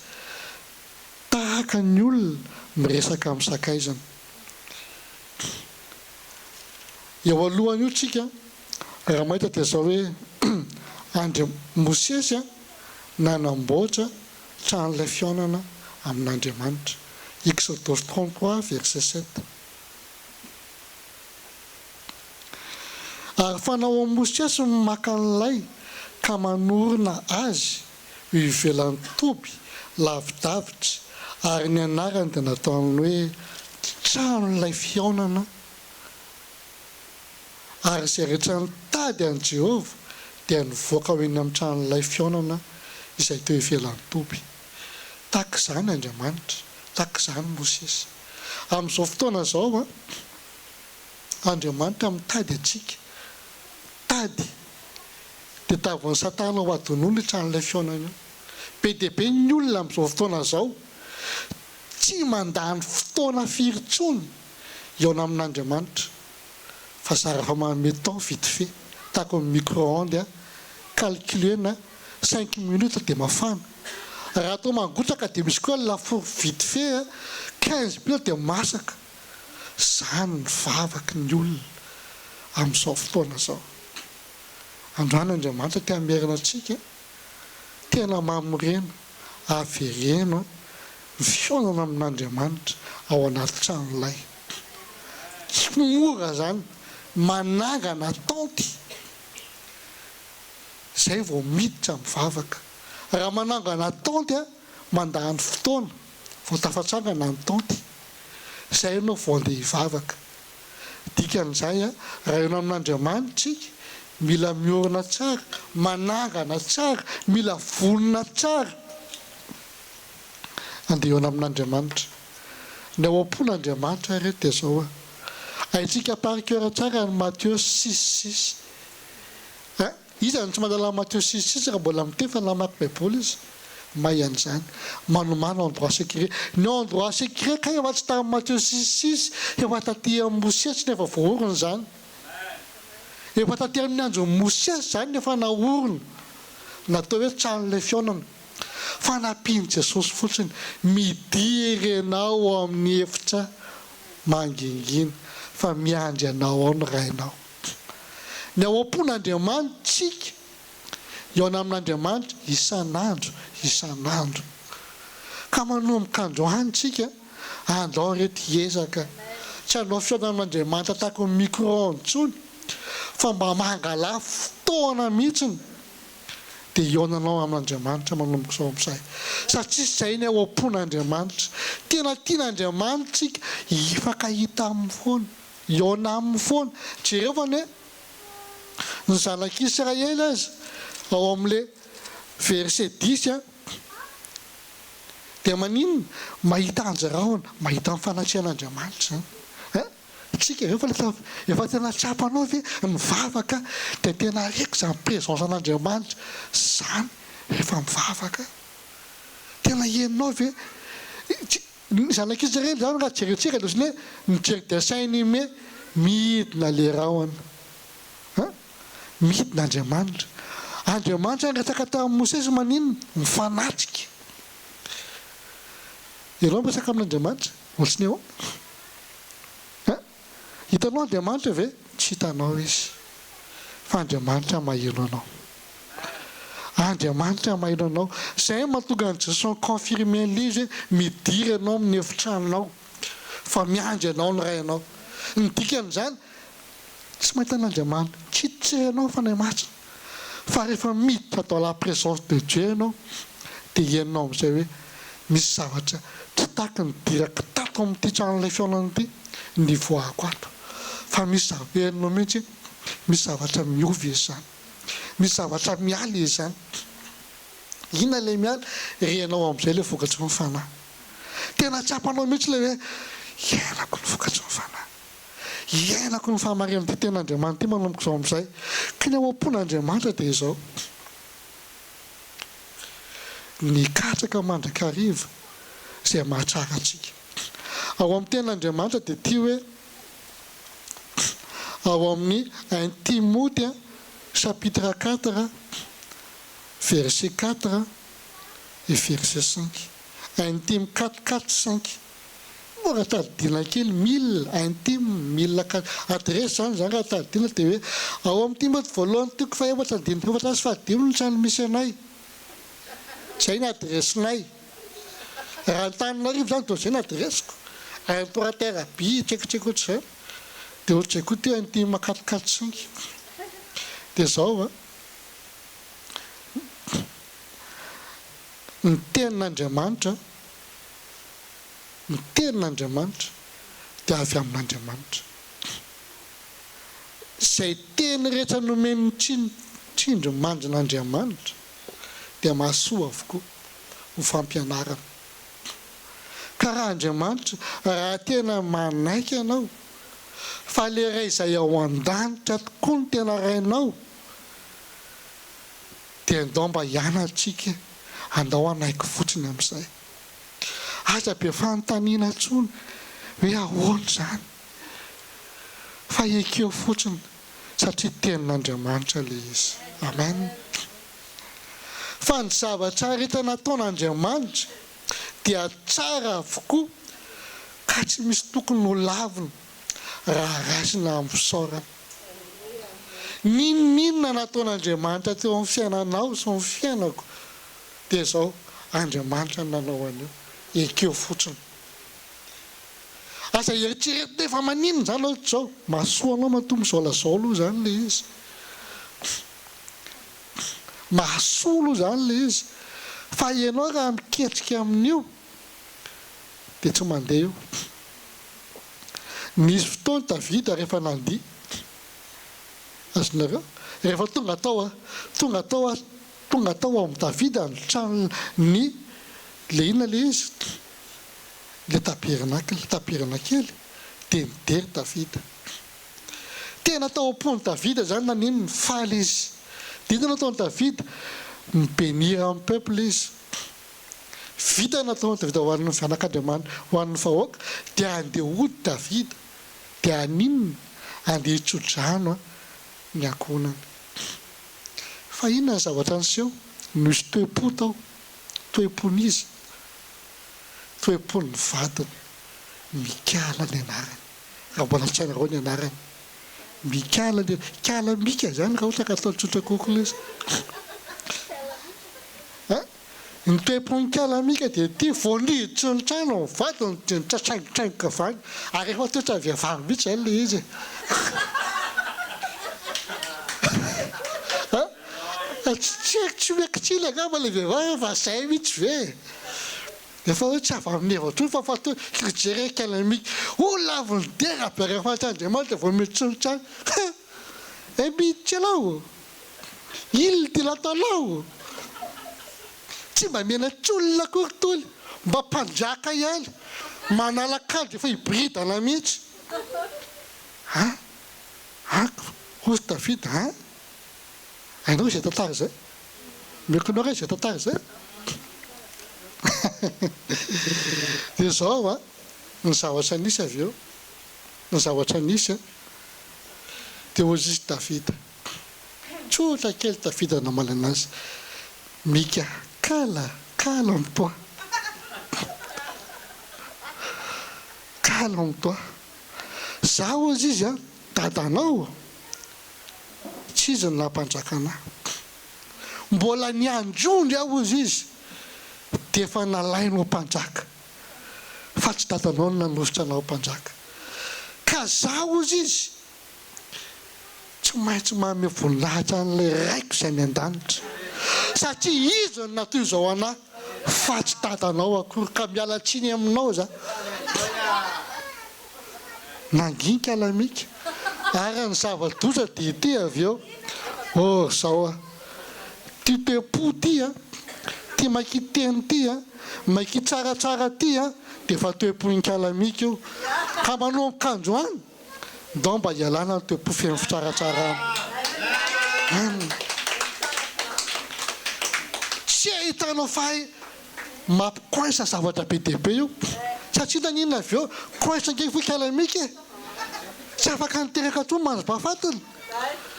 tahaka ny olona miresaka amin'ny sakaizana. Eo alohany io tsika raha mahita dia zao hoe Mosesy nanamboatra tranon'ilay fihaonana amin'Andriamanitra. Exodus 33 verset 7. Ary fanao amin'ny Mosesy maka an'ilay ka manorina azy io ivelan'ny toby lavidavitra ary ny anarany dia nataony hoe tranon'ilay fihaonana. Ary izay rehetra nitady an' Jehovah dia nivoaka ho eny amin'ny tranon'ilay fihaonana izay teo ivelan'ny toby. Tahaka izany Andriamanitra, tahaka izany Mosesy. Amin'izao fotoana izao Andriamanitra mitady atsika, tady dia tavon'ny Satana ho adon'olona tranon'ilay fihaonana io. Be dia be ny olona amin'izao fotoana izao tsy mandany fotoana firy intsony eo amin'Andriamanitra fa zara fa manome temps vite fait tahaka ny micro-ondes calculena 5 minutes dia mafana. Raha atao mangotraka dia misy koa lafaoro vite fait 15 minutes dia masaka. Izany ny vavaky ny olona amin'izao fotoana izao. Androany Andriamanitra tia merina antsika tena mamorena averena ny fihaonana amin'Andriamanitra ao anaty tranon'ilay. Tsy mora zany manangana tanty zay vao miditra mivavaka. Raha manangana tanty mandany fotoana vao tafatsangana ny tanty zay ianao vao andeha hivavaka. Dikan'izay raha eo amin'Andriamanitra mila miorina tsara, manangana tsara, mila vonona tsara andeha eo amin'Andriamanitra. Ny ao am-pon'Andriamanitra reto dia zao haitsika par cœur tsara ny Matthieu 6:6. Izany tsy mandala Matthieu 6:6 raha mbola mitefana namaky baiboly izy mahay an'izany. Manomano endroit secret. Ny endroit secret ka efa tsy tamin'ny Matthieu 6:6 efa taty amin'ny Mosesy nefa voaorona izany. Efa taty amin'ny andron'ny Mosesy zany nefa naorona natao hoe tranon'ilay fihaonana. Fa nampiany Jesosy fotsiny midiry ianao amin'ny efitra mangingina fa miandry anao ao ny rainao. Ny ao am-pon'Andriamanitra eo amin'Andriamanitra isan'andro ka manomboka androany tsika andao reto hiezaka tsy anao fihaonana amin'Andriamanitra tahaka ny micro-ondes intsony fa mba mangala fotoana mihitsiny dia hihaonanao amin'Andriamanitra manomboka izao amin'izay. Satria izay ny ao am-pon'Andriamanitra tena tian'Andriamanitra tsika hifankahita amin'ny foana, hihaona amin'ny foana. Jereo ny zanak'Israely azy ao amin'ilay verset 10 dia maninona mahita anjiraona, mahita ny fanatrian'Andriamanitra. tsika efa tena tsapanao ve mivavaka dia tena areko izany présence an'Andriamanitra zany efa mivavaka tena henonao ve zanak'izy ireny zany raha jerentsika losiny hoe mijery dessin animé midina le rahona midina Andriamanitra angataka tamin'ny Mosesy maninona mifanatrika ianao miresaka amin'Andriamanitra ohatriny eo hitanao Andriamanitra ve tsy hitanao izy fa Andriamanitra maheno anao Andriamanitra maheno anao zay mahatonga ny Jesosy confirmer an'ilay izy hoe midiry anao amin'ny efitranonao fa miandry anao ny ray anao ny dikan'izany tsy mahita an'Andriamanitra tsy tsehanao fa ny matsina fa rehefa miditra dans la présence de Dieu ianao dia henonao amin'izay hoe misy zavatra tsy tahaka ny diraka tato amin'ity tranon'ilay fiaonana ity ny voako ato fa misy henonao mihitsy misy zavatra miovy izany misy zavatra miala izany inona ilay miala renao amin'izay ilay vokatry ny fanahy tena tsapanao mihitsy ilay hoe iainako ny vokatry ny fanahy iainako ny fahamarinana amin'ity ten'Andriamanitra ity manomboka izao amin'izay ka ny ao am-pon'Andriamanitra dia izao ny katraka mandrakariva izay mahatsara antsika ao amin'ny ten'Andriamanitra dia ity hoe ao amin'ny 1 Timothée chapitre 4 verset 4 et verset 5 1 Tim 4 4 5 raha tadidina kely 1 Tim 4 adresy zany raha tadidina dia hoe ao amin'ny Timothée voalohany toko fa efatra andininy efatra sy fahadimy ny trano misy anay zay ny adresinay raha Antananarivo zany dia zay ny adresiko raha Torateraby tsaikotsaiky ohatr'izay dia ohatr'izay koa teo 1 Tim 4 4 5 dia zao ny tenin'Andriamanitra dia avy amin'Andriamanitra izay teny rehetra nomeny tsindry manjin'Andriamanitra dia mahasoa avokoa ho fampianarana ka raha Andriamanitra raha tena manaiky ianao fa le ray izay ao an-danitra tokoa ny tena rainao dia andao mba hianantsika andao anaiky fotsiny amin'izay aza be fanontaniana intsony hoe ahoana izany fa ekeo fotsiny satria tenin'Andriamanitra le izy amen fa ny zavatra rehetra nataon'Andriamanitra dia tsara avokoa ka tsy misy tokony ho lavina raha raisina amin'ny fisaorana ninona nataon'Andriamanitra teo amin'ny fiainanao sy ny fiainako dia izao Andriamanitra nanao an'io ekeo fotsiny asa eritreretina efa maninona zany ohatr'izao mahasoa anao matombo izao lazao aloha zany le izy mahasoa aloha zany le izy fa ianao raha miketrika amin'io dia tsy mandeha io nisy fotoana Davida rehefa nandiha azonareo rehefa tonga tao ao amin'ny Davida ny trano ny le inona le izy le tabirana kely dia nidery Davida tena tao am-pony Davida zany nanino mifaly izy dia nataony Davida mibénir amin'ny peuple izy vita nataony Davida ho an'ny zanak'Andriamanitra ho an'ny vahoaka dia andeha hody Davida dia aninona andeha hitso-drano ny ankonany fa inona ny zavatra niseho nisy toe-po tao toe-pon'izy toe-pony vadiny Mikala ny anarany raha mbola tsy hainareo ny anarany Mikala Mika zany raha ohatra ka atao tsotra kokoa izy ny toe-pony Mikala Mika dia ty voaniditra ny trano ny vadiny dia nitratrangotraigoka avany ary efa toetra vehivavy mihitsy zany le izy tsy mekitsily angamba le vehivavy fa zay mihitsy ve efa hoe tsy avy amin'ny evatro fa fatao krijery Kalamika o laviny dera be rehefa Andriamanitra vao miditra ny trano miditra alao il ty latalao tsy mba mena tsolona koritoly mba mpanjaka ihany manalakady efa hibridana mihitsy kosa tafita ha hainao izay tantara zay meko anao izay tantara zay dia zao a ny zavatra nisy avy eo ny zavatra nisy dia ozy izy tafita tsotra kely tafita namala anazy mika kala am'toa kala am'toa zaho ozy izy a dadanao tsy izy ny nampanjakana mbola niandrondry aho ozy izy dia efa nalainao mpanjaka fa tsy dadanao no nanositra anao mpanjaka ka zaho ozy izy tsy maintsy manome voninahitra an'ilay raiko izay mian-danitra satria izy ny natoy izao anahy fa tsy dadanao akory ka miala tsiny aminao za nanginika alamika ary ny zava-doza dia ity avy eo zao a ty tepo ty a ty makiteny ty a maki tsaratsara ty a dia efa toeponika alamika io ka manao mikanjo any dao mba hialana ny toepo feno fitsaratsara tsy ahitanao fahay mampicoinsa zavatra be dehibe io satria naninona avy eo coinsa nge foika alamika tsy afaka niteraka to manzo-bafatiny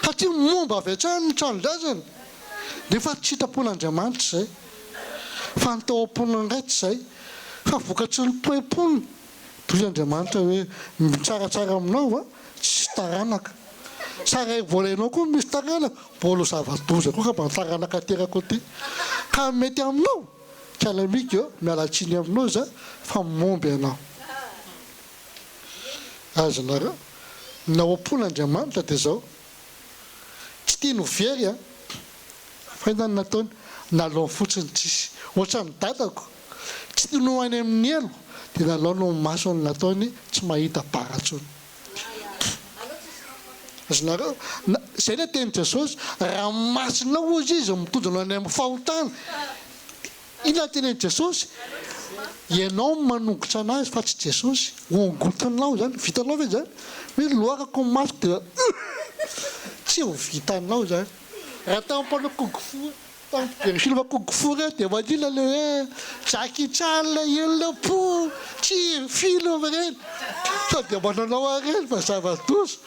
satria momba avy hatrany ny tranodrazany nefa tsy hitam-pon'Andriamanitra zay fa ny tao am-poniny indray tsy zay fa vokatry ny toe-poniny toy Andriamanitra hoe mitsaratsara aminao a tsy taranaka tsara volainao koa misy taranaka mbola zava-doza koa ka mba taranaka terako ty ka mety aminao kalamika eo mialatsiny aminao za fa momby ianao azonareo nao am-pon'Andriamanitra dia zao tsy tia novery a fahinany nataony nalao fotsiny tsisy ohatra ny dadako tsy tia no any amin'ny elo dia nalao no masony nataony tsy mahita baratsony azonareo zay le teny Jesosy raha masinao ozy izy mitondranao any amin'ny fahotana ina teneny Jesosy ianao manongotra anazy fa tsy Jesosy ongotinao zany vitanao ve zany hoe loakako ny masoko dia tsy ho vitanao zany raha tampanao kogofo tampiberisilo kogofo re dia vadila le hoe jakitsala elo po tsy filo reny fa dia mananao areny fa zava-doza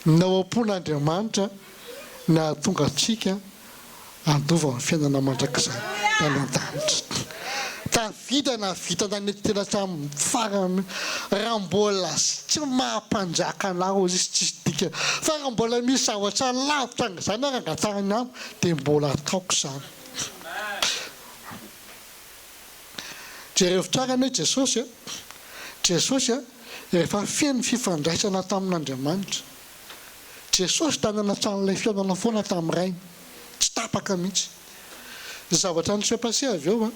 nao am-pon'Andriamanitra na tonga atsika andova ny fiainana mandrakizay tany an-danitra tavita na vitana ny tena hatramin'ny farany raha mbola tsy mahampanjaka anahy ozy izy tsisy dika fa raha mbola misy zavatra lavitra zany raha angatahany amo dia mbola ataoko zany jereo tsara ny Jesosy rehefa feno fifandraisana tamin'Andriamanitra Jesosy tanana tran'ilay fiainana foana tamin'ny rainy tsy tapaka mihitsy zavatra ny sepasy avy eo a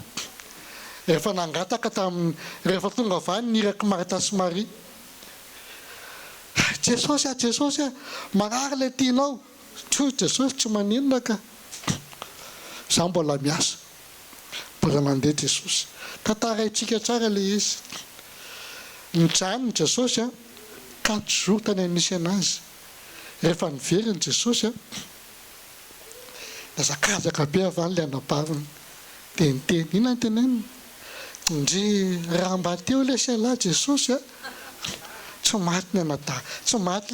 rehefa nangataka tamin'ny rehefa tonga vany niraky Marta sy Maria Jesosy marary le tianao tso Jesosy tsy maninona ka za mbola miasa mbola nandeha Jesosy tantaraitsika tsara le izy nijanony Jesosy a 4 jours tany anisy anazy rehefa niveriny Jesosy a nazakazaka be avy any le anabaviny dia niteny ina ntenenina ndry raha mba teo le sialahy Jesosy a tsy maty ny anada tsy maty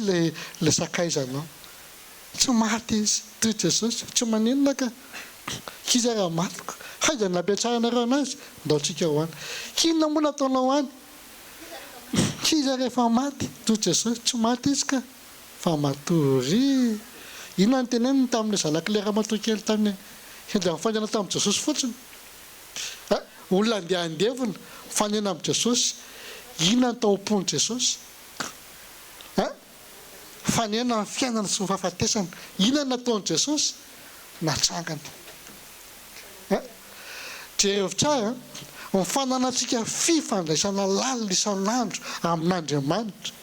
le sakaizanao tsy maty izy toy Jesosy tsy maninona ka kiza raha matiko haiza napiatsaranaireo anazy ndaotsika ho any kinona moa nataonao any kiza rehefa maty toy Jesosy tsy maty izy ka fa matory ina nteneniny tamin'le zanak'ilay ramatoa kely tamin'ny henja mifanena tamin'i Jesosy fotsiny olona andeha andevina mifanena amin'i Jesosy ina ny tao am-pony Jesosy fanena ny fiainana sy mifahafatesana ina ny nataon'i Jesosy natsangany jereo tsara mifananantsika fifandraisana lalina isan'andro amin'Andriamanitra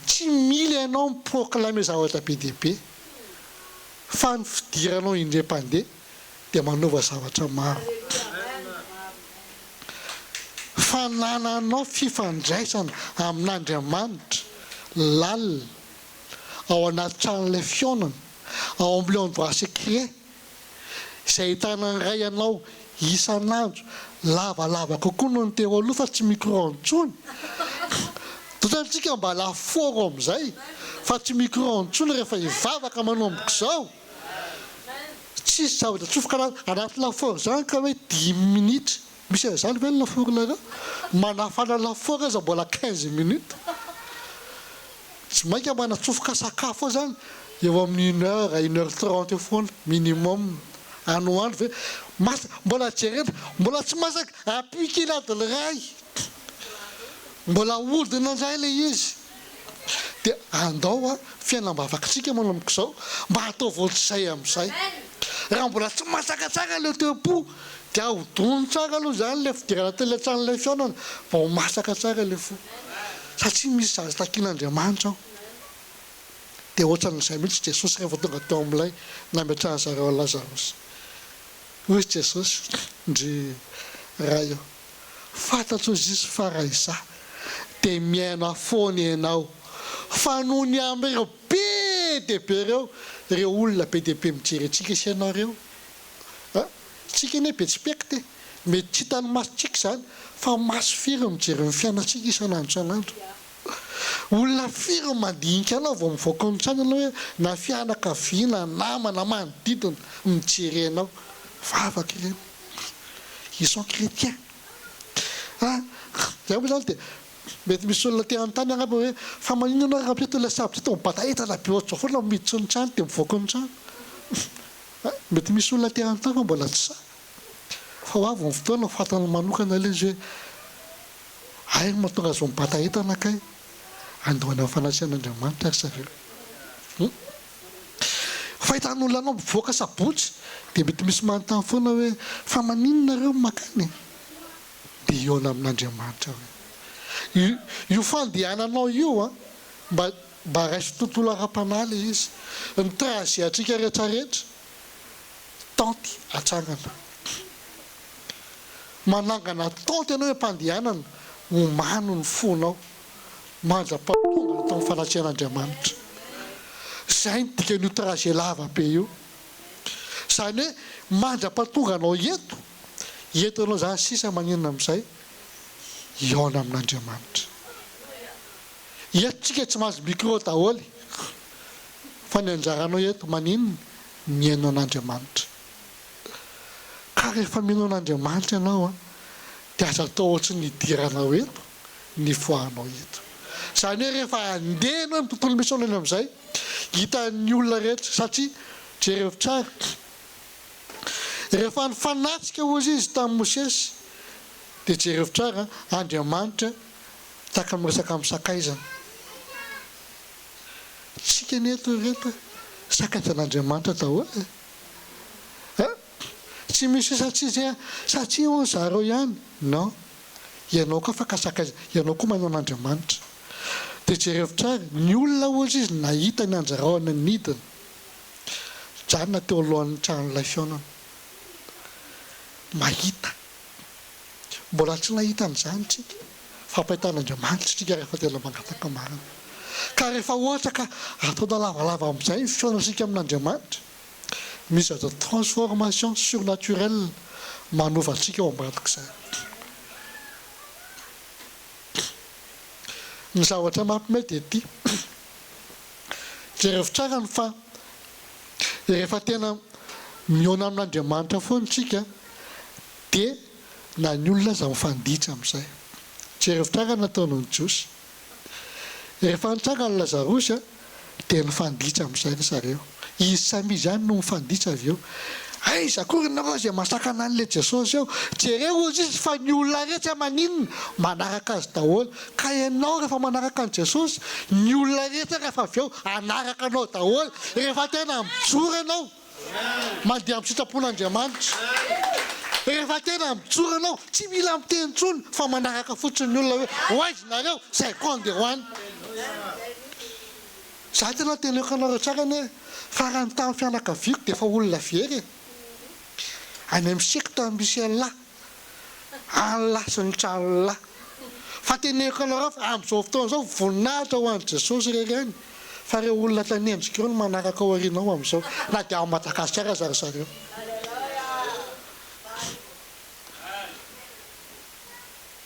tsy mila ianao miproclame zavatra be dehibe fa ny fidiranao indre-pandeha dia manova zavatra maro fanananao fifandraisana amin'Andriamanitra lalina ao anaty tranon'ilay fionana ao amin'ny endroit secret izay ahitana ny ray ianao isan'andro lavalava kokoa noho ny teo aloha fa tsy micro-ondes intsony totantsika mba laforo amin'izay fa tsy micro-ondes intsony rehefa hivavaka manomboka izao tsisy zavatra tsofoka anaty laforo zany ka hoe 10 minitra misy zany ve ny laforo nareo manafana laforo aza mbola 15 minutes tsy mainka manatsofoka sakafo zany eo amin'ny 1h30 foana minimum andro ve mbola jerena mbola tsy masaka apikely adiny ray mbola odina an'izay le izy dia andao a fiainam-bavakantsika manomboka izao mba ataovy ohatr'izay amin'izay raha mbola tsy masaka tsara le tepo dia hodony tsara aloha zany le fidirana teletran'ilay fionana mba ho masaka tsara le fo satria misy zazy takian'Andriamanitra ao dia ohatran'izay mihitsy Jesosy rehefa tonga teo amin'ilay nametrahany zareo Lazarosy hoy Jesosy ndry raha eo fantatro izy fa raha izaho dia miaina foana ianao fa noho ny amin'ireo be dehibe ireo olona be dehibe mijery antsika isanao ireo tsika anie be tsipeka te mety tsy hitany masontsika zany fa maso firy mijery ny fiainantsika isan'andro isan'andro olona firy mandinika anao vao mivoaka ny tranana hoe na fianakaviana namana manodidina mijery anao vavaka ireny ils sont chrétiens zay moa zany dia mety misy olona te anontany agnambo hoe fa maninona raha mpeto ilay sabatra tao mibatahetana be ohatrizao foana miditry ny trano dia mivoaka ny trano mety misy olona te anontany fa mbola tsy sa fa ho avy ny fotoana fatana manokana ilay izy hoe ay mahatonga azo mibatahetana kay andohany amin'ny fanasian'Andriamanitra ry zareo fahitan'olona anao mivoaka sabotsy dia mety misy manontany foana hoe fa maninona reo makany dia eo amin'Andriamanitra hoe io fandehananao io mba raisy tontolo ara-panahy izy ny trajet atsika rehetrarehetra tanty atsangana manangana tanty ianao hoe mpandehanana homano ny fonao manjam-pahatonga atao amin'ny fanasian'Andriamanitra zay ny dikan'io trajet lava be io zany hoe manjam-pahatonga anao eto anao zany sisa maninona amin'izay iona amin'Andriamanitra etotsika tsy mahazo micro daholo fa ny anjaranao eto maninona miaino an'Andriamanitra ka rehefa miaino an'Andriamanitra ianao dia aza atao ohatry ny idiranao eto ny foanao eto zany hoe rehefa andeha anao amin'ny tontolo misy aonany amin'izay hitan'ny olona rehetra satria jereo tsara rehefa nifanatsika ozy izy tamin'ny Mosesy dia jereo tsara Andriamanitra taka miresaka amin'ny sakaizana tsika neto rehetra sakaizan'Andriamanitra daholo tsy misy satria ho zareo ihany non ianao koa afaka sakaiza ianao koa manao an'Andriamanitra dia jereo tsara ny olona ozy izy nahita ny anjaraona nidina janona teo alohan'ny tranon'ilay fionana mahita mbola tsy nahita an'izany tsika fampahitan'Andriamanitra tsika rehefa tena mangataka marina ka rehefa ohatra ka ataona lavalava amin'izay ny fionantsika amin'Andriamanitra misy azo transformation surnaturelle manovatsika ao ambadik'izay ny zavatra mampimety dia ty jereo tsara ny fa rehefa tena miona amin'Andriamanitra foana tsika dia na ny olona aza mifanditra amin'izay jereo tsara nataonao ny Jiosy rehefa nitsanga ny Lazarosy dia nifanditra amin'izay ry zareo izy samy izy ihany no mifanditra avy eo aiza akory nareo izay masakana an'ilay Jesosy eo jereo ozy izy fa ny olona rehetra maninona manaraka azy daholo ka ianao rehefa manaraka an' Jesosy ny olona rehetra rehefa avy eo anaraka anao daholo rehefa tena mijoro ianao mandeha amin'ny sitrapon'Andriamanitra rehefa tena mijoro ianao tsy mila miteny intsony fa manaraka fotsiny ny olona hoe hoaizy nareo zay koa andeha hoany za tena teneko anareo tsara ny fa raha ny tamin'ny fianakaviako dia efa olona very any amin'ny sekta misy an'lahy an'lahy sy ny tranolahy fa teneko anareo fa amin'izao fotoana izao voninahitra ho an'i Jesosy rereny fa reo olona tany endrika eo no manaraka ao aorianao amin'izao na dia ao Madagasikara zareo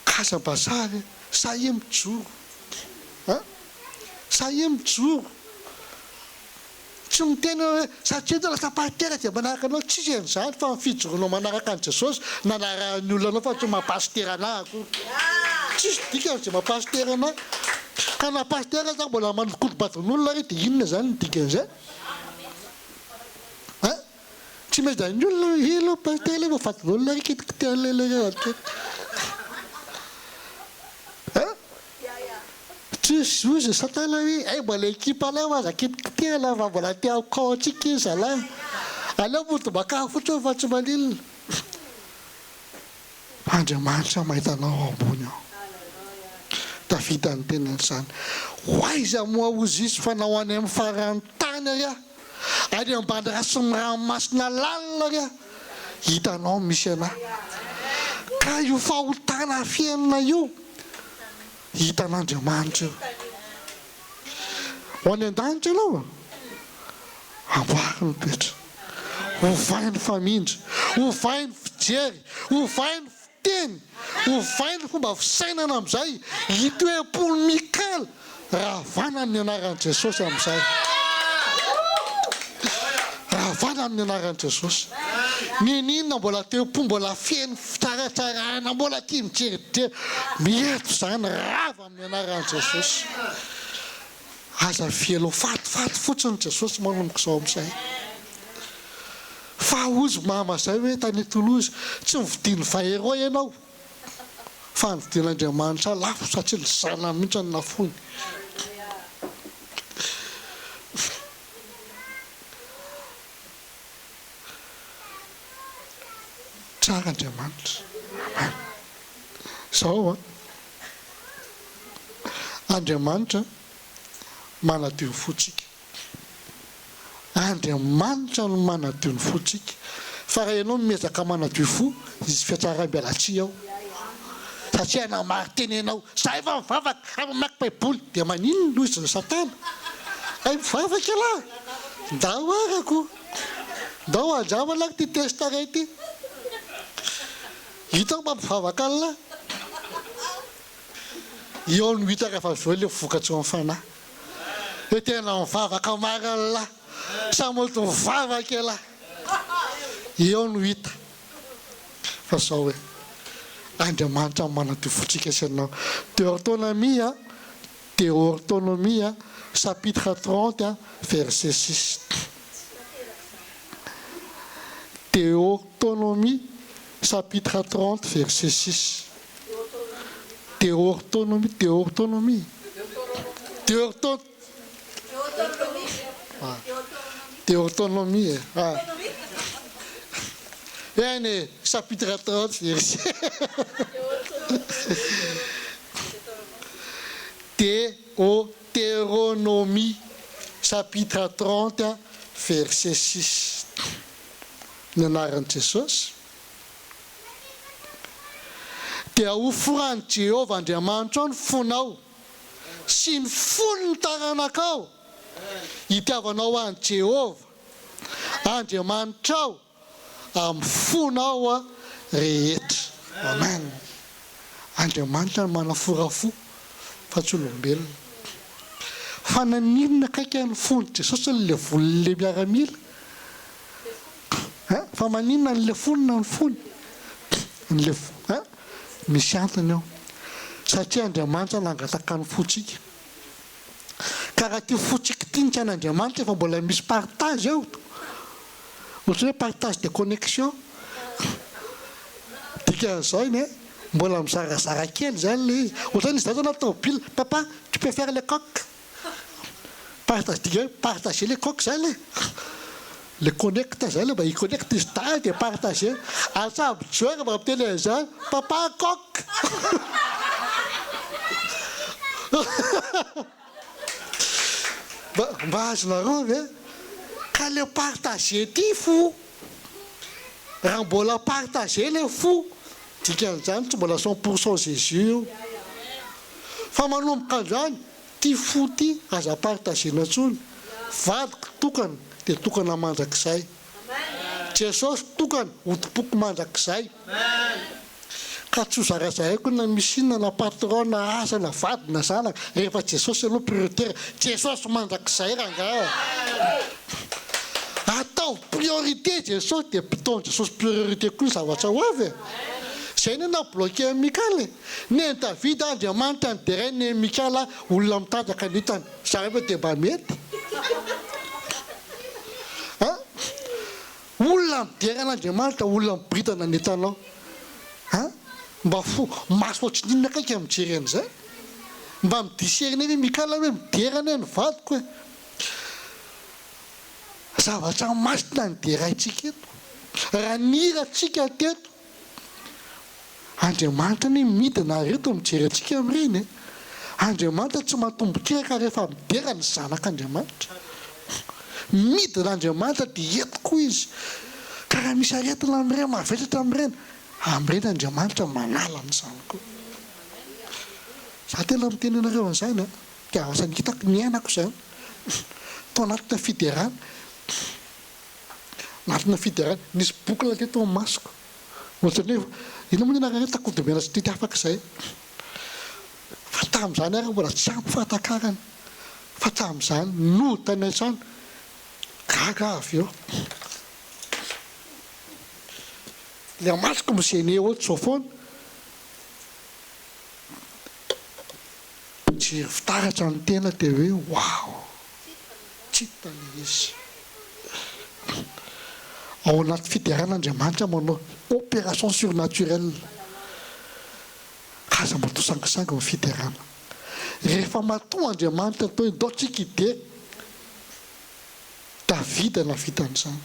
kasam-bazary sahe mijoro sahe mijoro tsy miteny hoe satria dia lasa pastera dia manaraka anao tsisy an'izany fa mifijoroanao manaraka an' Jesosy nanarahany olona anao fa tsy mahapastera anahy akory tsisy dikan'izay mahapastera anahy ka na pastera za mbola manokodobadon'olona re dia inona zany ny dikan'izay tsy maintsy zany olona helo pastera le mafadon'olona re kitikitian'lele Jésus, Satan l'a vu. Eh, bon, l'équipe là, va quitter là, va voilà, t'es encore chiqué, ça là. Alors, vous te bats, vous te faites mal. Andriamanitra mahita anao ambony ao. Tafita ny tenany zany. Hoaiza moa ozy izy fanao any amin'ny farany tany ria. Ary ambany rasin'ny ranomasina lalina ria. Hitanao misy anahy. Ka io fahotana fiainana io. Hitan'Andriamanitra io. Ho any an-danitra ianao. Amboary ny petra. Ovay ny famindra. Ovay ny fijery. Ovay ny fiteny. Ovay ny fomba fisainana amin'izay. Hita hoe polemikaly. Ravana amin'ny anaran'i Jesosy amin'izay. Ravana amin'ny anaran'i Jesosy. Ninona mbola teo-po mbola feno fitsaratsarana mbola tia mijery mieto zany rava amin'ny anaran'i Jesosy. Aza fielo fatifaty fotsiny Jesosy manomboka izao amin'izay. Fa ozy mamazay hoe tany Toloza tsy mividiany vahero ianao fa nividian'Andriamanitra lafo satria ny zanany mihitsy ny nafony. Tsara Andriamanitra. Izao Andriamanitra manadio ny fotsika. Andriamanitra no manadio ny fotsika. Fa raha ianao miezaka manadio fo, izy fiatsaram-bialatsia ao. Satria namary teny ianao, za efa mivavaka, aby mamaky baiboly, dia maninona noho izy ny Satana? Ay mivavaka lahy, ndao arako. Ndao andrama lahy ty testa ray ty. Hitako mampivavaka lahy. Eo no hitaka efa avy eo ilay vokatsy amin'ny fanahy. Hoe tena mivavaka marina lahy. Sa molto mivavaka lahy. Eo no hita. Fa zao hoe Andriamanitra manadio fotsika isanao. Deutéronomie, chapitre 30, verset 6. Deutéronomie, chapitre 30, verset 6. Deutéronomie. Chapitre 30, verset. Deutéronomie, chapitre 30, verset 6. Ny anaran'i Jesosy. Dia hoforany Jehovah Andriamanitra ny fonao sy ny fony ny taranakao hitiavanao any Jehovah Andriamanitra amin'ny fonao rehetra. Amen. Andriamanitra no manafora fo fa tsy olombelona. Fa naninona kaiky ny fony Jesosy le volony le miaramila. Fa maninona ny le fonina ny fony. Ny misy antony ao. Satria Andriamanitra nangataka ny fotsika. Ka raha ty fotsika ty ny tian'Andriamanitra efa mbola misy partage ao. Ohatry hoe partage de connexion. Dikan'izao iny mbola mizarazara kely zany le izy. Ohatry izy zany natao pile. Papa, tu peux faire les coques. Partager les coques zany. Le connecte zany mba hiconnecte izy tany dia partager. Asaby joera mba miteny zany. Papa coque. Mba azonareo ve? Ka le partager ty fo. Raha mbola partager le fo. Dikan'izany tsy mbola 100% Jésus io. Fa manomboka an'izany ty fo ty aza partagena ntsony vadiko tokana dia tokana mandrakizay jesosy tokana hotopoky mandrakizay ka tsy ho zarazahaiko na misy inona na patron na asa na vady na zanaka rehefa jesosy aloha prioritaire jesosy mandrakizay rangaha atao priorité jesosy dia mpitaony jesosy priorité koa ny zavatra ho avy zay ny na bloqué Mikaly ny David Andriamanitra ny deray ny Mikaly olona mitanjaka nitany zareo dia mba mety olona midery an'Andriamanitra olona mibritana nitanao mba fo maso ohatrin'inona kaiky mijery an'izay mba midiserina hoe Mikaly hoe miderana ny vadiko hoe zavatra masina ny deraintsika eto raha nira tsika teto Andriamanitra ny midina reto mijery atsika amin'ireny Andriamanitra tsy matombo keraka rehefa midera ny zanak'Andriamanitra midina Andriamanitra dia eto koa izy ka raha misy aretina amin'ireny mavetratra amin'ireny Andriamanitra manala ny zany koa za tena miteny anareo an'izany dia avasany hitako ny ainako izany tao anatina fiderana nisy boky la teto amin'ny masoko ohatrany hoe ino moa ny anareo takodomena sy tety afaka izay fa tamin'izany ary mbola tsy ampy fahatakarany fa tamin'izany notany hatrany gaga avy eo le masoko misene ohatry zao foana jery fitaratra ny tena dia hoe wow tsy hitany izy ao anaty fideran'Andriamanitra manao opération surnaturelle kaza mba to sangasanga ny fiderana rehefa matoa Andriamanitra tao indao tsika ide David navitan'izany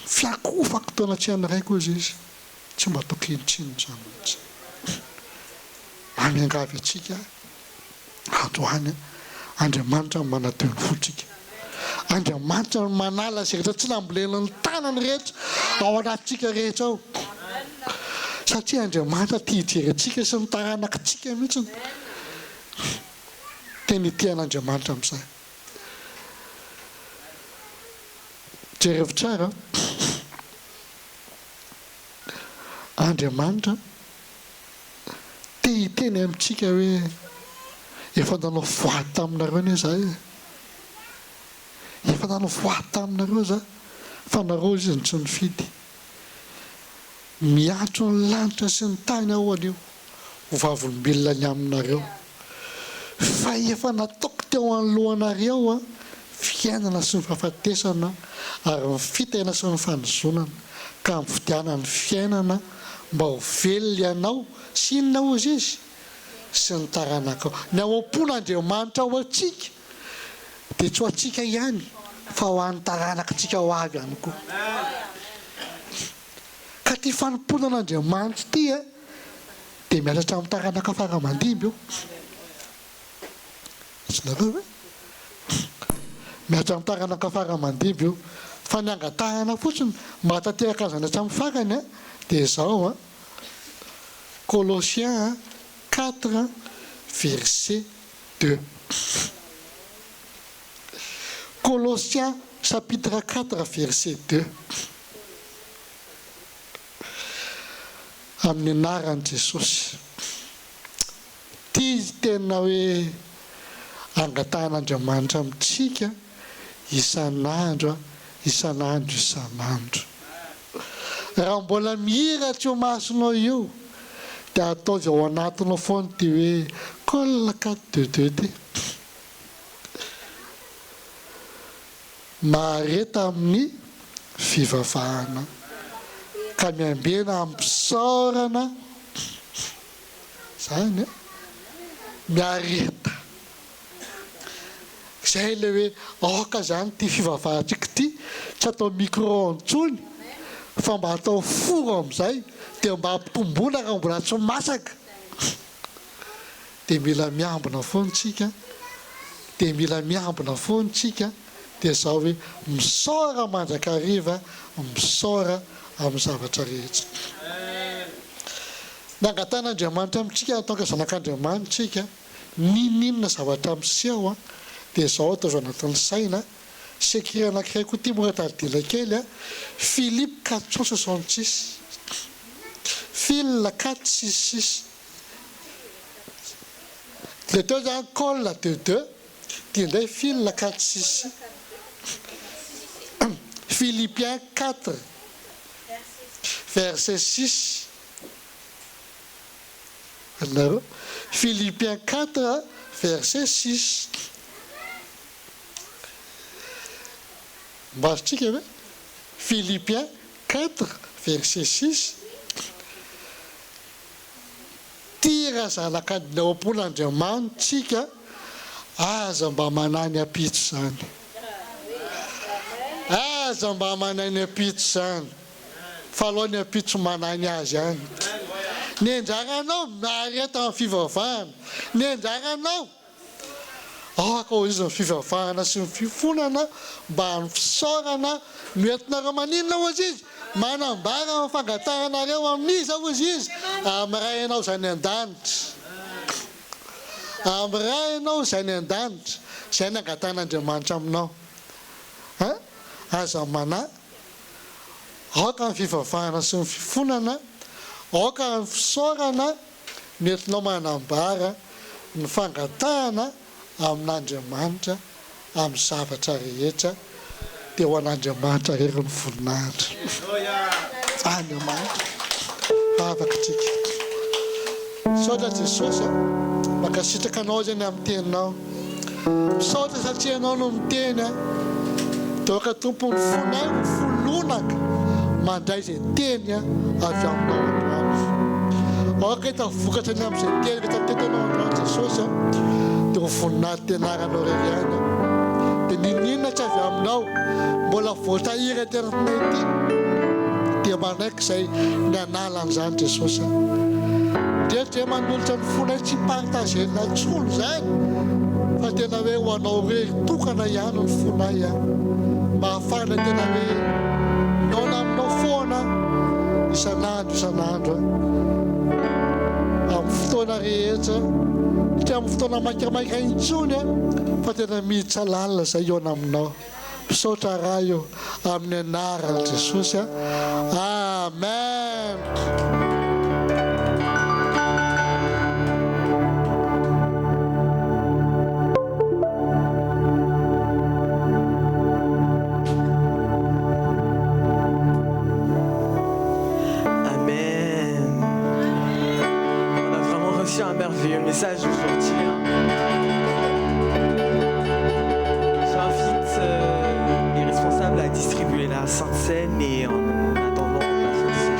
fiakofako tao anaty anaray koa izy tsy mba tokenitsiny zany mihitsy amiangavy atsika androany Andriamanitra manadio ny fotsika Andriamanitra manala zay rehetra tsy nambolena ny tanany rehetra ao anatintsika rehetra ao satria Andriamanitra tia hijery atsika sy ny taranakitsika mihitsy tena itian'Andriamanitra amin'izay jerevy tsara Andriamanitra te hiteny amintsika hoe efa nanao voady taminareo ne zay efa nanao voady taminareo za fa nareo izy ny tsy nifidy miatro ny lanitra sy ny tany ao anio ho vavolombelona ny aminareo fa efa nataoko teo anoloanareo fiainana sy ny fahafatesana ary ny fitaina sy ny fanozonana ka mifidiana ny fiainana mba ho velona ianao sy inona ozy izy sy ny taranakao ny ao am-pon'Andriamanitra ao atsika dia tsy ho atsika ihany fa ho an'ny taranakitsika ho avy ihany koa ka ty fanomponan'Andriamanitra ty dia miatratra amin'ny taranaka faramandimby eo nareo hoe miatra amin'ny taranaka faramandimby eo fa ny angatahana fotsiny mba tanteraka azy anatra amin'ny farany dia izao Colossiens 4 verset 2 Colossiens chapitre 4 verset 2 amin'ny anaran'i Jesosy ty tena hoe angatan'Andriamanitra amintsika isan'andro raha mbola mihiratra eo masonao eo dia ataovy ao anatinao foana ty hoe Col 4:2 ty mahareta amin'ny fivavahana ka miambena ampisaorana zany miareta zay le hoe aoka zany ty fivavahantsika ty tsy atao micro-ondes fa mba atao foro amin'izay dia mba ampitomboana raha mbola tsy masaka dia mila miambina foantsika dia zao hoe misaora mandrakariva misaora amin'ny zavatra rehetra nangatan'Andriamanitra amintsika ataoka zanak'Andriamanitsika ninina zavatra miseho dia izao ataovy anatin'ny saina s'écrit anankiray koa ty morata dila kely Philippe 466 Phil 466 le deux zany Col de 2 dia indray Phil 466 Philippiens 4 verset 6 alors Philippiens 4 verset 6 Bastika ve Philippiens 4 verset 6 tira zanakadina oampon'Andriamanitsika aza mba manany apitso zany aza mba manany apitso zany falohany apitso manany azy any ny anjaranao mareta amin'ny fivavahana ny anjaranao aka izy ny fivavahana sy ny fifonana mba ny fisaorana noentinareo maninona ozy izy manambara amin'ny fangatanareo amin'izy ozy izy amiray ianao zany an-danitra amiray ianao zany an-danitra zay nangatan'Andriamanitra aminao aza mana aoka ny fivavahana sy ny fifonana aoka ny fisaorana noentinao manambara ny fangatahana amin'Andriamanitra amin'ny zavatra rehetra dia ho an'Andriamanitra rery ny voninahitra Andriamanitra afaka tsika misaotra Jesosy makasitraka anao zany amin'ny teninao misaotra satria anao no miteny toka tompony fonay ny folonaka mandray zay teny avy aminao Andriamanitra aoka hitavokatra ny amin'izay teny rehetra tetanao Andriamanitra Jesosy dia ho voninahitra tenaranao rery ihany dia ninina tsy avy aminao mbola voatahiry aterantinay ity dia manaiky izay ny analan'izany Jesosy dia manolotra ny fonay tsy partagenina tsolo zany fa tena hoe ho anao hoe tokana ihany ny fonay mba hafana tena hoe naona aminao foana isan'andro amin'ny fotoana rehetra tsy amin'ny fotoana maikamaika intsony fa tena miditra lalina zay eo aminao misaotra raha io amin'ny anaran'i Jesosy amen. Un merveilleux message aujourd'hui. J'invite les responsables à distribuer la Sainte Seine et en attendant la fin de ce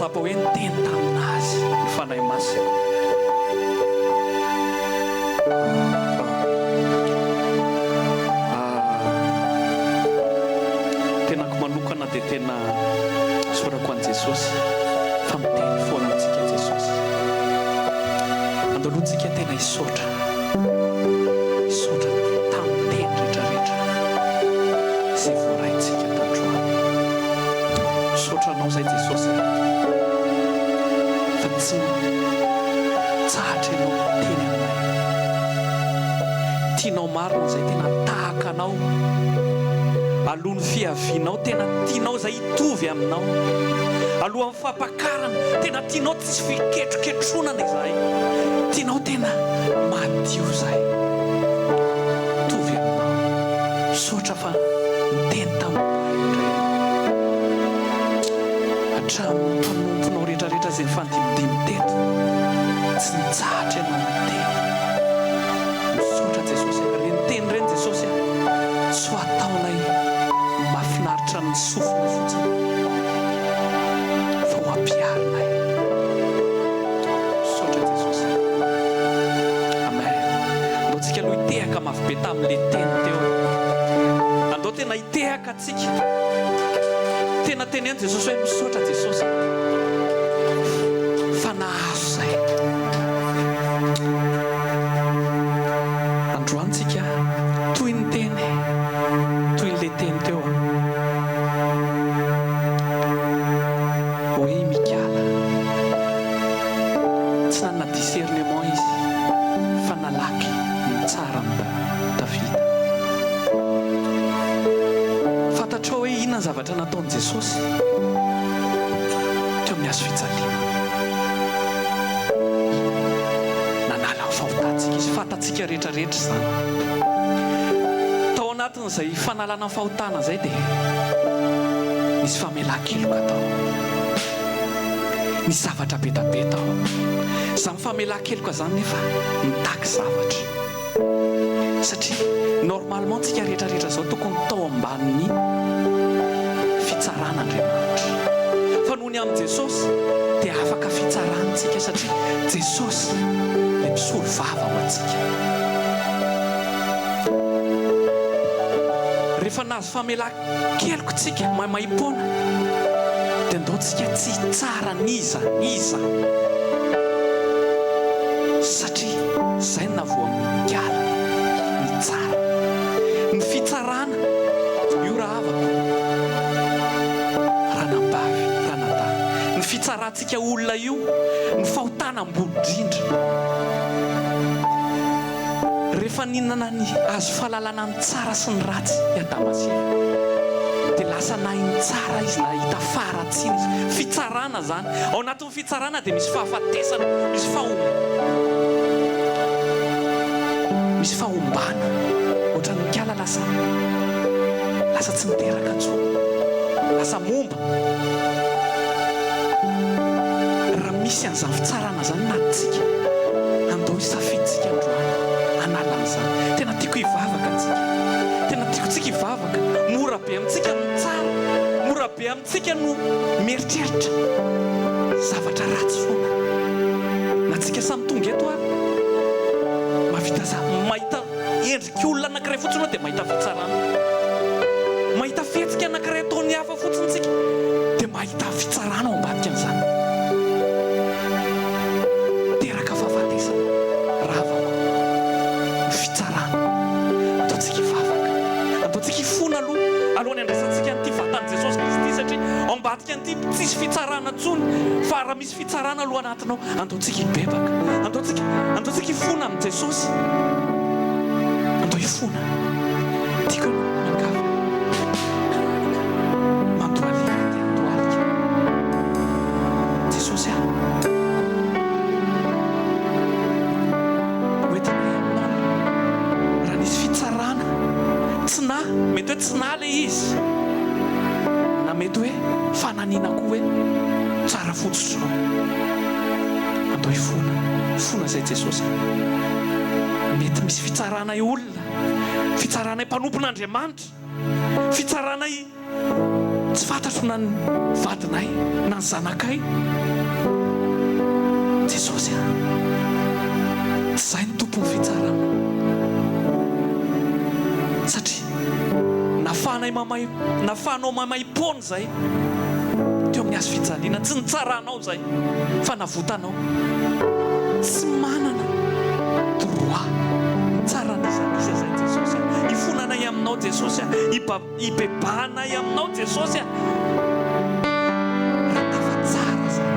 mahatsapa hoe niteny taminazy ny fanahy masina. Tenako manokana dia tena sorako an Jesosy fa miteny foana antsika Jesosy. Andaloantsika tena isotra tamin'ny teny rehetrarehetra izay voaraintsika tandroany. Sotranao izay Jesosy fa tsy tsahatra ianao teny aminay. Tianao marina izay tena tahaka anao, alohan'ny fiavianao tena tianao izay hitovy aminao, alohan'ny fampakarana tena tianao tsisy fiketroketronana izahay, tianao tena madio izahay tovy aminao. Sotra fa miteny tamin'ny hatramin'ny mpanomponao rehetrarehetra izay nifandimidimy teto tsy nitsahatra ianao miteny. Misotra Jesosy ary niteny ireny Jesosy tsy ho ataonay mahafinaritra ny sofina fotsiny fa ho ampiarinay. Misotra Jesosy. Amen. Andao tsika aloha hitehaka mafy be tamin'ilay teny teo. Andao tena hitehaka atsika, tena teneny Jesosy hoe misotra Jesosy fa nahazo izay. Androantsika toy ny teny, toy n'ilay teny teo hoe Mikaala tsy nanana discernement izy fa nalaky ny tsara amin'ny Davida. Fantatrao hoe inona ny zavatra nataon'i Jesosy teo amin'ny hazo fijaliana. Nanala ny fahotantsika izy, fantatsika rehetrarehetra izany. Tao anatin'izay fanalana ny fahotana izay dia nisy famelan-keloka tao, nisy zavatra betabe tao. Izany famelan-keloka izany nefa mitaky zavatra, satria normalement tsika rehetrarehetra izao tokony tao ambanin'ny fitsaran'Andriamanitra. Fa nohony amin'ny Jesosy dia afaka fitsarantsika satria Jesosy ilay misolo vava ho antsika. Rehefa nahazo famelan-keloka tsika maimaimpona dia andaontsika tsy tsara niza satria izay navoa Mikaala ny tsara, ny fitsarana. Io raha avako ranambavy ranadahy, ny fitsarantsika olona io ny fahotana ambony indrindra. Rehefa ninana ny azo fahalalana ny tsara sy ny ratsy i Adama sy Eva dia lasa nahiny tsara izy, nahita faharatsiana izy. Fitsarana zany, ao anatin'ny fitsarana dia misy fahafatesana, misy fahombana. Ohatran'ny Mikaala lasa tsy miteraka intsony, lasa momba. Raha misy an'izany fitsarana zany natsika, andao hisafiditsika androany hanala an'izany. Tena tiako hivavaka antsika, tena tiako tsika hivavaka. Mora be amintsika no tsara, mora be amintsika no mieritreritra zavatra ratsy foana. Natsika samy tonga eto ary mahavita mahita endriky olona anankiray fotsiny dia mahita fitsarana, mahita fihetsika anankiray ataony hafa fotsiny tsika dia mahita fitsarana ao ambadika an'izany. Teraka fahafatesana ravako ny fitsarana. Ataontsika hivavaka, ataontsika hifona alohan'ny andraisantsika an'ity vatan'i Jesosy Kristy satria ao ambadika an'ity tsisy fitsarana intsony, fa raha misy fitsarana aloha anatinao andaontsika hibebaka, andaontsika hifona amin'ny Jesosy. Andao hifona tiako mangava mandoalika Jesosy oentinay aminao raha nisy fitsarana tsy na mety hoe tsy na le izy na mety hoe fananina koa hoe tsara fotsotro. Andao hifona izay Jesosy. Mety misy fitsaranay olona, fitsaranay mpanompon'Andriamanitra, fitsaranay tsy fantatro na ny vadinay na ny zanakay Jesosy tsy zay ny tompony fitsarana satria nafahanao mamay-pony zay teo amin'ny azo fijaliana tsy nitsaranao zay fa navotanao tsy manana droit tsara nizaniza zay Jesosy ifonanay aminao Jesosy ibebanay aminao Jesosy raha tafatsara zay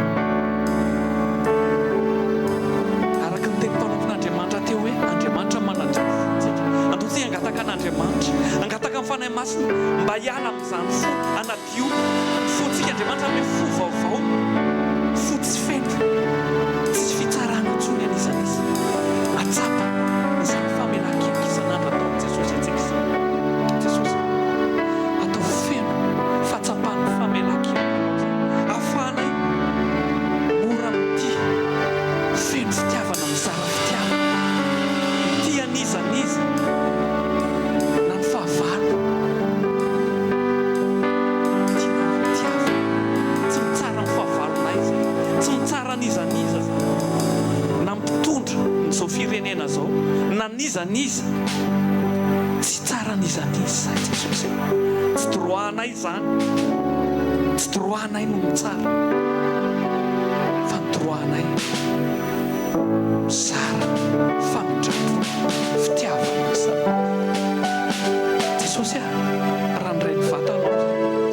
araka ny teny taonampon'Andriamanitra teo hoe Andriamanitra manatra andao ty angataka an'Andriamanitra angataka amin'ny fanahy masina mba hiala amin'izany fo anadio fotsika Andriamanitra me fo vaovao fo tsy feno tsy fitsarana ntsony an'izanizy atsapa izany famelan-keloka isan'andro atao Jesosy antsika Jesosy atao feno fahatsapahana famelan-keloka ahafahanay mora amin'ity feno fitiavana mizara fitiavana ty anizaniza na ny fahavalo nizaniza na mpitondra nyzao firenena zao na nizaniza tsy tsara nizaniza zay Jesosy tsy droanay zany tsy droanay no mitsara fa ny droanay mizara famindrano fitiavana Jesosy raha nyray ny vatanao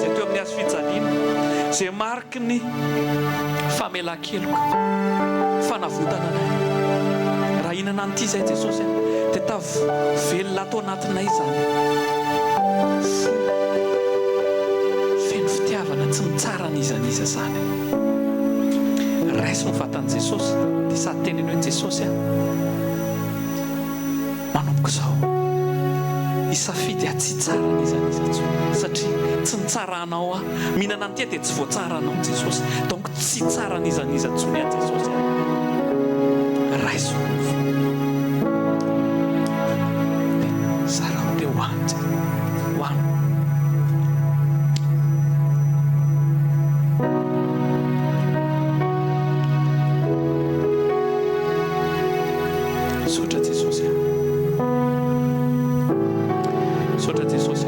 zay teo amin'ny azo fijaliana zay mariky ny famelan-keloka fanavotana anay raha inana n'ity zay Jesosy dia velona atao anatinay zany feno fitiavana tsy mitsara nizaniza zany raiso ny vatan' Jesosy dia sady teneny hoe Jesosy manomboka izao isafidy tsy tsara nizaniza satria tsy nitsaranao mihinana an'ity dia tsy voatsaranao Jesosy donc tsy tsara nizaniza ntsony a Jesosy raiso sarao dia hoany sotra Jesosy sotra Jesosy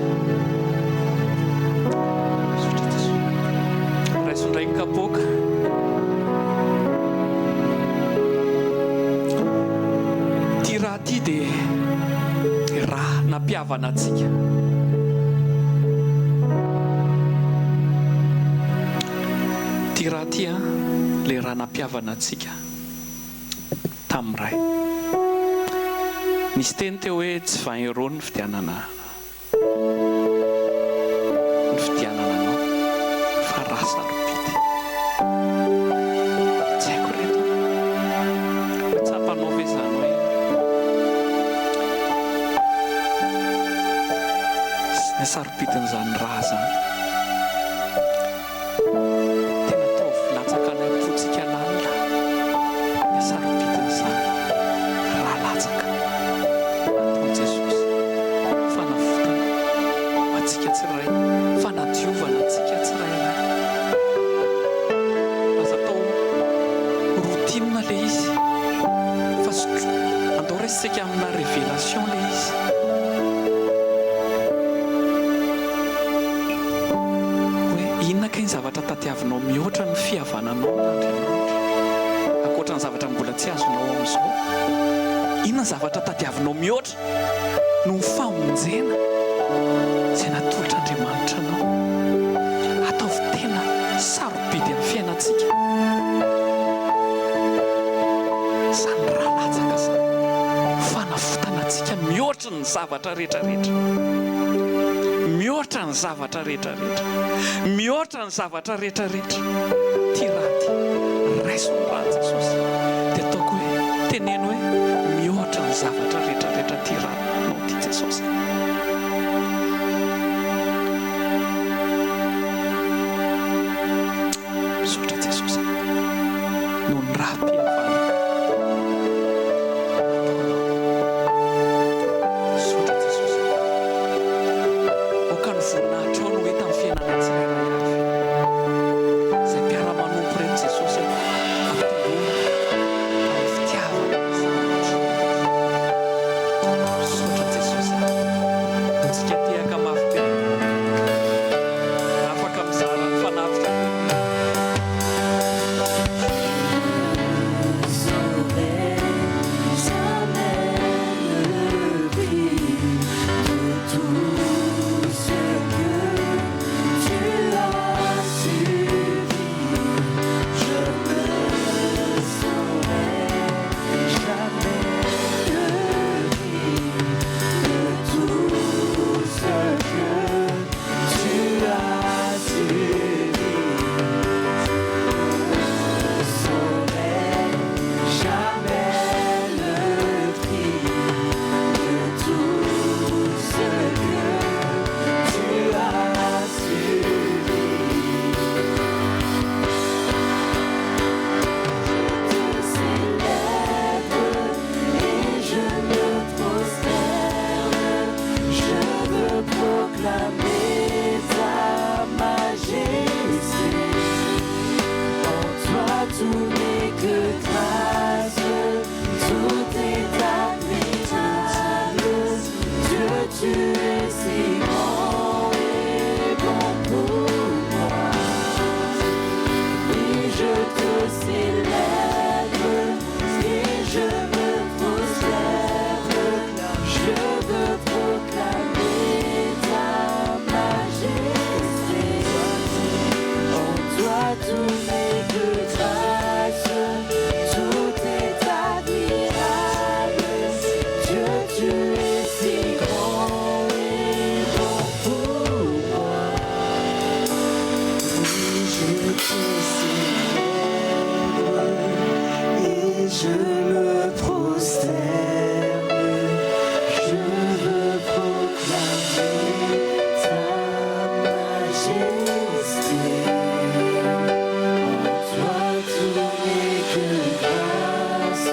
sotra Jesosy raiso ndray ny kapoaka ty raha ty dia raha nampiavana antsika ty raha ty le raha nampiavana antsika tamin'iray nisy teny teo hoe tsy vain-ero ny fidianana anao fa raha sarobidy tsy haiko reto tsapanao ve zany hoe ny sarobidin'izany raha zany tena taovy latsaka anay potsika lalina ny sarobidin'izany raha latsaka atao Jesosy fanavotana atsika tsirairay fanadiovana atsika tsirairay aza atao routine le izy fa andao resitsika amina révélation le izy hoe inona kay ny zavatra tadiavinao mihoatra ny fihavananao n'Andriamanitra ankoatra ny zavatra mbola tsy azonao amin'izao inona ny zavatra tadiavinao mihoatra no ny famonjena izay natolotr'Andriamanitra anao ataovy tena sarobidy amin'ny fiainantsika izany raha latsaka zany fanavotana antsika mihoatra ny zavatra rehetrarehetra mihoatra ny zavatra rehetrarehetra mihoatra ny zavatra rehetrarehetra ty raha ty raiso ny raha Jesosy dia ataoko hoe teneno hoe mihoatra ny zavatra rehetrarehetra ty raha nao ty Jesosy misaotra Jesosy no ny raha-pihavana misaotra Jesosy oka ny voninahitra ao no hita amin'ny fiainana tsirairay proclamer ta majesté. En toi tout n'est que grâce, tout est admirable. Dieu, tu es si grand et bon pour moi. Oui, je te célèbre et je me prosterne. Je veux proclamer ta majesté. En toi tout n'est que grâce, tout est admirable. Dieu, tu es si grand et bon pour moi. Oui, je te célèbre et je me prosterne. Je veux proclamer ta majesté. En toi tout n'est que grâce,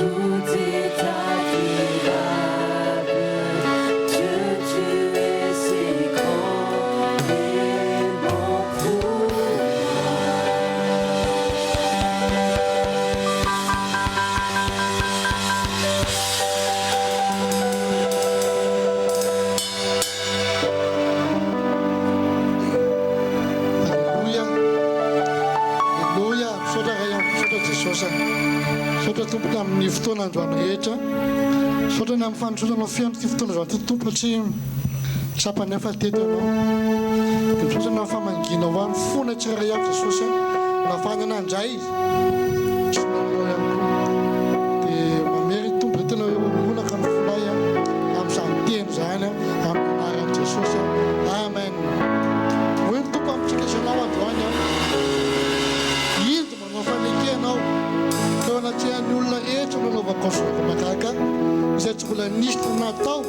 tout est admirable. Dieu, tu es si grand et bon pour Halleluja. Halleluja. Sotra Jesús. Sotra tumpony amin'ny fotoana androany rehetra. Sotra ny amin'ny fandrosoana fiandro ty fotoana androany ty tompo satria tsapany efa teto ianao. Dia sotra na famangina ho any fona tsirairay avy Jesosy nahafahana nandray izy. Tsy nanao ihany koa. Dia mamery tompo dia tena hoe olonaka ny fonay amin'izany teny zany amin'ny anaran'i Jesosy. Amen. Hoe ny tompo amintsika isanao androany izy manao fanekenao teo anatin'ny olona rehetra nanaovako asolako mahagaga izay tsy mbola nisy natao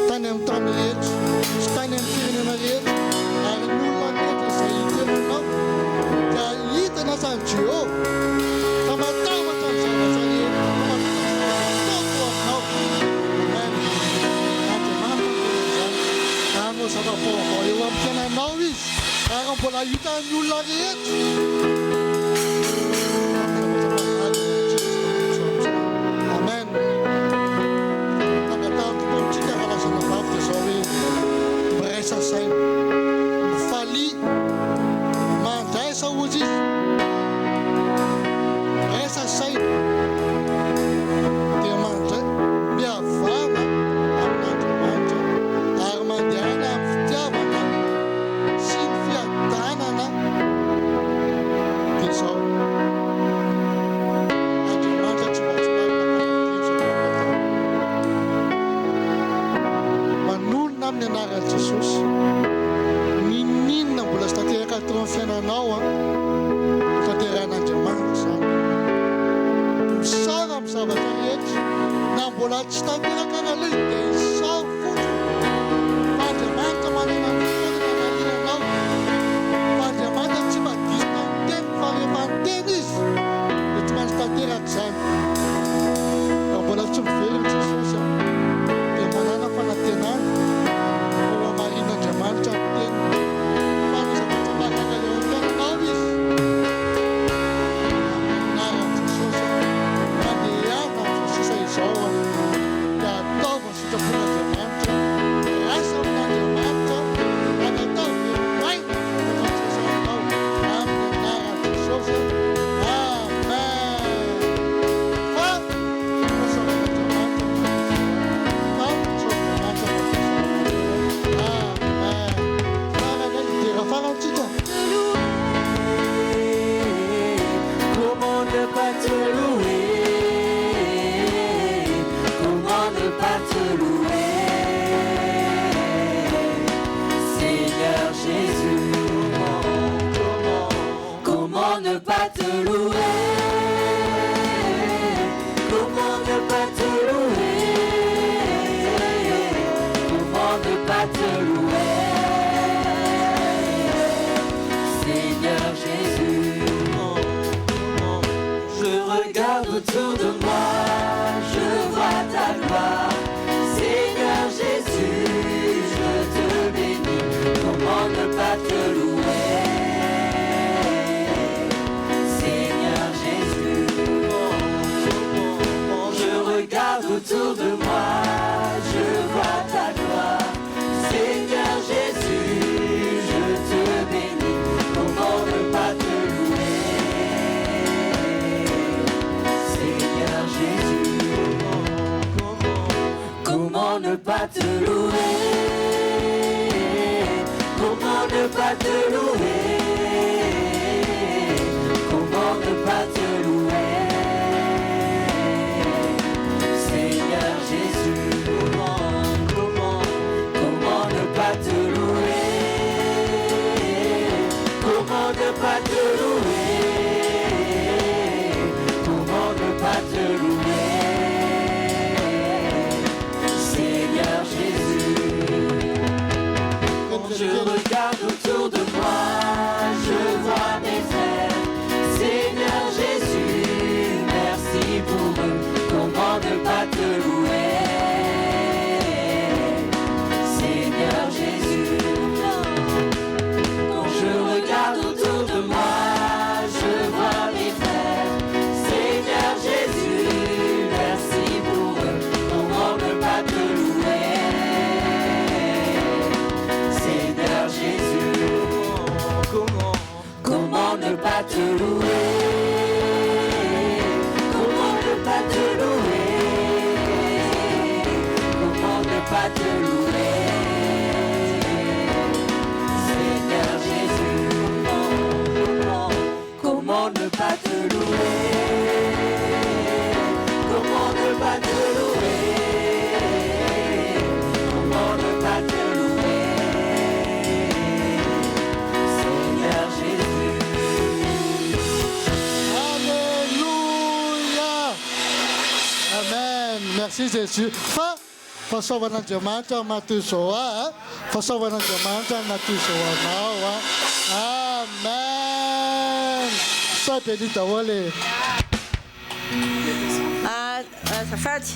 tany amin'ny tany rehetra sy tany amin'ny firenena rehetra ary ny olona rehetra izay hitenanao dia hitana zany Jehovah fa matavatra ny zavatra rehetra ataoko aminao. Amen. Andriamanitra zany anao zava-baovao eo amin'ny fiainanao izy ary mbola hitan'ny olona rehetra. Amen. Tangatao tokontsika kalazana vavy dia zao hoe miraisa saina, mifalia, mandraisa ozy izy, miraisa saina dia mandray mihavana amin'Andriamanitra ary mandehana amin'ny fitiavana sy ny fiadanana dia zao. Andriamanitra tsy manonona amin'ny anaran'i Jesosy. Ninninona mbola sy tanteraka tao amin'ny fiainanao tanteran'Andriamanitra zany. Misara amin'ny zavatra rehetra na mbola tsy tanteraka rahalay dia isara fotsiny. Andriamanitra manana ny fotoana nanalinanao. Andriamanitra tsy madisina ny teny fa rehefa ny teny izy dia tsy maintsy tanteraka zany. Raha mbola tsy miveriny Jesosy dia manana fanantenana ao amarin'Andriamanitra ny teny. Fa ny zavatra mahagaga eo amin'ny fiainanao izy amin'ny anaran'i Jesosy mandehana amin'ny Jesosy izao dia te louer? Comment ne pas te louer? Comment ne pas te louer? Seigneur Jésus, comment ne pas te louer? Comment ne pas te louer? Comment ne pas te louer? Seigneur Jésus, quand je regarde autour de moi, je vois mes frères. Seigneur Jésus, merci pour eux. Comment ne pas te louer? Seigneur Jésus, quand je regarde autour de moi, je vois mes frères. Seigneur Jésus, merci pour eux. Comment ne pas te louer? Seigneur Jésus, comment ne pas te louer? Comment ne pas te louer? Comment ne pas te louer? Seigneur Jésus, comment ne pas te louer? Comment ne pas te louer? Comment ne pas te louer? Seigneur Jésus. Alléluia. Amen. Merci Jésus. Fasowana jamanta matusoa. Fasowana jamanta matusoa nawa. Amen. Sa pedita wale. Azafady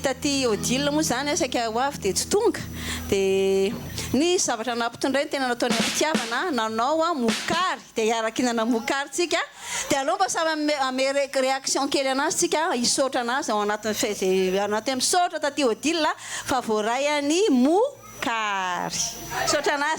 taty Odile moa zany saika ho avy dia tsy tonga dia ny zavatra nampitondray ny tena nataony am-pitiavana nanao a mokary dia hiaraka inana mokary tsika dia aleo mba samy ame réaction kely anazy tsika hisaotra anazy ao anatin'ny misaotra taty Odile fa voaray any mokary saotra anazy.